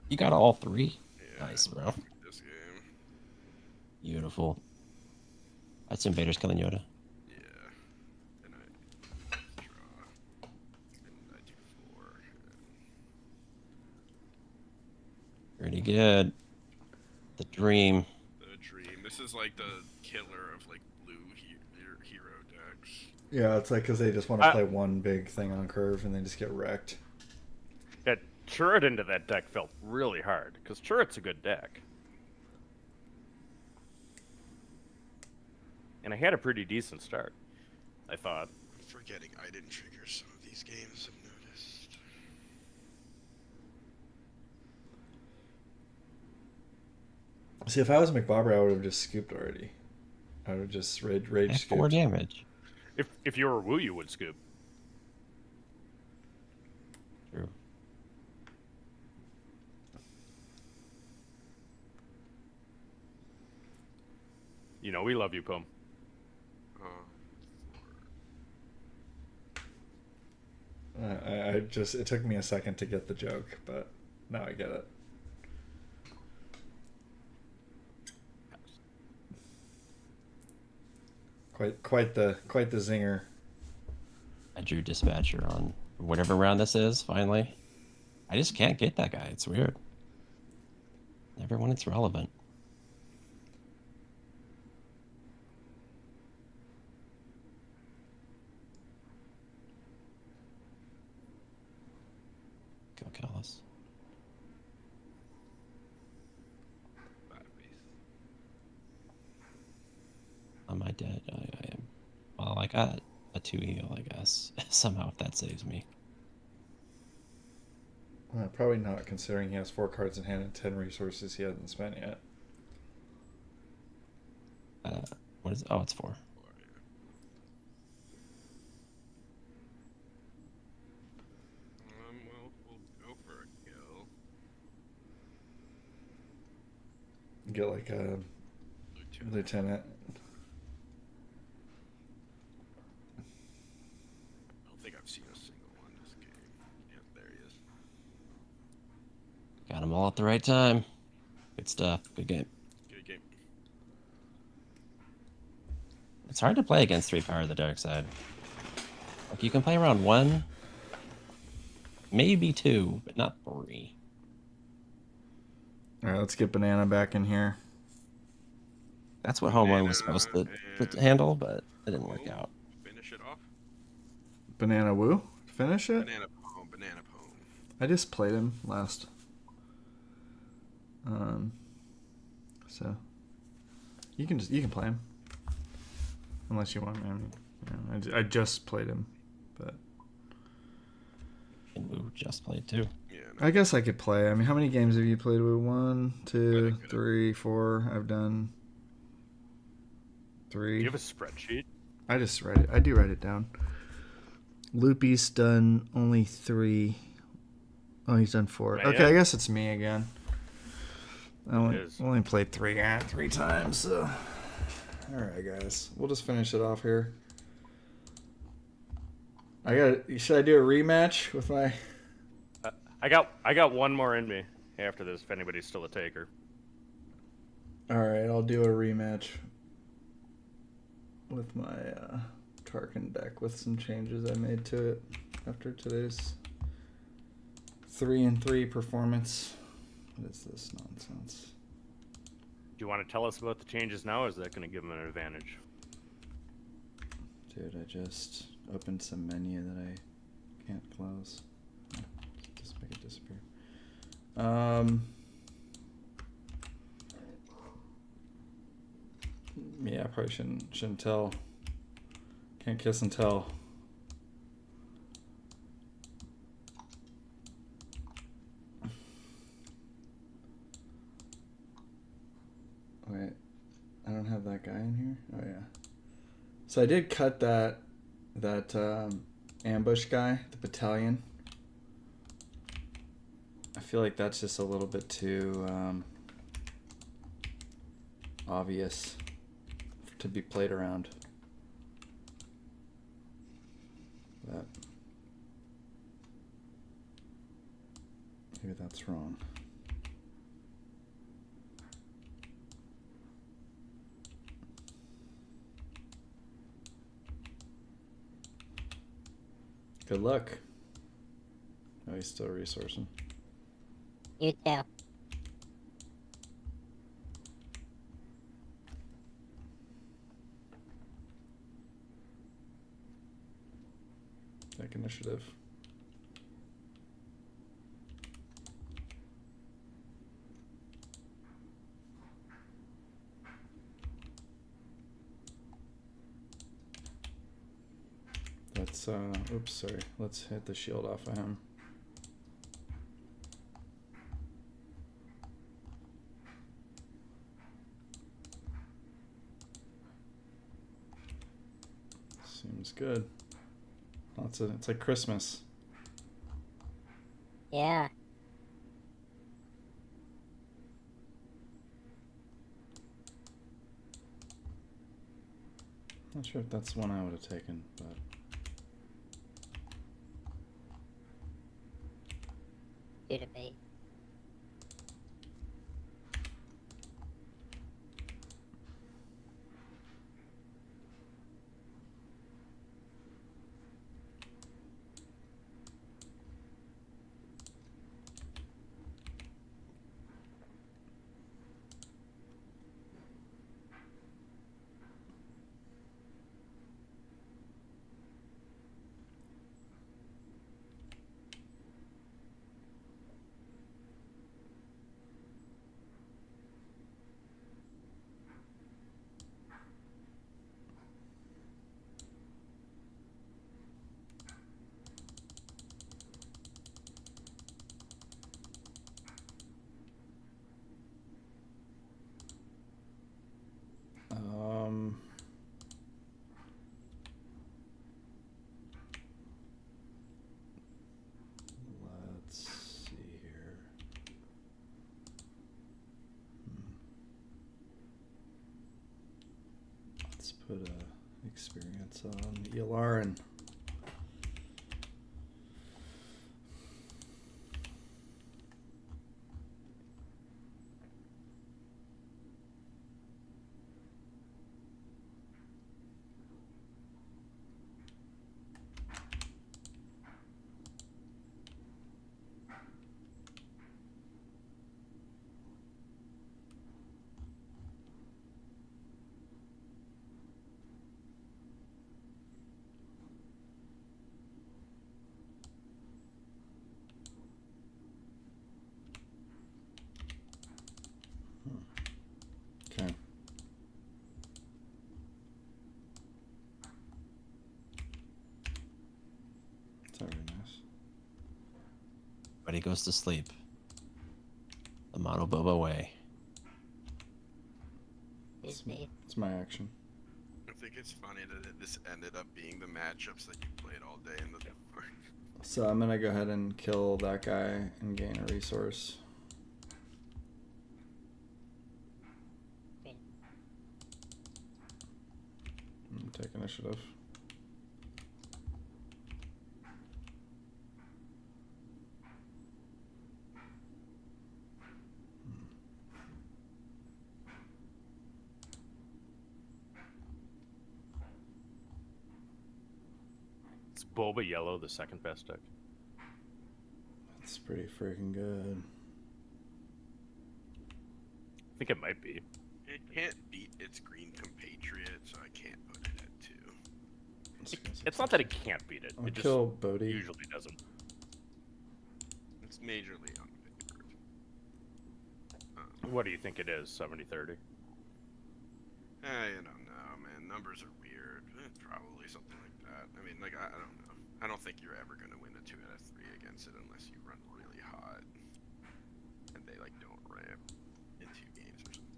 you got all three. Yeah, Nice, bro. this game. Beautiful. I assume Vader's killing Yoda. Yeah. And I draw. And I do 4. Pretty good. The dream. The dream. This is like the killer of like blue hero decks. Yeah, it's like because they just want to play one big thing on curve and they just get wrecked. That turret into that deck felt really hard, because turret's a good deck. And I had a pretty decent start, I thought. Forgetting I didn't trigger some of these games, I've noticed. See, if I was McBobber, I would have just scooped already. I would have just rage At scooped. 4 damage. If you were Wu, you would scoop. True. You know, we love you, Pum. It took me a second to get the joke, but now I get it. Quite the zinger. I drew Dispatcher on whatever round this is, finally. I just can't get that guy. It's weird. Never when it's relevant. Go Callus. Am I dead? I am. Well, I got a 2 heal, I guess. Somehow, if that saves me. Probably not, considering he has 4 cards in hand and 10 resources he hasn't spent yet. What is it? Oh, it's 4. We'll go for a kill. Get like a lieutenant. I don't think I've seen a single one this game. Yeah, there he is. Got them all at the right time. Good stuff. Good game. Good game. It's hard to play against 3 Power of the Dark Side. Like, you can play around 1, maybe 2, but not 3. All right, let's get Banana back in here. That's what Home Run was supposed to handle, but it didn't work out. Finish it off. Banana Woo? Finish it? Banana Pone. I just played him last. So you can play him unless you want. I mean, I just played him, but And Woo just played too. Yeah. I guess I could play. I mean, how many games have you played with? 1, 2, 3, 4. I've done 3. Do you have a spreadsheet? I just write it. I do write it down. Loopy's done only 3. Oh, he's done 4. Man. Okay, I guess it's me again. I is. only played 3 times, so. Alright, guys. We'll just finish it off here. Should I do a rematch with my... I got one more in me after this, if anybody's still a taker. Alright, I'll do a rematch with my Tarkin deck with some changes I made to it after today's 3-3 performance. What is this nonsense? Do you want to tell us about the changes now, or is that going to give them an advantage? Dude, I just opened some menu that I can't close. Just make it disappear. Yeah, I probably shouldn't tell. Can't kiss and tell. Wait, I don't have that guy in here? Oh yeah. So I did cut that ambush guy, the battalion. feel like that's just a little bit too obvious to be played around. That maybe that's wrong. Good luck. Oh, he's still resourcing. You too. Take initiative. Let's oops, sorry. Let's hit the shield off of him. Seems good. It's like Christmas. Yeah. Not sure if that's one I would have taken, but Do debate. let's see here. Let's put a experience on ELR and okay. It's already nice. Everybody goes to sleep. The Mono Boba way. It's my action. I think it's funny that this ended up being the matchups that you played all day in the So I'm gonna go ahead and kill that guy and gain a resource. Take initiative. Is Boba Yellow the second best deck? That's pretty freaking good. I think it might be. It can't beat its green compatriot, so I can't put it at 2. It's not that it can't beat it. I'll It just kill Bodhi. usually doesn't. It's majorly unfavored. What do you think it is? 70-30? I don't know, man. Numbers are weird. Probably something like that. I mean, like, I don't know. I don't think you're ever going to win a 2 out of 3 against it unless you run really hot. And they, like, don't ramp in 2 games or something.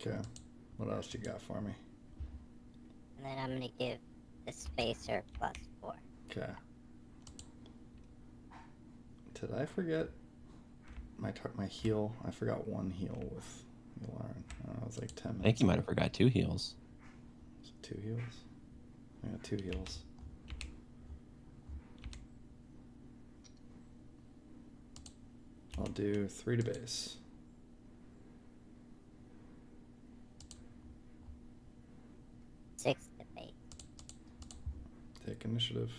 Okay. What else you got for me? And then I'm gonna give the spacer +4. Okay. Did I forget my heal? I forgot one heal with Lauren. I was like 10 minutes. I think you might have forgot 2 heals. Was it 2 heals? I got 2 heals. I'll do 3 to base. Six to base. Take initiative.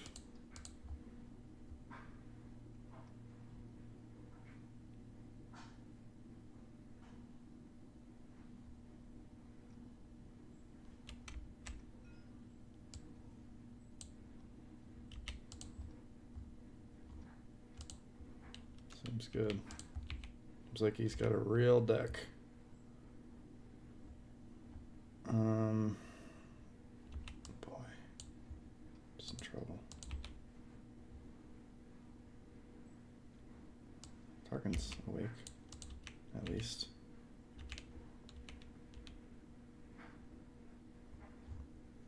Seems good. Seems like he's got a real deck. Boy, just in trouble. Tarkin's awake, at least.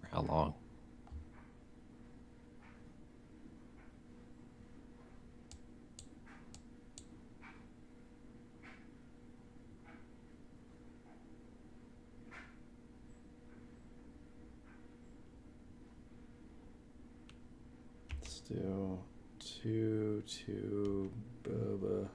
For how long? Let's do 2 to Boba.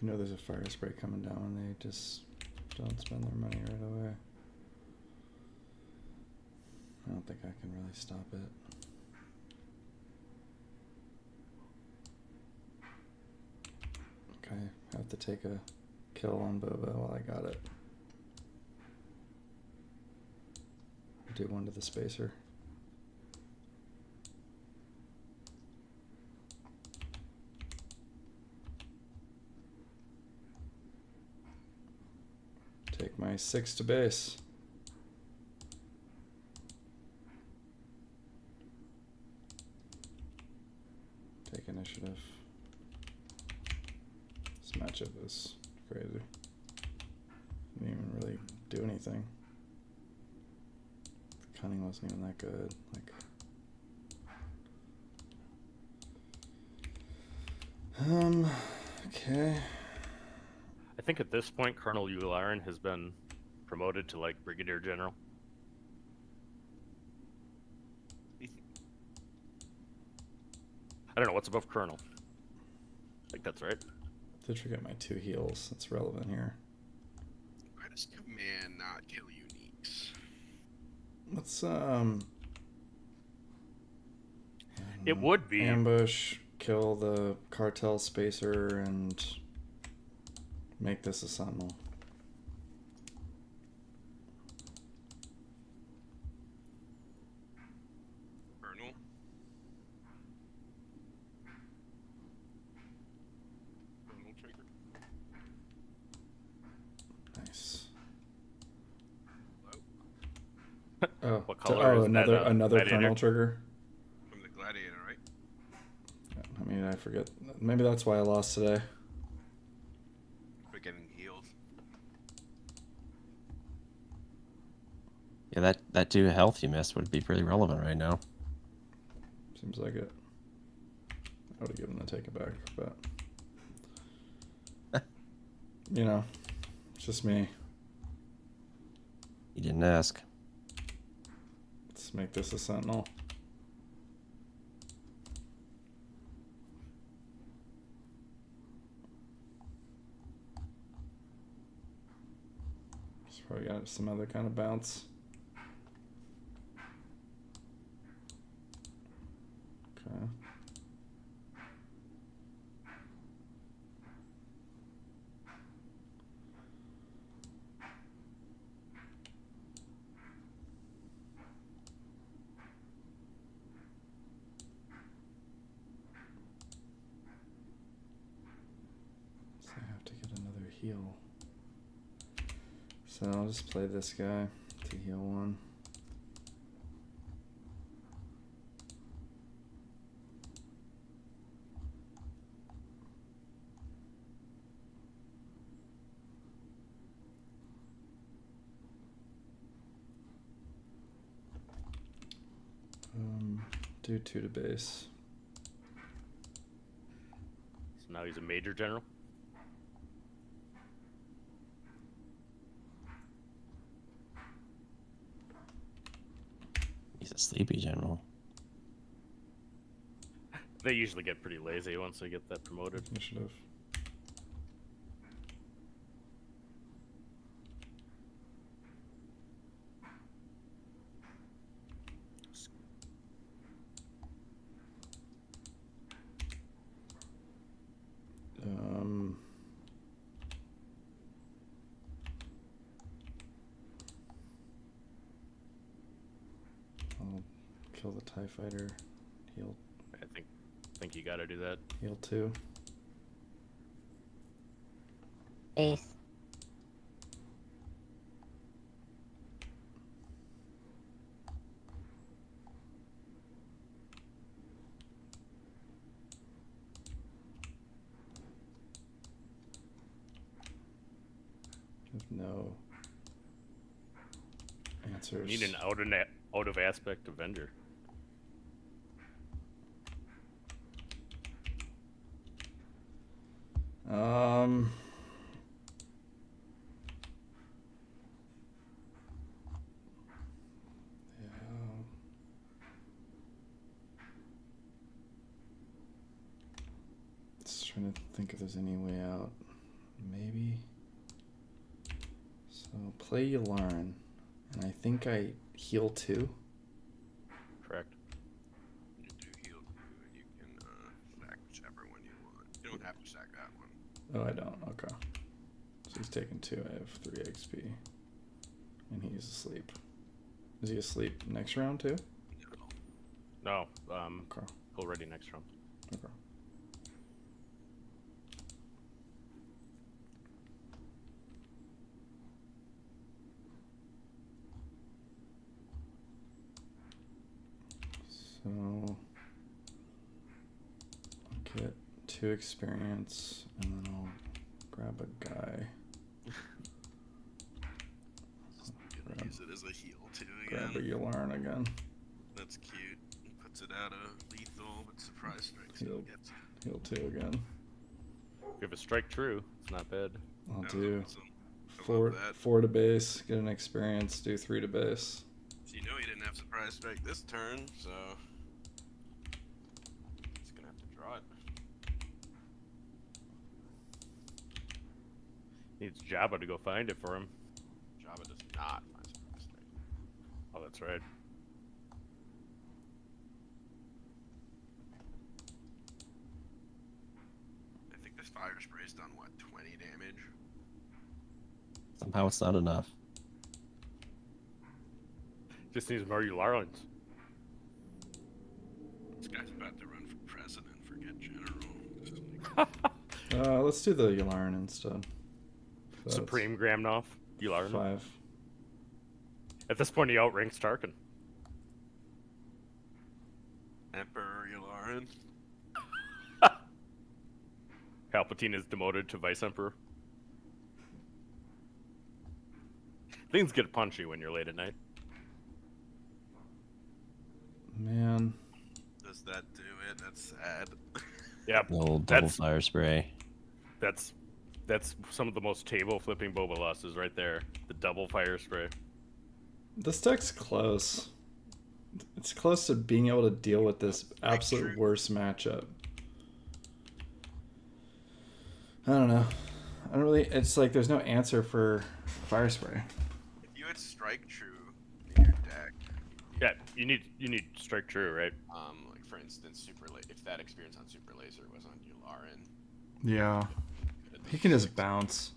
You know there's a fire spray coming down and they just don't spend their money right away. I don't think I can really stop it. Okay, have to take a kill on Boba while I got it. Do one to the spacer. Take my 6 to base. Take initiative. This matchup is crazy. Didn't even really do anything. The cunning wasn't even that good. Like, okay. I think at this point, Colonel Yularen has been promoted to like Brigadier General. I don't know what's above Colonel. I think that's right. Did forget my 2 heals. That's relevant here. Why does command not kill uniques? Let's It would be. ambush, kill the cartel spacer, and make this a sentinel. Colonel? Colonel trigger? Nice. Hello? Oh, What color is another that, another Gladiator? colonel trigger. From the Gladiator, right? I mean, I forget. Maybe that's why I lost today. For getting healed. Yeah, that 2 health you missed would be pretty relevant right now. Seems like it. I would have given the take it back, but you know, it's just me. You didn't ask. Let's make this a sentinel. It's probably got some other kind of bounce. Okay. So I'll just play this guy to heal 1. Do 2 to base. So now he's a major general. He's a sleepy general. They usually get pretty lazy once they get that promoted. I should have. I'll kill the TIE fighter. Heal. I think you got to do that. Heal 2. Base. There's no answers. Need an out of aspect Avenger. Yeah. Just trying to think if there's any way out. Maybe. So play Yularen, and I think I heal 2. Correct. You do heal 2, and you can sack whichever one you want. You don't have to sack that one. Oh, I don't. Okay. So he's taking 2. I have 3 XP, and he's asleep. Is he asleep next round too? No. Okay. He'll ready next round. Okay. So I'll get 2 experience, and then I'll grab a guy. Gonna use it as a heal too Grab a again. Yularen again. That's cute. Puts it out of lethal, but surprise strike still Heal. gets it. Heal 2 again. If you have a strike true, it's not bad. I'll That was do awesome. I 4 love that. 4 to base, get an experience, do 3 to base. So you know he didn't have surprise strike this turn, so he's gonna have to draw it. Needs Jabba to go find it for him. Jabba does not find surprise strike. Oh, that's right. I think this fire spray's done what, 20 damage? Somehow it's not enough. Just needs more Ularans. This guy's about to run for president, forget general. Let's do the Yularen instead. So that's Supreme Gramnoff. Yularen. 5. At this point, he outranks Tarkin. Emperor Yularen. Palpatine is demoted to Vice Emperor. Things get punchy when you're late at night. Man. Does that do it? That's sad. Yeah, The old double that's fire spray. that's some of the most table flipping Boba losses right there. The double fire spray. This deck's close. It's close to being able to deal with this absolute worst matchup. I don't know. I don't really. It's like there's no answer for fire spray. If you had strike true in your deck, Yeah, you need strike true, right? like for instance, if that experience on Super Laser was on Yularen, Yeah. He can just bounce.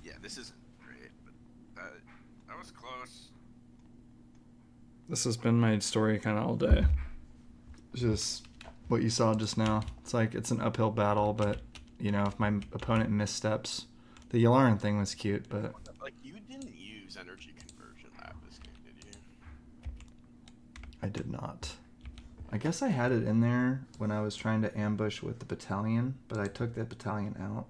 yeah, this isn't great, but that was close. This has been my story kind of all day. Just what you saw just now. It's like it's an uphill battle, but you know, if my opponent missteps, the Yularen thing was cute, but Like I did not. I guess I had it in there when I was trying to ambush with the battalion, but I took that battalion out.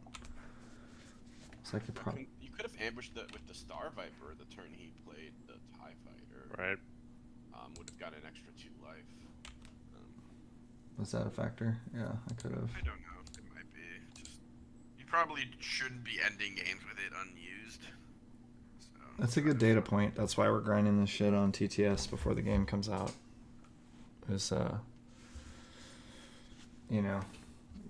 So I could probably... You could have ambushed with the Star Viper the turn he played the TIE Fighter. Right. Would have got an extra 2 life. Was that a factor? Yeah, I could have. I don't know. It might be. Just you probably shouldn't be ending games with it unused. So, That's a good data point. That's why we're grinding this shit on TTS before the game comes out. Is you know,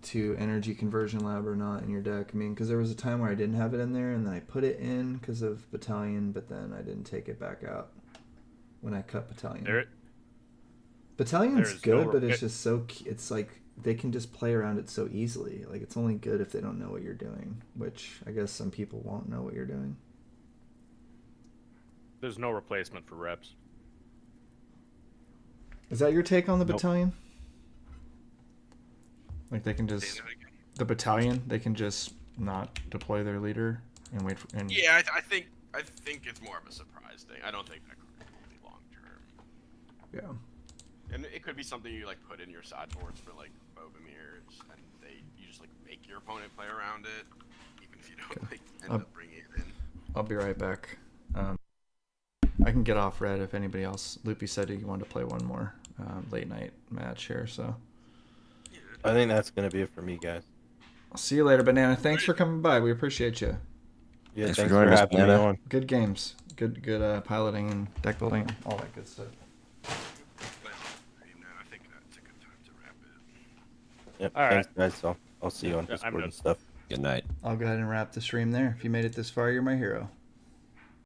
to energy conversion lab or not in your deck. I mean, because there was a time where I didn't have it in there, and then I put it in because of battalion, but then I didn't take it back out when I cut battalion. Battalion's good, but it's just so... It's like they can just play around it so easily. Like, it's only good if they don't know what you're doing, which I guess some people won't know what you're doing. There's no replacement for reps. Is that your take on the battalion? Like, they can just... The battalion, they can just not deploy their leader and wait for... And... Yeah, I think it's more of a surprise thing. I don't think that card will be long term. Yeah. And it could be something you like put in your sideboards for like Bobamirs, and you just like make your opponent play around it, even if you don't like end up bringing it in. I'll be right back. I can get off red if anybody else. Loopy said he wanted to play one more late night match here, so. I think that's gonna be it for me, guys. I'll see you later, Banana. Thanks for coming by. We appreciate you. Yeah, thanks for joining us, having me Banana. on. Good games. Good piloting and deck building, and all that good stuff. I think that's a good time to wrap it. Yep. All Thanks, guys. So I'll see you on Yeah, I'm Discord done. and stuff. Good night. I'll go ahead and wrap the stream there. If you made it this far, you're my hero.